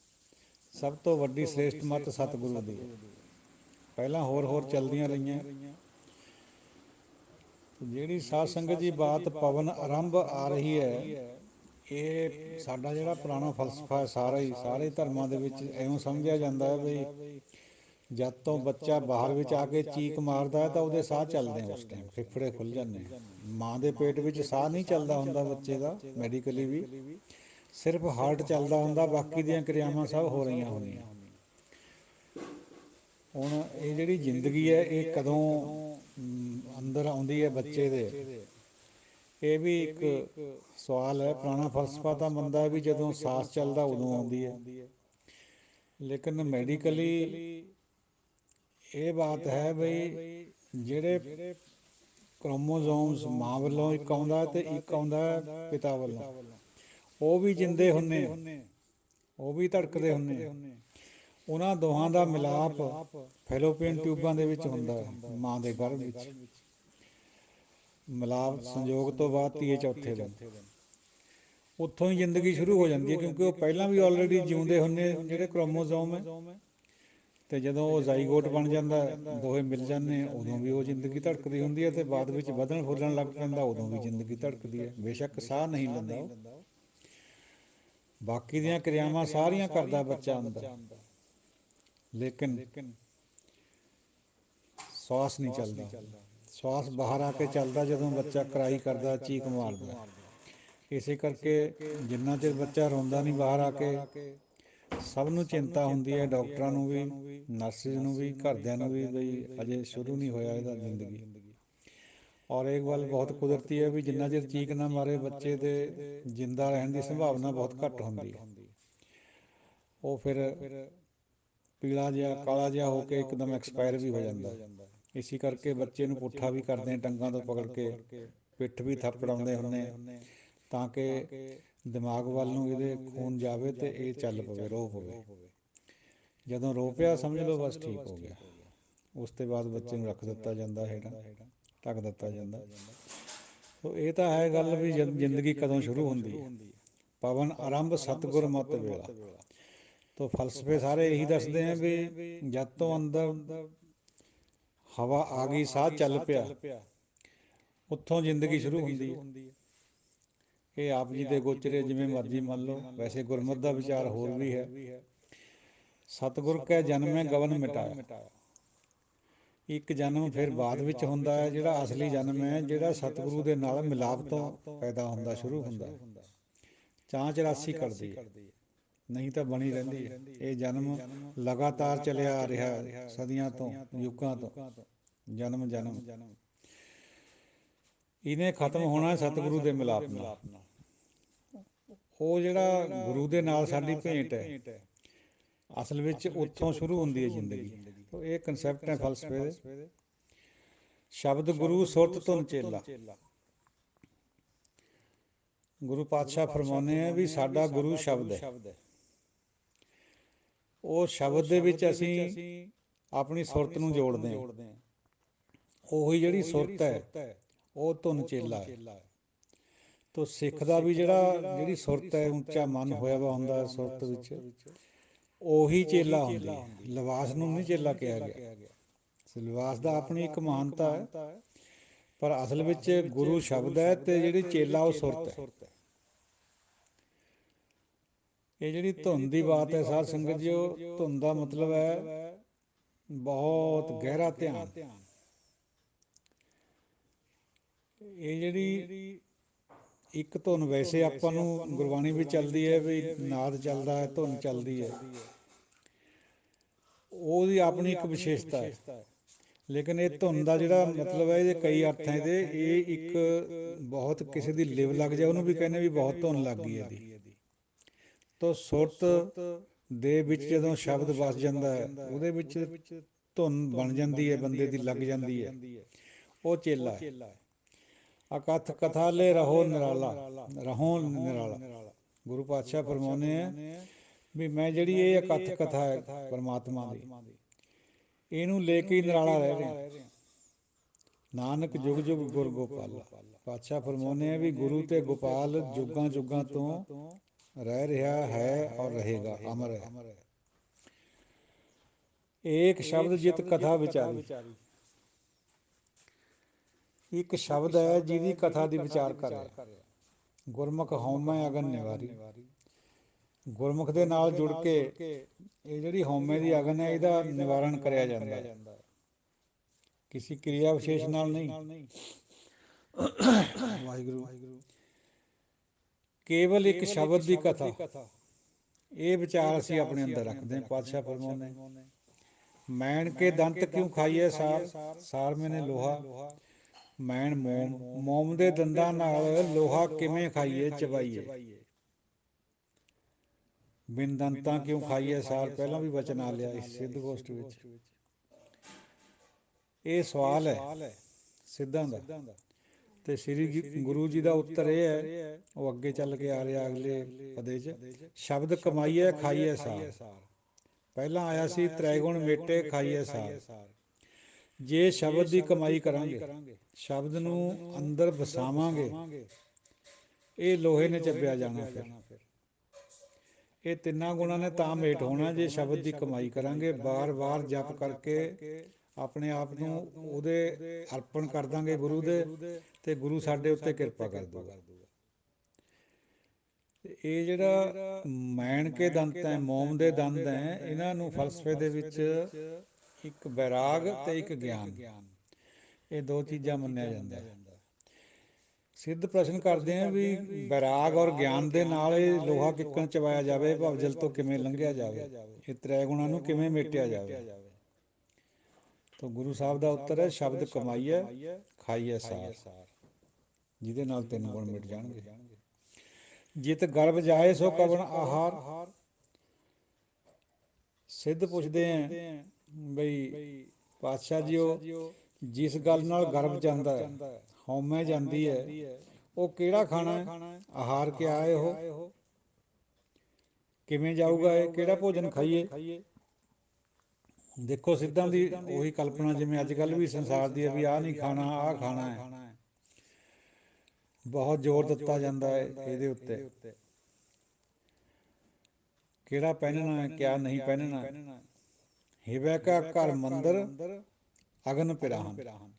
ਸਭ ਤੋਂ ਵੱਡੀ ਸ੍ਰੇਸ਼ਟ ਮੱਤ ਸਤਿਗੁਰੂ ਦੀ ਹੈ। ਪਹਿਲਾਂ ਹੋਰ ਚੱਲਦੀਆਂ ਰਹੀਆਂ। ਜਿਹੜੀ ਸਾਧ ਸੰਗਤ ਦੀ ਬਾਤ ਪਵਨ ਆਰੰਭ ਆ ਰਹੀ ਹੈ, ਇਹ ਸਾਡਾ ਜਿਹੜਾ ਪੁਰਾਣਾ ਫਲਸਫਾ ਹੈ, ਸਾਰੇ ਧਰਮਾਂ ਦੇ ਵਿੱਚ ਇਉਂ ਸਮਝਿਆ ਜਾਂਦਾ ਹੈ ਬਈ ਜਦ ਤੋਂ ਬੱਚਾ ਬਾਹਰ ਵਿੱਚ ਆ ਕੇ ਚੀਕ ਮਾਰਦਾ ਹੈ ਤਾਂ ਉਹਦੇ ਸਾਹ ਚੱਲਦੇ ਆ, ਉਸ ਟਾਈਮ ਫੇਫੜੇ ਖੁੱਲ੍ਹ ਜਾਂਦੇ ਆ। ਮਾਂ ਦੇ ਪੇਟ ਵਿੱਚ ਸਾਹ ਨਹੀਂ ਚੱਲਦਾ ਹੁੰਦਾ ਬੱਚੇ ਦਾ, ਮੈਡੀਕਲੀ ਵੀ ਸਿਰਫ ਹਾਰਟ ਚੱਲਦਾ ਹੁੰਦਾ, ਬਾਕੀ ਦੀਆਂ ਕਿਰਿਆਵਾਂ ਸਭ ਹੋ ਰਹੀਆਂ ਹੁੰਦੀਆਂ। ਹੁਣ ਇਹ ਜਿਹੜੀ ਜ਼ਿੰਦਗੀ ਹੈ ਇਹ ਕਦੋਂ ਅੰਦਰ ਆਉਂਦੀ ਹੈ ਬੱਚੇ ਦੇ, ਇਹ ਵੀ ਇੱਕ ਸਵਾਲ ਹੈ। ਪੁਰਾਣਾ ਫਲਸਫਾ ਤਾਂ ਮੰਨਦਾ ਵੀ ਜਦੋਂ ਸਾਹ ਚੱਲਦਾ ਉਦੋਂ ਆਉਂਦੀ ਹੈ, ਲੇਕਿਨ ਮੈਡੀਕਲੀ ਇਹ ਬਾਤ ਹੈ ਬਈ ਜਿਹੜੇ ਕ੍ਰੋਮੋਜ਼ੋਮਸ ਮਾਂ ਵੱਲੋਂ ਇੱਕ ਆਉਂਦਾ ਅਤੇ ਇੱਕ ਆਉਂਦਾ ਪਿਤਾ ਵੱਲੋਂ, ਉਹ ਵੀ ਜਿੰਦੇ ਹੁੰਦੇ, ਉਹ ਵੀ ਧੜਕਦੇ ਹੁੰਦੇ। ਉਹਨਾਂ ਦੋਹਾਂ ਦਾ ਮਿਲਾਪ ਫੈਲੋਪੀਅਨ ਟਿਊਬਾਂ ਦੇ ਵਿੱਚ ਹੁੰਦਾ ਹੈ, ਮਾਂ ਦੇ ਗਰਭ ਵਿੱਚ। ਮਿਲਾਪ ਸੰਯੋਗ ਤੋਂ ਬਾਅਦ ਤੀਏ ਚੌਥੇ ਦਿਨ ਉੱਥੋਂ ਹੀ ਜ਼ਿੰਦਗੀ ਸ਼ੁਰੂ ਹੋ ਜਾਂਦੀ ਹੈ, ਕਿਉਂਕਿ ਉਹ ਪਹਿਲਾਂ ਵੀ ਆਲਰੇਡੀ ਜਿਉਂਦੇ ਹੁੰਦੇ ਜਿਹੜੇ ਕ੍ਰੋਮੋਜ਼ੋਮ ਹੈ, ਅਤੇ ਜਦੋਂ ਉਹ ਜ਼ਾਈਗੋਟ ਬਣ ਜਾਂਦਾ, ਦੋਹੇ ਮਿਲ ਜਾਂਦੇ, ਉਦੋਂ ਵੀ ਉਹ ਜ਼ਿੰਦਗੀ ਧੜਕਦੀ ਹੁੰਦੀ ਹੈ, ਅਤੇ ਬਾਅਦ ਵਿੱਚ ਵਧਣ ਫੁੱਲਣ ਲੱਗ ਪੈਂਦਾ, ਉਦੋਂ ਵੀ ਜ਼ਿੰਦਗੀ ਧੜਕਦੀ ਹੈ। ਬੇਸ਼ੱਕ ਸਾਹ ਨਹੀਂ ਲੈਂਦਾ ਉਹ, ਬਾਕੀ ਦੀਆਂ ਕਿਰਿਆਵਾਂ ਸਾਰੀਆਂ ਕਰਦਾ ਬੱਚਾ ਅੰਦਰ, ਲੇਕਿਨ ਸਵਾਸ ਨਹੀਂ ਚੱਲਦਾ। ਸਵਾਸ ਬਾਹਰ ਆ ਕੇ ਚੱਲਦਾ ਜਦੋਂ ਬੱਚਾ ਕਰਾਈ ਕਰਦਾ, ਚੀਕ ਮਾਰਦਾ। ਇਸੇ ਕਰਕੇ ਜਿੰਨਾ ਚਿਰ ਬੱਚਾ ਰੋਂਦਾ ਨਹੀਂ ਬਾਹਰ ਆ ਕੇ, ਸਭ ਨੂੰ ਚਿੰਤਾ ਹੁੰਦੀ ਹੈ, ਡਾਕਟਰਾਂ ਨੂੰ ਵੀ, ਨਰਸਿਸ ਨੂੰ ਵੀ, ਘਰਦਿਆਂ ਨੂੰ ਵੀ, ਬਈ ਅਜੇ ਸ਼ੁਰੂ ਨਹੀਂ ਹੋਇਆ ਇਹਦਾ ਜ਼ਿੰਦਗੀ। ਔਰ ਇਹ ਗੱਲ ਬਹੁਤ ਕੁਦਰਤੀ ਹੈ ਵੀ ਜਿੰਨਾ ਚਿਰ ਚੀਕ ਨਾ ਮਾਰੇ ਬੱਚੇ ਦੇ ਜਿੰਦਾ ਰਹਿਣ ਦੀ ਸੰਭਾਵਨਾ ਬਹੁਤ ਘੱਟ ਹੁੰਦੀ ਹੈ। ਉਹ ਫਿਰ ਪੀਲਾ ਜਿਹਾ ਕਾਲਾ ਜਿਹਾ ਹੋ ਕੇ ਇੱਕਦਮ ਐਕਸਪਾਇਰ ਵੀ ਹੋ ਜਾਂਦਾ। ਇਸੇ ਕਰਕੇ ਬੱਚੇ ਨੂੰ ਪੁੱਠਾ ਵੀ ਕਰਦੇ ਟੰਗਾਂ ਤੋਂ ਪਕੜ ਕੇ, ਪਿੱਠ ਵੀ ਥੱਪੜਾਉਂਦੇ ਹੁੰਦੇ, ਤਾਂ ਕਿ ਦਿਮਾਗ ਵੱਲ ਨੂੰ ਇਹਦੇ ਖੂਨ ਜਾਵੇ ਅਤੇ ਇਹ ਚੱਲ ਪਵੇ, ਰੋ ਪਵੇ। ਜਦੋਂ ਰੋ ਪਿਆ ਸਮਝ ਲਓ ਬਸ ਠੀਕ ਹੋ ਗਿਆ। ਉਸ ਤੋਂ ਬਾਅਦ ਬੱਚੇ ਨੂੰ ਰੱਖ ਦਿੱਤਾ ਜਾਂਦਾ, ਹੇਠਾਂ ਢੱਕ ਦਿੱਤਾ ਜਾਂਦਾ। ਸੋ ਇਹ ਤਾਂ ਹੈ ਗੱਲ ਵੀ ਜ਼ਿੰਦਗੀ ਕਦੋਂ ਸ਼ੁਰੂ ਹੁੰਦੀ ਹੈ। ਪਵਨ ਆਰੰਭ ਸਤਿਗੁਰ ਮਤ ਵੇਲਾ। ਤੋ ਫਲਸਫੇ ਸਾਰੇ ਇਹੀ ਦੱਸਦੇ ਹੈ ਵੀ ਜਦ ਤੋਂ ਅੰਦਰ ਹਵਾ ਆ ਗਈ, ਸਾਹ ਚੱਲ ਪਿਆ, ਉੱਥੋਂ ਜ਼ਿੰਦਗੀ ਸ਼ੁਰੂ ਹੁੰਦੀ ਹੈ। ਇਹ ਆਪ ਜੀ ਦੇ ਗੋਚਰੇ ਜਿਵੇਂ ਮਰਜ਼ੀ ਮੰਨ ਲਓ, ਵੈਸੇ ਗੁਰਮਤਿ ਦਾ ਵਿਚਾਰ ਹੋਰ ਵੀ ਹੈ। ਸਤਿਗੁਰ ਕੈ ਜਨਮੈ ਗਵਨ ਮਿਟਾਇਆ। ਇੱਕ ਜਨਮ ਫਿਰ ਬਾਅਦ ਵਿੱਚ ਹੁੰਦਾ ਹੈ, ਜਿਹੜਾ ਅਸਲੀ ਜਨਮ ਹੈ, ਜਿਹੜਾ ਸਤਿਗੁਰੂ ਦੇ ਨਾਲ ਮਿਲਾਪ ਤੋਂ ਪੈਦਾ ਹੁੰਦਾ, ਸ਼ੁਰੂ ਹੁੰਦਾ। ਚਾਂ ਚਰਾਸੀ ਕਰਦੀ ਹੈ, ਨਹੀਂ ਤਾਂ ਬਣੀ ਰਹਿੰਦੀ ਹੈ। ਇਹ ਜਨਮ ਲਗਾਤਾਰ ਚੱਲਿਆ ਆ ਰਿਹਾ ਸਦੀਆਂ ਤੋਂ, ਯੁੱਗਾਂ ਤੋਂ, ਜਨਮ ਜਨਮ। ਇਹਨੇ ਖਤਮ ਹੋਣਾ ਸਤਿਗੁਰੂ ਦੇ ਮਿਲਾਪ ਨਾਲ। ਉਹ ਜਿਹੜਾ ਗੁਰੂ ਦੇ ਨਾਲ ਸਾਡੀ ਭੇਂਟ ਹੈ, ਅਸਲ ਵਿੱਚ ਉੱਥੋਂ ਸ਼ੁਰੂ ਹੁੰਦੀ ਹੈ ਜ਼ਿੰਦਗੀ। ਇਹ ਕਨਸੈਪਟ ਹੈ ਫਲਸਫੇ ਦੇ। ਸ਼ਬਦ ਗੁਰੂ ਸੁਰਤ ਧੁਨ ਚੇਲਾ। ਗੁਰੂ ਪਾਤਸ਼ਾਹ ਫਰਮਾਉਂਦੇ ਹੈ ਵੀ ਸਾਡਾ ਗੁਰੂ ਸ਼ਬਦ ਹੈ। ਉਹ ਸ਼ਬਦ ਦੇ ਵਿੱਚ ਅਸੀਂ ਆਪਣੀ ਸੁਰਤ ਨੂੰ ਜੋੜਦੇ ਹਾਂ। ਉਹੀ ਜਿਹੜੀ ਸੁਰਤ ਹੈ ਉਹ ਧੁਨ ਚੇਲਾ ਹੈ। ਤੋ ਸਿੱਖ ਦਾ ਵੀ ਜਿਹੜੀ ਸੁਰਤ ਹੈ, ਉੱਚਾ ਮਨ ਹੋਇਆ ਵਾ ਹੁੰਦਾ ਸੁਰਤ ਵਿੱਚ, ਉਹੀ ਚੇਲਾ ਹੁੰਦੀ ਹੈ। ਲਿਬਾਸ ਨੂੰ ਨਹੀਂ ਚੇਲਾ ਕਿਹਾ ਗਿਆ। ਲਿਬਾਸ ਦਾ ਆਪਣੀ ਇੱਕ ਮਹਾਨਤਾ ਹੈ, ਪਰ ਅਸਲ ਵਿੱਚ ਗੁਰੂ ਸ਼ਬਦ ਹੈ ਤੇ ਜਿਹੜੀ ਚੇਲਾ ਉਹ ਸੁਰਤ ਹੈ। ਇਹ ਜਿਹੜੀ ਧੁਨ ਦੀ ਬਾਤ ਹੈ ਸਾਧ ਸੰਗਤ ਜੀ, ਉਹ ਧੁਨ ਦਾ ਮਤਲਬ ਹੈ ਬਹੁਤ ਗਹਿਰਾ ਧਿਆਨ। ਇਹ ਜਿਹੜੀ ਇੱਕ ਧੁਨ ਵੈਸੇ ਆਪਾਂ ਨੂੰ ਗੁਰਬਾਣੀ ਵੀ ਚੱਲਦੀ ਹੈ ਵੀ ਨਾਦ ਚੱਲਦਾ ਹੈ, ਧੁਨ ਚੱਲਦੀ ਹੈ, ਉਹਦੀ ਆਪਣੀ ਇੱਕ ਵਿਸ਼ੇਸ਼ਤਾ ਹੈ। ਲੇਕਿਨ ਇਹ ਧੁਨ ਦਾ ਜਿਹੜਾ ਮਤਲਬ ਹੈ, ਇਹਦੇ ਕਈ ਅਰਥ ਹੈ ਇਹਦੇ। ਇਹ ਇੱਕ ਬਹੁਤ ਕਿਸੇ ਦੀ ਲਿਵ ਲੱਗ ਜਾਏ ਉਹਨੂੰ ਵੀ ਕਹਿੰਦੇ ਵੀ ਬਹੁਤ ਧੁਨ ਲੱਗ ਗਈ ਇਹਦੀ। ਤੋ ਸੁਰਤ ਦੇ ਵਿੱਚ ਜਦੋਂ ਸ਼ਬਦ ਵਸ ਜਾਂਦਾ ਹੈ, ਉਹਦੇ ਵਿੱਚ ਧੁਨ ਬਣ ਜਾਂਦੀ ਹੈ, ਬੰਦੇ ਦੀ ਲੱਗ ਜਾਂਦੀ ਹੈ, ਉਹ ਚੇਲਾ ਹੈ। ਅਕਥ ਕਥਾ ਲੈ ਰਹੋ ਨਿਰਾਲਾ, ਰਹੋ ਨਿਰਾਲਾ। ਗੁਰੂ ਪਾਤਸ਼ਾਹ ਫਰਮਾਉਂਦੇ ਹੈ ਵੀ ਮੈਂ ਜਿਹੜੀ ਇਹ ਅਕਥ ਕਥਾ ਹੈ ਪਰਮਾਤਮਾ ਦੀ, ਇਹਨੂੰ ਲੈ ਕੇ ਹੀ ਨਿਰਾਲਾ ਰਹਿ ਰਿਹਾ। ਨਾਨਕ ਜੁਗ ਜੁਗ ਗੁਰ ਗੋਪਾਲਾ। ਪਾਤਸ਼ਾਹ ਫਰਮਾਉਂਦੇ ਹੈ ਵੀ ਗੁਰੂ ਤੇ ਗੋਪਾਲ ਜੁਗਾਂ ਜੁਗਾਂ ਤੋਂ ਰਹਿ ਰਿਹਾ ਹੈ ਔਰ ਰਹੇਗਾ, ਅਮਰ ਹੈ। ਏਕ ਸ਼ਬਦ ਜਿਤ ਕਥਾ ਵਿਚਾਰੀ। ਇੱਕ ਸ਼ਬਦ ਹੈ ਜਿਹਦੀ ਕਥਾ ਦੀ ਵਿਚਾਰ ਕਰ ਰਿਹਾ। ਗੁਰਮੁਖ ਹਉਮੈ ਅਗਨ ਨਿਵਾਰੀ। ਗੁਰਮੁਖ ਦੇ ਨਾਲ ਜੁੜ ਕੇ ਇਹ ਜਿਹੜੀ ਹਉਮੈ ਦੀ ਅਗਨ ਹੈ, ਇਹਦਾ ਨਿਵਾਰਨ ਕਰਿਆ ਜਾਂਦਾ ਹੈ, ਕਿਸੇ ਕਿਰਿਆ ਵਿਸ਼ੇਸ਼ ਨਾਲ ਨਹੀਂ। ਵਾਹਿਗੁਰੂ। ਕੇਵਲ ਇੱਕ ਸ਼ਬਦ ਦੀ ਕਥਾ, ਇਹ ਵਿਚਾਰ ਅਸੀਂ ਆਪਣੇ ਅੰਦਰ ਰੱਖਦੇ ਹਾਂ। ਪਾਤਸ਼ਾਹ ਫਰਮਾਉਂਦੇ ਮੈਣ ਕੇ ਦੰਤ ਕਿਉਂ ਖਾਈਏ ਸਾਰ, ਸਾਰ ਮੈਨੇ ਲੋਹਾ। ਮੈਣ ਮੋਮ, ਮੋਮ ਦੇ ਦੰਦਾਂ ਨਾਲ ਲੋਹਾ ਕਿਵੇਂ ਖਾਈਏ ਚਬਾਈਏ। ਬਿਨ ਦੰਤਾਂ ਕਿਉਂ ਖਾਈਏ ਸਾਰ, ਪਹਿਲਾਂ ਵੀ ਵਚਨ ਆ ਲਿਆ ਇਸ ਸਿੱਧ ਗੋਸ਼ਟ ਵਿੱਚ। ਇਹ ਸਵਾਲ ਹੈ ਸਿੱਧਾਂ ਦਾ, ਤੇ ਸ੍ਰੀ ਗੁਰੂ ਜੀ ਦਾ ਉੱਤਰ ਇਹ ਹੈ, ਉਹ ਅੱਗੇ ਚੱਲ ਕੇ ਆ ਰਿਹਾ ਅਗਲੇ ਪਦੇ 'ਚ। ਸ਼ਬਦ ਕਮਾਈਏ ਖਾਈਏ ਸਾਰ। ਪਹਿਲਾਂ ਆਇਆ ਸੀ ਤ੍ਰੈਗੁਣ ਮੇਟੇ ਖਾਈਏ ਸਾਰ। ਜੇ ਸ਼ਬਦ ਦੀ ਕਮਾਈ ਕਰਾਂਗੇ, ਸ਼ਬਦ ਨੂੰ ਅੰਦਰ ਵਸਾਵਾਂਗੇ, ਇਹ ਲੋਹੇ ਨੇ ਚੱਬਿਆ ਜਾਣਾ। ਫਿਰ ਇਹ ਤਿੰਨਾਂ ਗੁਣਾਂ ਨੇ ਤਾਂ ਮੇਟ ਹੋਣਾ ਜੇ ਸ਼ਬਦ ਦੀ ਕਮਾਈ ਕਰਾਂਗੇ। ਵਾਰ ਵਾਰ ਜਪ ਕਰਕੇ ਆਪਣੇ ਆਪ ਨੂੰ ਉਹਦੇ ਅਰਪਣ ਕਰ ਦਾਂਗੇ ਗੁਰੂ ਦੇ, ਤੇ ਗੁਰੂ ਸਾਡੇ ਉੱਤੇ ਕਿਰਪਾ ਕਰ ਦੂਗਾ। ਇਹ ਜਿਹੜਾ ਮੈਣ ਕੇ ਦੰਤ ਹੈ, ਮੋਮ ਦੇ ਦੰਦ ਹੈ, ਇਹਨਾਂ ਨੂੰ ਫਲਸਫੇ ਦੇ ਵਿੱਚ ਇੱਕ ਵੈਰਾਗ ਤੇ ਇੱਕ ਗਿਆਨ, ਇਹ ਦੋ ਚੀਜ਼ਾਂ ਮੰਨਿਆ ਜਾਂਦਾ ਹੈ। ਸਿੱਧ ਪ੍ਰਸ਼ਨ ਕਰਦੇ ਆ ਵੀ ਵੈਰਾਗ ਔਰ ਗਿਆਨ ਦੇ ਨਾਲ ਇਹ ਲੋਹਾ ਕਿੱਕਣ ਚਬਾਇਆ ਜਾਵੇ, ਭਵਜਲ ਤੋਂ ਕਿਵੇਂ ਲੰਘਿਆ ਜਾਵੇ, ਇਹ ਤ੍ਰੈ ਗੁਣਾਂ ਨੂੰ ਕਿਵੇਂ ਮੇਟਿਆ ਜਾਵੇ। ਤਾਂ ਗੁਰੂ ਸਾਹਿਬ ਦਾ ਉੱਤਰ ਹੈ ਸ਼ਬਦ ਕਮਾਈਏ ਖਾਈਏ ਸਾਰ, ਜਿਹਦੇ ਨਾਲ ਤਿੰਨ ਗੁਣ ਮਿਟ ਜਾਣਗੇ। ਜਿਤ ਗਰਭ ਜਾਏ ਸੋ ਕਵਣ ਆਹਾਰ। ਸਿੱਧ ਪੁੱਛਦੇ ਹੈ ਬਈ ਪਾਤਸ਼ਾਹ ਜੀ, ਉਹ ਜਿਸ ਗੱਲ ਨਾਲ ਗਰਭ ਜਾਂਦਾ ਹੈ, ਹਉਮੈ ਜਾਂਦੀ ਹੈ, ਉਹ ਕਿਹੜਾ ਖਾਣਾ ਹੈ, ਆਹਾਰ ਕਿਆ ਹੈ, ਉਹ ਕਿਵੇਂ ਜਾਊਗਾ, ਇਹ ਕਿਹੜਾ ਭੋਜਨ ਖਾਈਏ। ਦੇਖੋ ਸਿੱਧਾਂ ਦੀ ਉਹੀ ਕਲਪਨਾ ਜਿਵੇਂ ਅੱਜ ਕੱਲ੍ਹ ਵੀ ਸੰਸਾਰ ਦੀ ਹੈ ਵੀ ਆਹ ਨਹੀਂ ਖਾਣਾ, ਆਹ ਖਾਣਾ ਹੈ। ਬਹੁਤ ਜ਼ੋਰ ਦਿੱਤਾ ਜਾਂਦਾ ਹੈ ਇਹਦੇ ਉੱਤੇ, ਕਿਹੜਾ ਪਹਿਨਣਾ ਹੈ, ਕਿਆ ਨਹੀਂ ਪਹਿਨਣਾ। ਹਿਵੈ ਕਾ ਘਰ ਮੰਦਰ ਅਗਨ ਪਿਰਾਹਨ।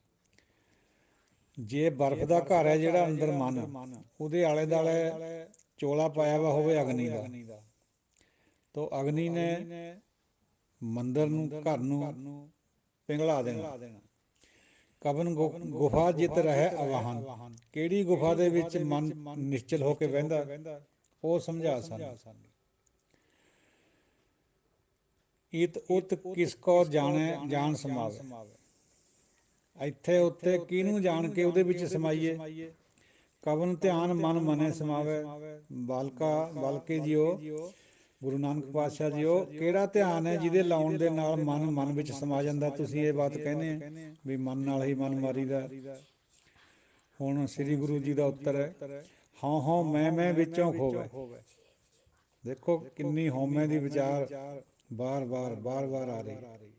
ਜੇ ਬਰਫ਼ ਦਾ ਘਰ ਹੈ ਜਿਹੜਾ ਅੰਦਰ ਮਨ, ਉਹਦੇ ਆਲੇ ਦੁਆਲੇ ਚੋਲਾ ਪਾਇਆ ਵਾ ਹੋਵੇ ਅਗਨੀ ਦਾ, ਤਾਂ ਅਗਨੀ ਨੇ ਮੰਦਰ ਨੂੰ, ਘਰ ਨੂੰ ਪਿੰਗਲਾ ਦੇਣਾ। ਕਬਨ ਗੁਫਾ ਜਿੱਤ ਰਹਿ ਅਵਾਹਨ। ਕਿਹੜੀ ਗੁਫਾ ਦੇ ਵਿੱਚ ਮਨ ਨਿਸ਼ਚਲ ਹੋ ਕੇ ਬਹਿੰਦਾ, ਉਹ ਸਮਝਾ ਸਾਨੂੰ। ਇਤ ਉਤ ਕਿਸ ਕੋ ਜਾਣੈ ਜਾਣ ਸਮਾਵੈ। ਇੱਥੇ ਉੱਤੇ ਕਿਹਨੂੰ ਜਾਣ ਕੇ ਉਹਦੇ ਵਿੱਚ ਸਮਾਈਏ। ਕਵਨ ਧਿਆਨ ਮਨ ਮਨੇ ਸਮਾਵੈ। ਬਾਲਕੇ ਜੀਓ, ਗੁਰੂ ਨਾਨਕ ਪਾਤਸ਼ਾਹ ਜੀਓ, ਕਿਹੜਾ ਧਿਆਨ ਹੈ ਜਿਹਦੇ ਲਾਉਣ ਦੇ ਨਾਲ ਮਨ ਵਿੱਚ ਸਮਾ ਜਾਂਦਾ। ਤੁਸੀਂ ਇਹ ਬਾਤ ਕਹਿੰਦੇ ਵੀ ਮਨ ਨਾਲ ਹੀ ਮਨ ਮਾਰੀਦਾ। ਹੁਣ ਸ੍ਰੀ ਗੁਰੂ ਜੀ ਦਾ ਉੱਤਰ ਹੈ, ਹਉ ਹਉ ਮੈਂ ਵਿੱਚੋਂ ਖੋਵੈ। ਦੇਖੋ ਕਿੰਨੀ ਹਉਮੈ ਦੀ ਵਿਚਾਰ ਬਾਰ ਬਾਰ ਆ ਰਹੀ।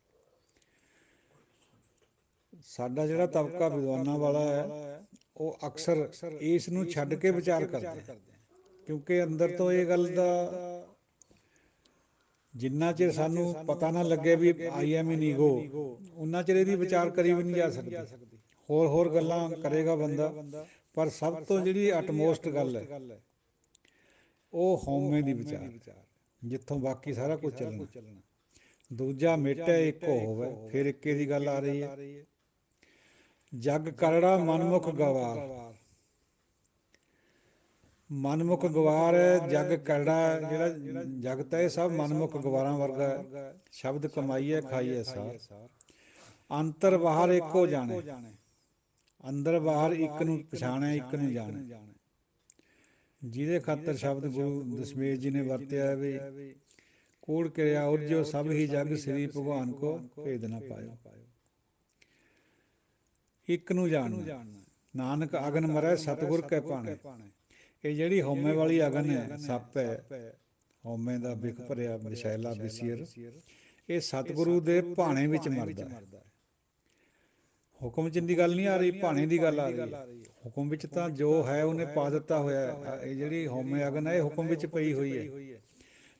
ਸਾਡਾ ਜਿਹੜਾ ਤਬਕਾ ਵਿਦਵਾਨਾਂ ਵਾਲਾ ਹੈ ਉਹ ਅਕਸਰ ਇਸ ਨੂੰ ਛੱਡ ਕੇ ਵਿਚਾਰ ਕਰਦੇ, ਕਿਉਂਕਿ ਅੰਦਰ ਤੋਂ ਇਹ ਗੱਲ ਦਾ ਜਿੰਨਾ ਚਿਰ ਸਾਨੂੰ ਪਤਾ ਨਾ ਲੱਗੇ ਵੀ ਆਈ ਐਮ ਇਨ ਈਗੋ, ਉਨਾ ਚਿਰ ਇਹਦੀ ਵਿਚਾਰ ਕਰੀ ਵੀ ਨਹੀਂ ਜਾ ਸਕਦੀ। ਹੋਰ ਗੱਲਾਂ ਕਰੇਗਾ ਬੰਦਾ, ਪਰ ਸਭ ਤੋਂ ਜਿਹੜੀ ਅਟਮੋਸਟ ਗੱਲ ਹੈ ਉਹ ਹਉਮੈ ਦੀ ਵਿਚਾਰ, ਜਿੱਥੋਂ ਬਾਕੀ ਸਾਰਾ ਕੁਝ ਚੱਲਣਾ। ਦੂਜਾ ਮੇਟਿਆ ਇੱਕੋ ਹੋਵੇ, ਫਿਰ ਇੱਕੇ ਦੀ ਗੱਲ ਆ ਰਹੀ ਹੈ। ਜਗ ਕਰੜਾ ਮਨਮੁਖ ਗਵਾਰ। ਮਨਮੁਖ ਗਵਾਰ ਹੈ, ਜਗ ਕਰੜਾ, ਜਿਹੜਾ ਜਗਤ ਹੈ ਇਹ ਸਭ ਮਨਮੁਖ ਗਵਾਰਾਂ ਵਰਗਾ ਹੈ। ਸ਼ਬਦ ਕਮਾਈਏ ਖਾਈਏ ਸਾਰ। ਅੰਤਰ ਬਾਹਰ ਇੱਕੋ ਜਾਣੇ। ਅੰਦਰ ਬਾਹਰ ਇੱਕ ਨੂੰ ਪਛਾਣਿਆ, ਇੱਕ ਨੂੰ ਜਾਣੇ। ਜਿਹਦੇ ਖਾਤਰ ਸ਼ਬਦ ਗੁਰੂ ਦਸ਼ਮੇਸ਼ ਜੀ ਨੇ ਵਰਤਿਆ ਵੀ ਕੂੜ ਕਿਰਿਆ ਉਰਜੋ ਸਭ ਹੀ ਜਗ ਸ੍ਰੀ ਭਗਵਾਨ ਕੋ ਭੇਦ ਨਾ ਪਾਇਓ। ਇੱਕ ਨੂੰ ਜਾਣਨਾ। ਨਾਨਕ ਅਗਨ ਮਰੈ ਸਤਿਗੁਰ ਕੈ ਭਾਣੈ। ਇਹ ਜਿਹੜੀ ਹਉਮੈ ਵਾਲੀ ਅਗਨ ਹੈ, ਸੱਪ ਹੈ, ਹਉਮੈ ਦਾ ਬਿਖ ਭਰਿਆ ਵਿਸ਼ੈਲਾ ਵਿਸੀਰ, ਇਹ ਸਤਿਗੁਰੂ ਦੇ ਭਾਣੇ ਵਿੱਚ ਮਰਦਾ ਹੈ। ਹੁਕਮ 'ਚ ਦੀ ਗੱਲ ਨਹੀਂ ਆ ਰਹੀ, ਭਾਣੇ ਦੀ ਗੱਲ ਆ ਰਹੀ ਹੈ। ਹੁਕਮ ਵਿੱਚ ਤਾਂ ਜੋ ਹੈ ਉਹਨੇ ਪਾ ਦਿੱਤਾ ਹੋਇਆ। ਇਹ ਜਿਹੜੀ ਹਉਮੈ ਅਗਨ ਹੈ ਇਹ ਹੁਕਮ ਵਿੱਚ ਪਈ ਹੋਈ ਹੈ।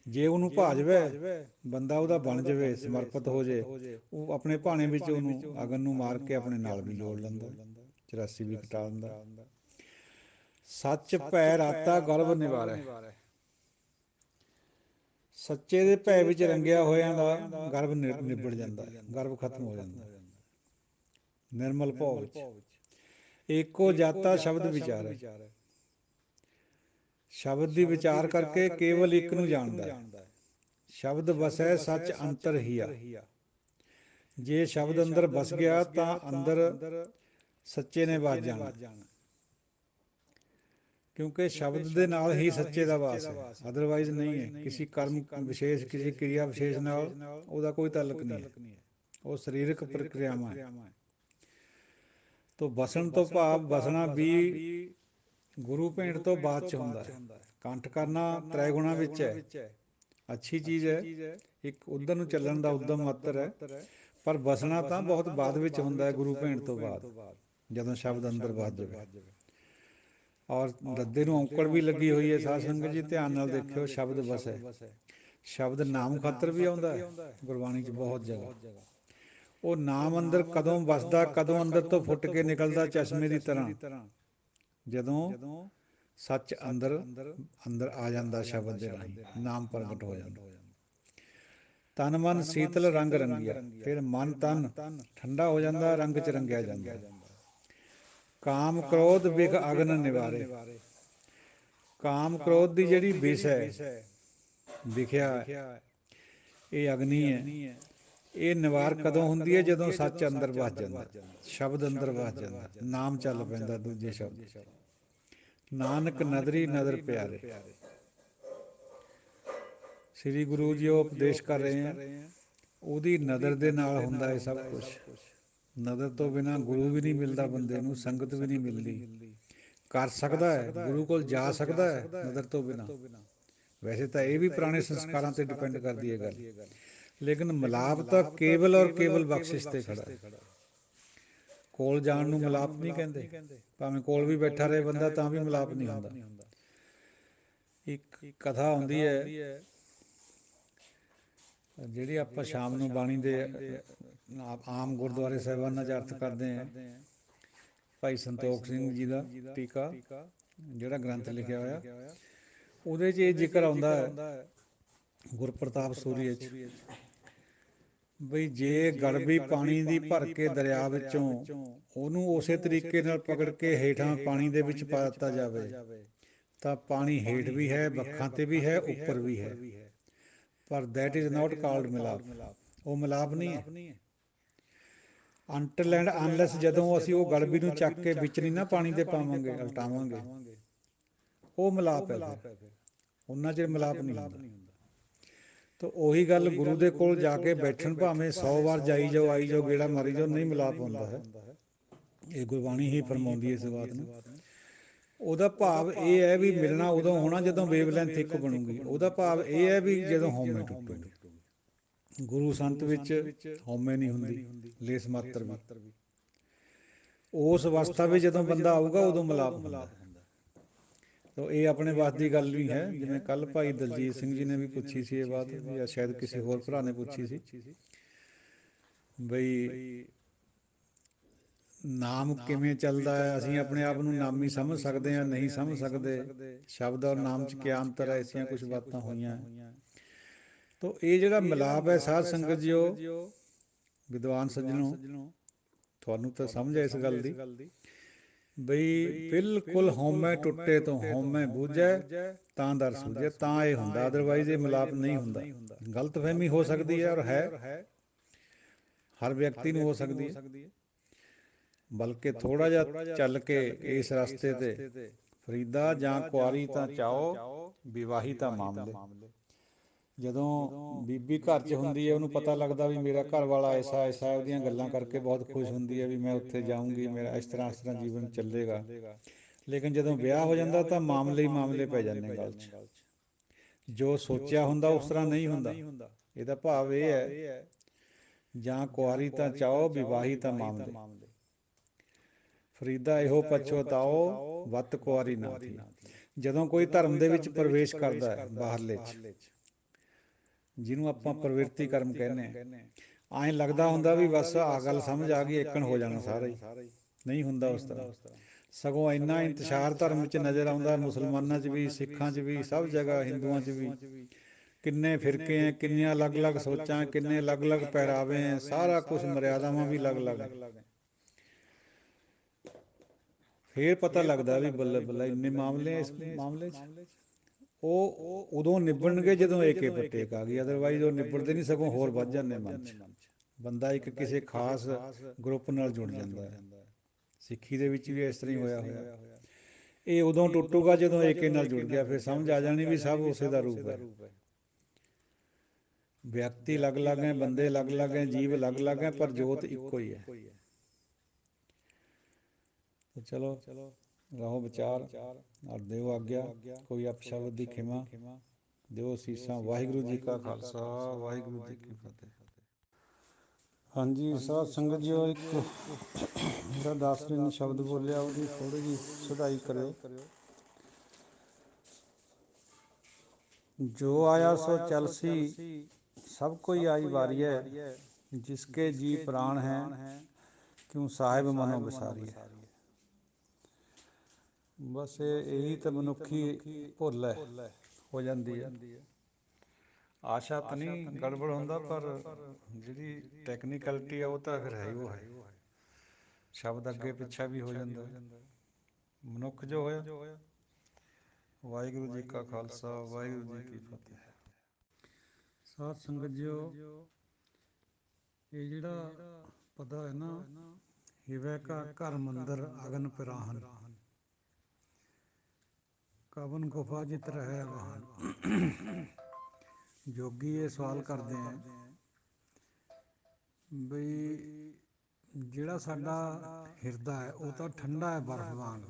ਜੇ ਉਹਨੂੰ ਭਾ ਜਾਵੇ ਬੰਦਾ, ਉਹਦਾ ਬਣ ਜਾਵੇ, ਸਮਰਪਿਤ ਹੋ ਜਾਵੇ, ਉਹ ਆਪਣੇ ਭਾਣੇ ਵਿੱਚ ਉਹਨੂੰ ਅਗਨ ਨੂੰ ਮਾਰ ਕੇ ਆਪਣੇ ਨਾਲ ਵੀ ਜੋੜ ਲੈਂਦਾ, 84 ਵੀ ਕਟਾ ਦਿੰਦਾ। ਸੱਚ ਭੈ ਰਾਤਾ ਗਰਭ ਨਿਵਾਰੈ। ਸੱਚੇ ਦੇ ਭੈ ਵਿੱਚ ਰੰਗਿਆ ਹੋਇਆਂ ਦਾ ਗਰਭ ਨਿਬੜ ਜਾਂਦਾ, ਗਰਭ ਖਤਮ ਹੋ ਜਾਂਦਾ। ਨਿਰਮਲ ਭਉ ਵਿੱਚ ਏਕੋ ਜਾਤਾ ਸ਼ਬਦ ਵਿਚਾਰੈ। ਸ਼ਬਦ ਦੀ ਵਿਚਾਰ ਕਰਕੇ ਕੇਵਲ ਇੱਕ ਨੂੰ ਜਾਣਦਾ ਹੈ। ਸ਼ਬਦ ਵਸੈ ਸੱਚ ਅੰਤਰ ਹੀਆ। ਜੇ ਸ਼ਬਦ ਅੰਦਰ ਵਸ ਗਿਆ ਤਾਂ ਅੰਦਰ ਸੱਚੇ ਨੇ ਵਸ ਜਾਣਾ, ਕਿਉਂਕਿ ਸ਼ਬਦ ਦੇ ਨਾਲ ਹੀ ਸੱਚੇ ਦਾ ਵਾਸ ਹੈ, ਅਦਰਵਾਈਜ਼ ਨਹੀਂ ਹੈ। ਕਿਸੇ ਕਰਮ ਵਿਸ਼ੇਸ਼, ਕਿਸੇ ਕਿਰਿਆ ਵਿਸ਼ੇਸ਼ ਨਾਲ ਉਹਦਾ ਕੋਈ ਤਾਲੁਕ ਨਹੀਂ ਹੈ। ਉਹ ਸਰੀਰਕ ਪ੍ਰਕਿਰਿਆਵਾਂ ਹੈ। ਤੋ ਵਸਣ ਤੋਂ ਭਾਵ ਵਸਣਾ ਵੀ ਗੁਰੂ ਭੇਂਟ ਤੋਂ ਬਾਅਦ 'ਚ ਹੁੰਦਾ ਹੈ। ਕੰਠ ਕਰਨਾ ਤ੍ਰੈ ਗੁਣਾ ਵਿੱਚ ਹੈ, ਅੱਛੀ ਚੀਜ਼ ਹੈ। ਇੱਕ ਉੱਧਰ ਨੂੰ ਚੱਲਣ ਦਾ ਉੱਦਮ ਮਾਤਰ ਹੈ, ਪਰ ਵਸਣਾ ਤਾਂ ਬਹੁਤ ਬਾਅਦ ਵਿੱਚ ਹੁੰਦਾ ਹੈ, ਗੁਰੂ ਭੇਂਟ ਤੋਂ ਬਾਅਦ, ਜਦੋਂ ਸ਼ਬਦ ਅੰਦਰ ਵਸ ਜਾਵੇ। ਔਰ ਦੱਦੇ ਨੂੰ ਔਂਕੜ ਵੀ ਲੱਗੀ ਹੋਈ ਹੈ। ਸਾਧ ਸੰਗਤ ਜੀ ਧਿਆਨ ਨਾਲ ਦੇਖਿਓ, ਸ਼ਬਦ ਵਸੈ। ਸ਼ਬਦ ਨਾਮ ਖਾਤਰ ਵੀ ਆਉਂਦਾ ਹੈ ਗੁਰਬਾਣੀ 'ਚ ਬਹੁਤ ਜਗ੍ਹਾ। ਉਹ ਨਾਮ ਅੰਦਰ ਕਦੋਂ ਵਸਦਾ, ਕਦੋਂ ਅੰਦਰ ਤੋਂ ਫੁੱਟ ਕੇ ਨਿਕਲਦਾ ਚਸ਼ਮੇ ਦੀ ਤਰ੍ਹਾਂ, ਜਦੋਂ ਸੱਚ ਅੰਦਰ ਆ ਜਾਂਦਾ, ਸ਼ਬਦ ਦੇ ਰਾਹੀਂ ਨਾਮ ਪ੍ਰਗਟ ਹੋ ਜਾਂਦਾ। ਤਨ ਮਨ ਸੀਤਲ ਰੰਗ ਰੰਗੀਆ, ਫਿਰ ਮਨ ਤਨ ਠੰਡਾ ਹੋ ਜਾਂਦਾ, ਰੰਗ 'ਚ ਰੰਗਿਆ ਜਾਂਦਾ। ਕਾਮ ਕ੍ਰੋਧ ਬਿਖ ਅਗਨ ਨਿਵਾਰੇ। ਕਾਮ ਕ੍ਰੋਧ ਦੀ ਜਿਹੜੀ ਵਿਸ਼ ਹੈ, ਵਿਖਿਆ, ਇਹ ਅਗਨੀ ਹੈ। ਇਹ ਨਿਵਾਰ ਕਦੋਂ ਹੁੰਦੀ ਹੈ, ਜਦੋਂ ਸੱਚ ਅੰਦਰ ਵਸ ਜਾਂਦਾ, ਸ਼ਬਦ ਅੰਦਰ ਵਸ ਜਾਂਦਾ, ਨਾਮ ਚੱਲ ਪੈਂਦਾ ਦੂਜੇ ਸ਼ਬਦ। ਨਾਨਕ ਨਦਰੀ ਨਦਰ ਪਿਆਰੇ। ਸ੍ਰੀ ਗੁਰੂ ਜੀ ਉਹ ਉਪਦੇਸ਼ ਕਰ ਰਹੇ ਹੈ, ਉਹਦੀ ਨਦਰ ਦੇ ਨਾਲ ਹੁੰਦਾ ਹੈ ਸਭ ਕੁਛ। ਨਦਰ ਤੋਂ ਬਿਨਾਂ ਗੁਰੂ ਵੀ ਨਹੀਂ ਮਿਲਦਾ ਬੰਦੇ ਨੂੰ, ਸੰਗਤ ਵੀ ਨਹੀਂ ਮਿਲਦੀ। ਕਰ ਸਕਦਾ ਹੈ, ਗੁਰੂ ਕੋਲ ਜਾ ਸਕਦਾ ਹੈ ਨਦਰ ਤੋਂ ਬਿਨਾਂ। ਵੈਸੇ ਤਾਂ ਇਹ ਵੀ ਪੁਰਾਣੇ ਸੰਸਕਾਰਾਂ 'ਤੇ ਡਿਪੈਂਡ ਕਰਦੀ ਹੈ ਗੱਲ, ਲੇਕਿਨ ਮਿਲਾਪ ਤਾਂ ਕੇਵਲ ਔਰ ਕੇਵਲ ਬਖਸ਼ਿਸ਼ 'ਤੇ ਖੜ੍ਹਾ ਹੈ। ਕੋਲ ਜਾਣ ਨੂੰ ਮਿਲਾਪ ਨਹੀਂ ਕਹਿੰਦੇ, ਭਾਵੇਂ ਕੋਲ ਵੀ ਬੈਠਾ ਰਹੇ ਬੰਦਾ ਤਾਂ ਵੀ ਮਿਲਾਪ ਨਹੀਂ ਹੁੰਦਾ। ਇੱਕ ਕਥਾ ਆਉਂਦੀ ਹੈ, ਜਿਹੜੀ ਆਪਾਂ ਸ਼ਾਮ ਨੂੰ ਬਾਣੀ ਦੇ ਆਮ ਗੁਰਦੁਆਰੇ ਸਾਹਿਬਾਨਾਂ 'ਚ ਅਰਥ ਕਰਦੇ ਹਾਂ। ਭਾਈ ਸੰਤੋਖ ਸਿੰਘ ਜੀ ਦਾ ਟੀਕਾ, ਜਿਹੜਾ ਗ੍ਰੰਥ ਲਿਖਿਆ ਹੋਇਆ, ਉਹਦੇ 'ਚ ਇਹ ਜ਼ਿਕਰ ਆਉਂਦਾ ਹੈ ਗੁਰਪ੍ਰਤਾਪ ਸੂਰੀਏ 'ਚ, ਬਈ ਜੇ ਗੜਬੀ ਪਾਣੀ ਦੀ ਭਰ ਕੇ ਦਰਿਆ ਵਿੱਚੋਂ ਉਹਨੂੰ ਉਸੇ ਤਰੀਕੇ ਨਾਲ ਪਕੜ ਕੇ ਹੇਠਾਂ ਪਾਣੀ ਦੇ ਵਿੱਚ ਪਾ ਦਿੱਤਾ ਜਾਵੇ ਤਾਂ ਪਾਣੀ ਹੇਠ ਵੀ ਹੈ, ਵੱਖਾਂ 'ਤੇ ਵੀ ਹੈ, ਉੱਪਰ ਵੀ ਹੈ, ਪਰ ਦੈਟ ਇਜ਼ ਨਾਟ ਕਾਲਡ ਮਿਲਾਪ। ਉਹ ਮਿਲਾਪ ਨਹੀਂ ਹੈ। ਅੰਟਲ ਐਂਡ ਅਨਲੈਸ ਜਦੋਂ ਅਸੀਂ ਉਹ ਗੜਬੀ ਨੂੰ ਚੱਕ ਕੇ ਵਿੱਚ ਨਹੀਂ ਨਾ ਪਾਣੀ ਦੇ ਪਾਵਾਂਗੇ, ਉਲਟਾਵਾਂਗੇ, ਉਹ ਮਿਲਾਪ ਹੈ। ਫਿਰ ਉਹਨਾਂ ਚਿਰ ਮਿਲਾਪ ਨਹੀਂ ਹੁੰਦਾ। ਤਾਂ ਉਹੀ ਗੱਲ, ਗੁਰੂ ਦੇ ਕੋਲ ਜਾ ਕੇ ਬੈਠਣ ਭਾਵੇਂ 100 ਵਾਰ ਜਾਈ ਜਾਓ, ਆਈ ਜਾਓ, ਗੇੜਾ ਮਾਰੀ ਜਾਓ, ਨਹੀਂ ਮਿਲਾਪ ਹੁੰਦਾ ਹੈ। ਇਹ ਗੁਰਬਾਣੀ ਹੀ ਫਰਮਾਉਂਦੀ ਹੈ ਇਸ ਬਾਤ ਨੂੰ। ਉਹਦਾ ਭਾਵ ਇਹ ਹੈ ਵੀ ਮਿਲਣਾ ਉਦੋਂ ਹੋਣਾ ਜਦੋਂ ਵੇਵਲੈਂਥ ਇੱਕ ਬਣੂਗੀ। ਉਹਦਾ ਭਾਵ ਇਹ ਹੈ ਵੀ ਜਦੋਂ ਹਉਮੈ ਟੁੱਟੂਗੀ। ਗੁਰੂ ਸੰਤ ਵਿੱਚ ਹਉਮੈ ਨਹੀਂ ਹੁੰਦੀ ਲੇਸ ਮਾਤਰ ਵੀ। ਉਸ ਅਵਸਥਾ ਵਿੱਚ ਜਦੋਂ ਬੰਦਾ ਆਊਗਾ ਉਦੋਂ ਮਿਲਾਪ ਹੁੰਦਾ। ਤਾਂ ਇਹ ਆਪਣੇ ਵੱਸ ਦੀ ਗੱਲ ਨਹੀਂ ਹੈ। ਜਿਵੇਂ ਕੱਲ੍ਹ ਭਾਈ ਦਲਜੀਤ ਸਿੰਘ ਜੀ ਨੇ ਵੀ ਪੁੱਛੀ ਸੀ ਇਹ ਬਾਤ, ਜਾਂ ਸ਼ਾਇਦ ਕਿਸੇ ਹੋਰ ਭਰਾ ਨੇ ਪੁੱਛੀ ਸੀ ਬਈ ਨਾਮ ਕਿਵੇਂ ਚੱਲਦਾ ਹੈ, ਅਸੀਂ ਆਪਣੇ ਆਪ ਨੂੰ ਨਾਮੀ ਸਮਝ ਸਕਦੇ ਹਾਂ, ਨਹੀਂ ਸਮਝ ਸਕਦੇ, ਸ਼ਬਦ ਔਰ ਨਾਮ 'ਚ ਕਿਆ ਅੰਤਰ ਹੈ, ਐਸੀਆਂ ਕੁਛ ਬਾਤਾਂ ਹੋਈਆਂ। ਤਾਂ ਇਹ ਜਿਹੜਾ ਮਿਲਾਪ ਹੈ ਸਾਧ ਸੰਗਤ ਜੀਓ, ਵਿਦਵਾਨ ਸੱਜਣੋ, ਤੁਹਾਨੂੰ ਤਾਂ ਸਮਝ ਹੈ ਇਸ ਗੱਲ ਦੀ ਬਈ ਬਿਲਕੁਲ ਹਉਮੈ ਟੁੱਟੇ ਤੋਂ ਹਉਮੈ ਬੂਝੈ ਤਾਂ ਦਰ ਸੂਝੈ, ਤਾਂ ਇਹ ਹੁੰਦਾ, ਅਦਰਵਾਈਜ਼ ਇਹ ਮਿਲਾਪ ਨਹੀਂ ਹੁੰਦਾ। ਗਲਤਫਹਿਮੀ ਹੋ ਸਕਦੀ ਹੈ, ਔਰ ਹੈ, ਹਰ ਵਿਅਕਤੀ ਨੂੰ ਹੋ ਸਕਦੀ ਹੈ। ਬਲਕਿ ਥੋੜ੍ਹਾ ਜਿਹਾ ਚੱਲ ਕੇ ਇਸ ਰਸਤੇ 'ਤੇ ਫਰੀਦਾ ਜਾਂ ਕੁਆਰੀ ਤਾਂ ਚਾਓ, ਵਿਵਾਹੀ ਤਾਂ ਮਾਮਲੇ। ਜਦੋਂ ਬੀਬੀ ਘਰ 'ਚ ਹੁੰਦੀ ਹੈ, ਉਹਨੂੰ ਪਤਾ ਲੱਗਦਾ ਵੀ ਮੇਰਾ ਘਰ ਵਾਲਾ ਐਸਾ ਐਸਾ ਹੈ, ਉਹਦੀਆਂ ਗੱਲਾਂ ਕਰਕੇ ਬਹੁਤ ਖੁਸ਼ ਹੁੰਦੀ ਹੈ ਵੀ ਮੈਂ ਉੱਥੇ ਜਾਊਂਗੀ, ਮੇਰਾ ਇਸ ਤਰ੍ਹਾਂ ਜੀਵਨ ਚੱਲੇਗਾ। ਲੇਕਿਨ ਜਦੋਂ ਵਿਆਹ ਹੋ ਜਾਂਦਾ ਤਾਂ ਮਾਮਲੇ ਹੀ ਮਾਮਲੇ ਪੈ ਜਾਂਦੇ ਗੱਲ 'ਚ। ਜੋ ਸੋਚਿਆ ਹੁੰਦਾ ਉਸ ਤਰ੍ਹਾਂ ਨਹੀਂ ਹੁੰਦਾ। ਇਹਦਾ ਭਾਵ ਇਹ ਹੈ ਜਾਂ ਕੁਆਰੀ ਤਾਂ ਚਾਓ, ਵਿਵਾਹੀ ਤਾਂ ਮਾਮਲੇ। ਫਰੀਦਾ ਇਹੋ ਪਛੋਤਾਓ, ਵੱਤ ਕੁਆਰੀ ਨਾ ਥੀ। ਜਦੋਂ ਕੋਈ ਧਰਮ ਦੇ ਵਿੱਚ ਪ੍ਰਵੇਸ਼ ਕਰਦਾ ਹੈ ਬਾਹਰਲੇ 'ਚ, ਜਿਹਨੂੰ ਆਪਾਂ ਪ੍ਰਵਿਰਤੀ ਕਰਮ ਕਹਿੰਦੇ ਹਾਂ, ਐਂ ਲੱਗਦਾ ਹੁੰਦਾ ਵੀ ਬਸ ਆਹ ਗੱਲ ਸਮਝ ਆ ਗਈ, ਏਕਣ ਹੋ ਜਾਣਾ ਸਾਰਾ ਹੀ। ਨਹੀਂ ਹੁੰਦਾ ਉਸ ਤਰ੍ਹਾਂ। ਸਗੋਂ ਇੰਨਾ ਇੰਤਸ਼ਾਰ ਧਰਮ 'ਚ ਨਜ਼ਰ ਆਉਂਦਾ, ਮੁਸਲਮਾਨਾਂ 'ਚ ਵੀ, ਸਿੱਖਾਂ 'ਚ ਵੀ, ਸਭ ਜਗ੍ਹਾ, ਹਿੰਦੂਆਂ 'ਚ ਵੀ। ਕਿੰਨੇ ਫਿਰਕੇ ਹੈ, ਕਿੰਨੀਆਂ ਅਲੱਗ ਅਲੱਗ ਸੋਚਾਂ, ਕਿੰਨੇ ਅਲੱਗ ਅਲੱਗ ਪਹਿਰਾਵੇ ਹੈ, ਸਾਰਾ ਕੁਛ, ਮਰਿਆਦਾਵਾਂ ਵੀ ਅਲੱਗ ਅਲੱਗ। ਫੇਰ ਪਤਾ ਲੱਗਦਾ ਵੀ ਬੱਲੇ ਬੱਲੇ ਇੰਨੇ ਮਾਮਲੇ ਇਸ ਮਾਮਲੇ 'ਚ। ਉਹ ਉਦੋਂ ਨਿਬੜਨਗੇ ਜਦੋਂ ਏਕੇ ਪਰ ਟੇਕ ਆ ਗਈ, ਅਦਰਵਾਈਜ਼ ਉਹ ਨਿਬੜਦੇ ਨਹੀਂ, ਸਗੋਂ ਹੋਰ ਵੱਧ ਜਾਂਦੇ ਮਨ 'ਚ। ਬੰਦਾ ਇੱਕ ਕਿਸੇ ਖਾਸ ਗਰੁੱਪ ਨਾਲ ਜੁੜ ਜਾਂਦਾ ਹੈ। ਸਿੱਖੀ ਦੇ ਵਿੱਚ ਵੀ ਇਸ ਤਰ੍ਹਾਂ ਹੀ ਹੋਇਆ। ਇਹ ਉਦੋਂ ਟੁੱਟੂਗਾ ਜਦੋਂ ਏਕੇ ਨਾਲ ਜੁੜ ਗਿਆ, ਫਿਰ ਸਮਝ ਆ ਜਾਣੀ ਵੀ ਸਭ ਉਸੇ ਦਾ ਰੂਪ ਹੈ। ਵਿਅਕਤੀ ਅਲੱਗ ਅਲੱਗ ਹੈ, ਬੰਦੇ ਅਲੱਗ ਅਲੱਗ ਹੈ, ਜੀਵ ਅਲੱਗ ਅਲੱਗ ਹੈ, ਪਰ ਜੋਤ ਇੱਕੋ ਹੀ ਹੈ। ਚਲੋ ਰਹੋ ਵਿਚਾਰ, ਔਰ ਦਿਓ ਆਗਿਆ। ਕੋਈ ਅਪਸ਼ਬਦ ਦੀ ਖਿਮਾ ਦਿਓ ਅਸੀਸਾਂ। ਵਾਹਿਗੁਰੂ ਜੀ ਕਾ ਖਾਲਸਾ, ਵਾਹਿਗੁਰੂ ਜੀ ਕੀ ਫਤਿਹ। ਹਾਂਜੀ ਸਾਧ ਸੰਗਤ ਜੀਓ, ਇੱਕ ਜਿਹੜਾ ਦਾਸਰੀ ਨੇ ਸ਼ਬਦ ਬੋਲਿਆ ਉਹਦੀ ਥੋੜ੍ਹੀ ਜਿਹੀ ਸੁਧਾਈ ਕਰਿਓ। ਜੋ ਆਇਆ ਸੋ ਚਲਸੀ, ਸਭ ਕੋਈ ਆਈ ਵਾਰੀਐ, ਜਿਸਕੇ ਜੀ ਪ੍ਰਾਣ ਹੈ, ਕਿਉਂ ਸਾਹਿਬ ਮਨੋ ਵਿਸਾਰੀਐ। ਬਸ ਇਹੀ ਤਾਂ ਮਨੁੱਖੀ ਭੁੱਲ ਹੈ, ਹੋ ਜਾਂਦੀ ਹੈ। ਆਸ਼ਾ ਤਾਂ ਨਹੀਂ ਗੜਬੜ ਹੁੰਦਾ, ਪਰ ਜਿਹੜੀ ਟੈਕਨੀਕਲਿਟੀ ਆ ਉਹ ਤਾਂ ਫਿਰ ਹੈ ਹੀ ਉਹ ਹੈ। ਸ਼ਬਦ ਅੱਗੇ ਪਿੱਛਾ ਵੀ ਹੋ ਜਾਂਦਾ ਮਨੁੱਖ ਜੋ ਹੋਇਆ। ਵਾਹਿਗੁਰੂ ਜੀ ਕਾ ਖਾਲਸਾ, ਵਾਹਿਗੁਰੂ ਜੀ ਕੀ ਫਤਿਹ। ਸਾਧ ਸੰਗਤ ਜੀਓ, ਇਹ ਜਿਹੜਾ ਪਦਾ ਹੈ ਨਾ, ਹਿਵੈ ਕਾ ਘਰ ਮੰਦਰ ਅਗਨ ਪਿਰਾਹਨ, ਕਵਨ ਗੁਫਾ ਜਿਤ ਰਹਿ ਵਾਹਨ। ਜੋਗੀ ਇਹ ਸਵਾਲ ਕਰਦੇ ਹੈ ਬਈ ਜਿਹੜਾ ਸਾਡਾ ਹਿਰਦਾ ਹੈ ਉਹ ਤਾਂ ਠੰਡਾ ਹੈ ਬਰਫ ਵਾਂਗ,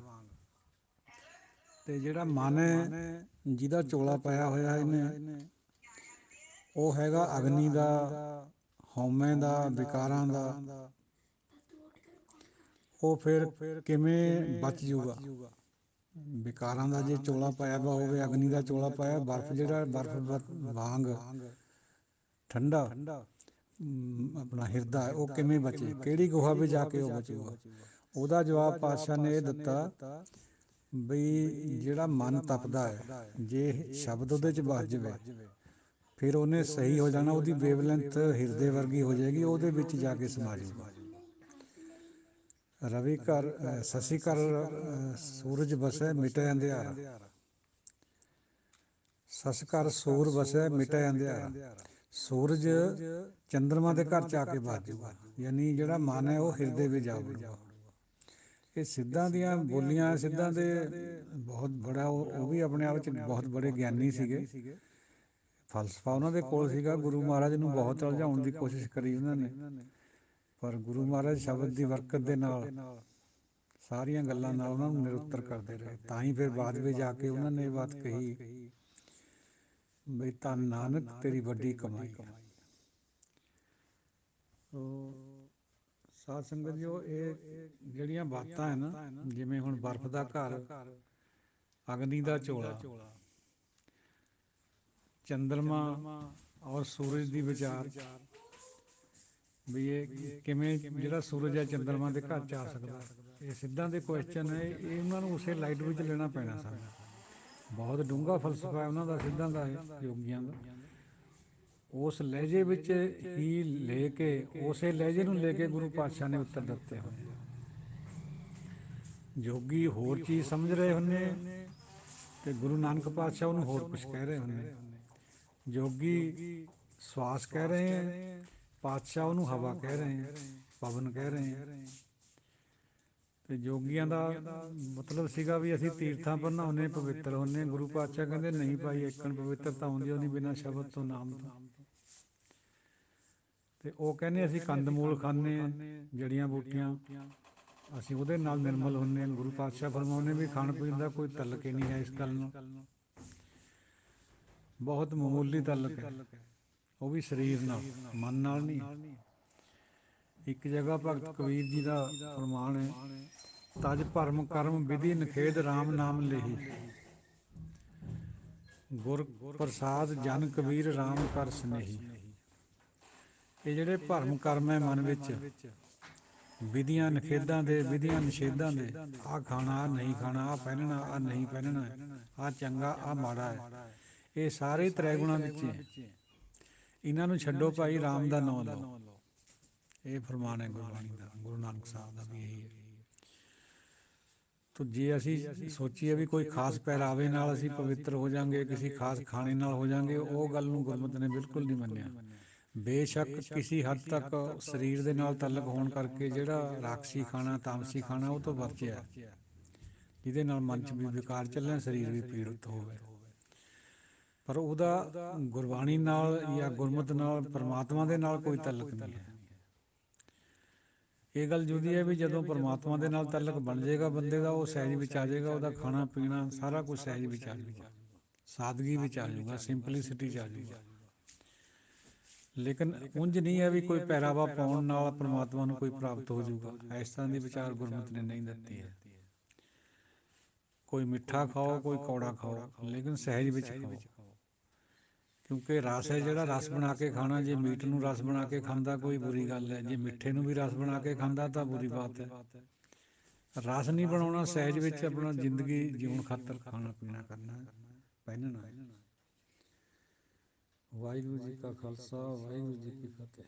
ਅਤੇ ਜਿਹੜਾ ਮਨ ਹੈ ਜਿਹਦਾ ਚੋਲਾ ਪਾਇਆ ਹੋਇਆ ਇਹਨੇ, ਉਹ ਹੈਗਾ ਅਗਨੀ ਦਾ, ਹਉਮੈ ਦਾ, ਵਿਕਾਰਾਂ ਦਾ। ਉਹ ਫਿਰ ਕਿਵੇਂ ਬਚ ਜੂਗਾ। ਵਿਕਾਰਾਂ ਦਾ ਜੇ ਚੋਲਾ ਪਾਇਆ ਵਾ ਹੋਵੇ, ਅਗਨੀ ਦਾ ਚੋਲਾ ਪਾਇਆ, ਬਰਫ ਜਿਹੜਾ ਬਰਫ ਵਾਂਗ ਠੰਡਾ ਆਪਣਾ ਹਿਰਦਾ ਹੈ, ਉਹ ਕਿਵੇਂ ਬਚੇ, ਕਿਹੜੀ ਗੁਫਾ ਵਿੱਚ ਜਾ ਕੇ ਉਹ ਬਚੂਗਾ। ਉਹਦਾ ਜਵਾਬ ਪਾਤਸ਼ਾਹ ਨੇ ਇਹ ਦਿੱਤਾ ਬਈ ਜਿਹੜਾ ਮਨ ਤਪਦਾ ਹੈ, ਜੇ ਸ਼ਬਦ ਉਹਦੇ 'ਚ ਵਸ ਜਾਵੇ, ਫਿਰ ਉਹਨੇ ਸਹੀ ਹੋ ਜਾਣਾ, ਉਹਦੀ ਵੇਵਲੈਂਥ ਹਿਰਦੇ ਵਰਗੀ ਹੋ ਜਾਏਗੀ, ਉਹਦੇ ਵਿੱਚ ਜਾ ਕੇ ਸਮਾ ਜੂਗਾ। ਰਵੀ ਘਰ ਸਸੀ ਘਰ ਸੂਰਜ ਵਸੈ, ਮਿਟੈ ਅੰਧਿਆਰਾ। ਸਸ ਘਰ ਸੂਰ ਵਸੈ ਮਿਟੈ ਅੰਧਿਆਰਾ। ਸੂਰਜ ਚੰਦਰਮਾ ਦੇ ਘਰ 'ਚ ਆ ਕੇ ਵੱਸ ਜੂਗਾ, ਯਾਨੀ ਜਿਹੜਾ ਮਨ ਹੈ ਉਹ ਹਿਰਦੇ ਵਿੱਚ ਜਾ ਵੜੂਗਾ। ਇਹ ਸਿੱਧਾਂ ਦੀਆਂ ਬੋਲੀਆਂ, ਸਿੱਧਾਂ ਦੇ ਬਹੁਤ ਬੜਾ ਉਹ ਵੀ ਆਪਣੇ ਆਪ 'ਚ ਬਹੁਤ ਬੜੇ ਗਿਆਨੀ ਸੀਗੇ। ਫਲਸਫਾ ਉਹਨਾਂ ਦੇ ਕੋਲ ਸੀਗਾ। ਗੁਰੂ ਮਹਾਰਾਜ ਨੂੰ ਬਹੁਤ ਉਲਝਾਉਣ ਦੀ ਕੋਸ਼ਿਸ਼ ਕਰੀ ਉਹਨਾਂ ਨੇ, ਪਰ ਗੁਰੂ ਮਹਾਰਾਜ ਸ਼ਬਦ ਦੀ ਬਰਕਤ ਦੇ ਨਾਲ, ਸਾਰੀਆਂ ਗੱਲਾਂ ਨਾਲ ਉਹਨਾਂ ਨੂੰ ਨਿਰੁੱਤਰ ਕਰਦੇ ਰਹੇ। ਤਾਂ ਹੀ ਫਿਰ ਬਾਅਦ ਵਿੱਚ ਜਾ ਕੇ ਉਹਨਾਂ ਨੇ ਇਹ ਬਾਤ ਕਹੀ ਬਈ ਧੰਨ ਨਾਨਕ ਤੇਰੀ ਵੱਡੀ ਕਮਾਈ। ਸਾਧ ਸੰਗਤ ਜੀ, ਇਹ ਜਿਹੜੀਆਂ ਬਾਤਾਂ ਹੈ ਨਾ, ਜਿਵੇਂ ਹੁਣ ਬਰਫ਼ ਦਾ ਘਰ, ਅਗਨੀ ਦਾ ਝੋਲਾ, ਚੰਦਰਮਾ ਔਰ ਸੂਰਜ ਦੀ ਵਿਚਾਰ, ਵੀ ਇਹ ਕਿਵੇਂ ਜਿਹੜਾ ਸੂਰਜ ਹੈ ਚੰਦਰਮਾ ਦੇ ਘਰ 'ਚ ਆ ਸਕਦਾ। ਇਹ ਸਿੱਧਾਂ ਦੇ ਕੁਐਸਚਨ ਹੈ, ਇਹ ਉਹਨਾਂ ਨੂੰ ਉਸੇ ਲਾਈਟ ਵਿੱਚ ਲੈਣਾ ਪੈਣਾ ਸਾਨੂੰ। ਬਹੁਤ ਡੂੰਘਾ ਫਲਸਫਾ ਹੈ ਉਹਨਾਂ ਦਾ, ਸਿੱਧਾਂ ਦਾ, ਇਹ ਯੋਗੀਆਂ ਦਾ। ਉਸ ਲਹਿਜੇ ਵਿੱਚ ਹੀ ਲੈ ਕੇ, ਉਸੇ ਲਹਿਜੇ ਨੂੰ ਲੈ ਕੇ ਗੁਰੂ ਪਾਤਸ਼ਾਹ ਨੇ ਉੱਤਰ ਦਿੱਤੇ ਹੋਏ ਆ। ਜੋਗੀ ਹੋਰ ਚੀਜ਼ ਸਮਝ ਰਹੇ ਹੁੰਦੇ ਅਤੇ ਗੁਰੂ ਨਾਨਕ ਪਾਤਸ਼ਾਹ ਉਹਨੂੰ ਹੋਰ ਕੁਛ ਕਹਿ ਰਹੇ ਹੁੰਦੇ। ਜੋਗੀ ਸਵਾਸ ਕਹਿ ਰਹੇ ਹੈ, ਪਾਤਸ਼ਾਹ ਉਹਨੂੰ ਹਵਾ ਕਹਿ ਰਹੇ ਹੈ, ਪਵਨ ਕਹਿ ਰਹੇ ਹੈ। ਅਤੇ ਜੋਗੀਆਂ ਦਾ ਮਤਲਬ ਸੀਗਾ ਵੀ ਅਸੀਂ ਤੀਰਥਾਂ ਪਰ ਨਹਾਉਂਦੇ, ਪਵਿੱਤਰ ਹੁੰਦੇ। ਗੁਰੂ ਪਾਤਸ਼ਾਹ ਕਹਿੰਦੇ ਨਹੀਂ ਭਾਈ, ਏਕਣ ਪਵਿੱਤਰਤਾ ਆਉਂਦੀ ਉਹ ਨਹੀਂ ਬਿਨਾਂ ਸ਼ਬਦ ਤੋਂ, ਨਾਮ ਤੋਂ। ਅਤੇ ਉਹ ਕਹਿੰਦੇ ਅਸੀਂ ਕੰਦ ਮੂਲ ਖਾਂਦੇ ਹਾਂ, ਜੜੀਆਂ ਬੂਟੀਆਂ, ਅਸੀਂ ਉਹਦੇ ਨਾਲ ਨਿਰਮਲ ਹੁੰਦੇ ਹਾਂ। ਗੁਰੂ ਪਾਤਸ਼ਾਹ ਫਰਮਾਉਂਦੇ ਵੀ ਖਾਣ ਪੀਣ ਦਾ ਕੋਈ ਤਲਕ ਹੀ ਨਹੀਂ ਹੈ ਇਸ ਗੱਲ ਨਾਲ, ਬਹੁਤ ਮਾਮੂਲੀ ਤਲਕ ਹੈ, ਉਹ ਵੀ ਸਰੀਰ ਨਾਲ, ਮਨ ਨਾਲ ਨਹੀਂ। ਇੱਕ ਜਗ੍ਹਾ ਭਗਤ ਕਬੀਰ ਜੀ ਦਾ ਫਰਮਾਨ ਹੈ, ਤਜ ਭਰਮ ਕਰਮ ਵਿਧੀ ਨਿਖੇਧ ਰਾਮ ਨਾਮ ਲੇਹੀ। ਗੁਰ ਪ੍ਰਸਾਦ ਜਨ ਕਬੀਰ ਰਾਮ ਕਰ ਸਨੇਹੀ। ਇਹ ਜਿਹੜੇ ਭਰਮ ਕਰਮ ਹੈ ਮਨ ਵਿੱਚ, ਵਿਧੀਆਂ ਨਿਖੇਧਾਂ ਦੇ, ਵਿਧੀਆਂ ਨਿਸ਼ੇਧਾਂ ਦੇ, ਆਹ ਖਾਣਾ, ਆਹ ਨਹੀਂ ਖਾਣਾ, ਆਹ ਪਹਿਨਣਾ, ਆਹ ਨਹੀਂ ਪਹਿਨਣਾ, ਆਹ ਚੰਗਾ, ਆਹ ਮਾੜਾ ਹੈ, ਇਹ ਸਾਰੇ ਤ੍ਰੈ ਗੁਣਾਂ ਵਿੱਚ ਹੈ। ਇਹਨਾਂ ਨੂੰ ਛੱਡੋ ਭਾਈ, ਰਾਮ ਦਾ ਨਾਂ ਲਓ। ਇਹ ਫਰਮਾਨ ਹੈ ਗੁਰਬਾਣੀ ਦਾ, ਗੁਰੂ ਨਾਨਕ ਸਾਹਿਬ ਦਾ ਵੀ ਇਹੀ ਹੈ। ਤਾਂ ਜੇ ਅਸੀਂ ਸੋਚੀਏ ਵੀ ਕੋਈ ਖਾਸ ਪਹਿਰਾਵੇ ਨਾਲ ਅਸੀਂ ਪਵਿੱਤਰ ਹੋ ਜਾਂਗੇ, ਕਿਸੇ ਖਾਸ ਖਾਣੇ ਨਾਲ ਹੋ ਜਾਂਗੇ, ਉਹ ਗੱਲ ਨੂੰ ਗੁਰਮਤਿ ਨੇ ਬਿਲਕੁਲ ਨਹੀਂ ਮੰਨਿਆ। ਬੇਸ਼ੱਕ ਕਿਸੇ ਹੱਦ ਤੱਕ ਸਰੀਰ ਦੇ ਨਾਲ ਤਾਲੁਕ ਹੋਣ ਕਰਕੇ ਜਿਹੜਾ ਰਾਕਸੀ ਖਾਣਾ, ਤਾਮਸੀ ਖਾਣਾ, ਉਹ ਤੋਂ ਵਰਜਿਆ, ਜਿਹਦੇ ਨਾਲ ਮਨ 'ਚ ਵੀ ਵਿਕਾਰ ਚੱਲਣ, ਸਰੀਰ ਵੀ ਪੀੜਿਤ ਹੋਵੇ। ਪਰ ਉਹਦਾ ਗੁਰਬਾਣੀ ਨਾਲ ਜਾਂ ਗੁਰਮਤਿ ਨਾਲ, ਪਰਮਾਤਮਾ ਦੇ ਨਾਲ ਕੋਈ ਤਾਲੁਕ ਨਹੀਂ ਹੈ। ਇਹ ਗੱਲ ਜੁਦੀ ਹੈ ਵੀ ਜਦੋਂ ਪਰਮਾਤਮਾ ਦੇ ਨਾਲ ਤਾਲੁਕ ਬਣ ਜਾਏਗਾ ਬੰਦੇ ਦਾ, ਉਹ ਸਹਿਜ ਵਿੱਚ ਆ ਜਾਏਗਾ। ਉਹਦਾ ਖਾਣਾ ਪੀਣਾ ਸਾਰਾ ਕੁਛ ਸਹਿਜ ਵਿੱਚ ਆ ਜਾਊਗਾ, ਸਾਦਗੀ ਵਿੱਚ ਆ ਜਾਊਗਾ, ਸਿੰਪਲੀਸਿਟੀ 'ਚ ਆ ਜਾਊਗਾ। ਲੇਕਿਨ ਉਂਝ ਨਹੀਂ ਹੈ ਵੀ ਕੋਈ ਪਹਿਰਾਵਾ ਪਾਉਣ ਨਾਲ ਪਰਮਾਤਮਾ ਨੂੰ ਕੋਈ ਪ੍ਰਾਪਤ ਹੋ ਜਾਊਗਾ। ਇਸ ਤਰ੍ਹਾਂ ਦੀ ਵਿਚਾਰ ਗੁਰਮਤਿ ਨੇ ਨਹੀਂ ਦਿੱਤੀ ਹੈ। ਕੋਈ ਮਿੱਠਾ ਖਾਓ, ਕੋਈ ਕੌੜਾ ਖਾਓ, ਲੇਕਿਨ ਸਹਿਜ ਵਿੱਚ ਖਾਓ। ਕਿਉਂਕਿ ਰਸ ਹੈ ਜਿਹੜਾ, ਰਸ ਬਣਾ ਕੇ ਖਾਣਾ, ਜੇ ਮੀਟ ਨੂੰ ਰਸ ਬਣਾ ਕੇ ਖਾਂਦਾ ਕੋਈ ਬੁਰੀ ਗੱਲ ਹੈ, ਜੇ ਮਿੱਠੇ ਨੂੰ ਵੀ ਰਸ ਬਣਾ ਕੇ ਖਾਂਦਾ ਤਾਂ ਬੁਰੀ ਬਾਤ ਹੈ। ਰਸ ਨਹੀਂ ਬਣਾਉਣਾ, ਸਹਿਜ ਵਿੱਚ ਆਪਣਾ ਜ਼ਿੰਦਗੀ ਜਿਉਣ ਖਾਤਰ ਖਾਣਾ ਪੀਣਾ ਕਰਨਾ, ਪਹਿਨਣਾ। ਵਾਹਿਗੁਰੂ ਜੀ ਕਾ ਖਾਲਸਾ, ਵਾਹਿਗੁਰੂ ਜੀ ਕੀ ਫਤਿਹ।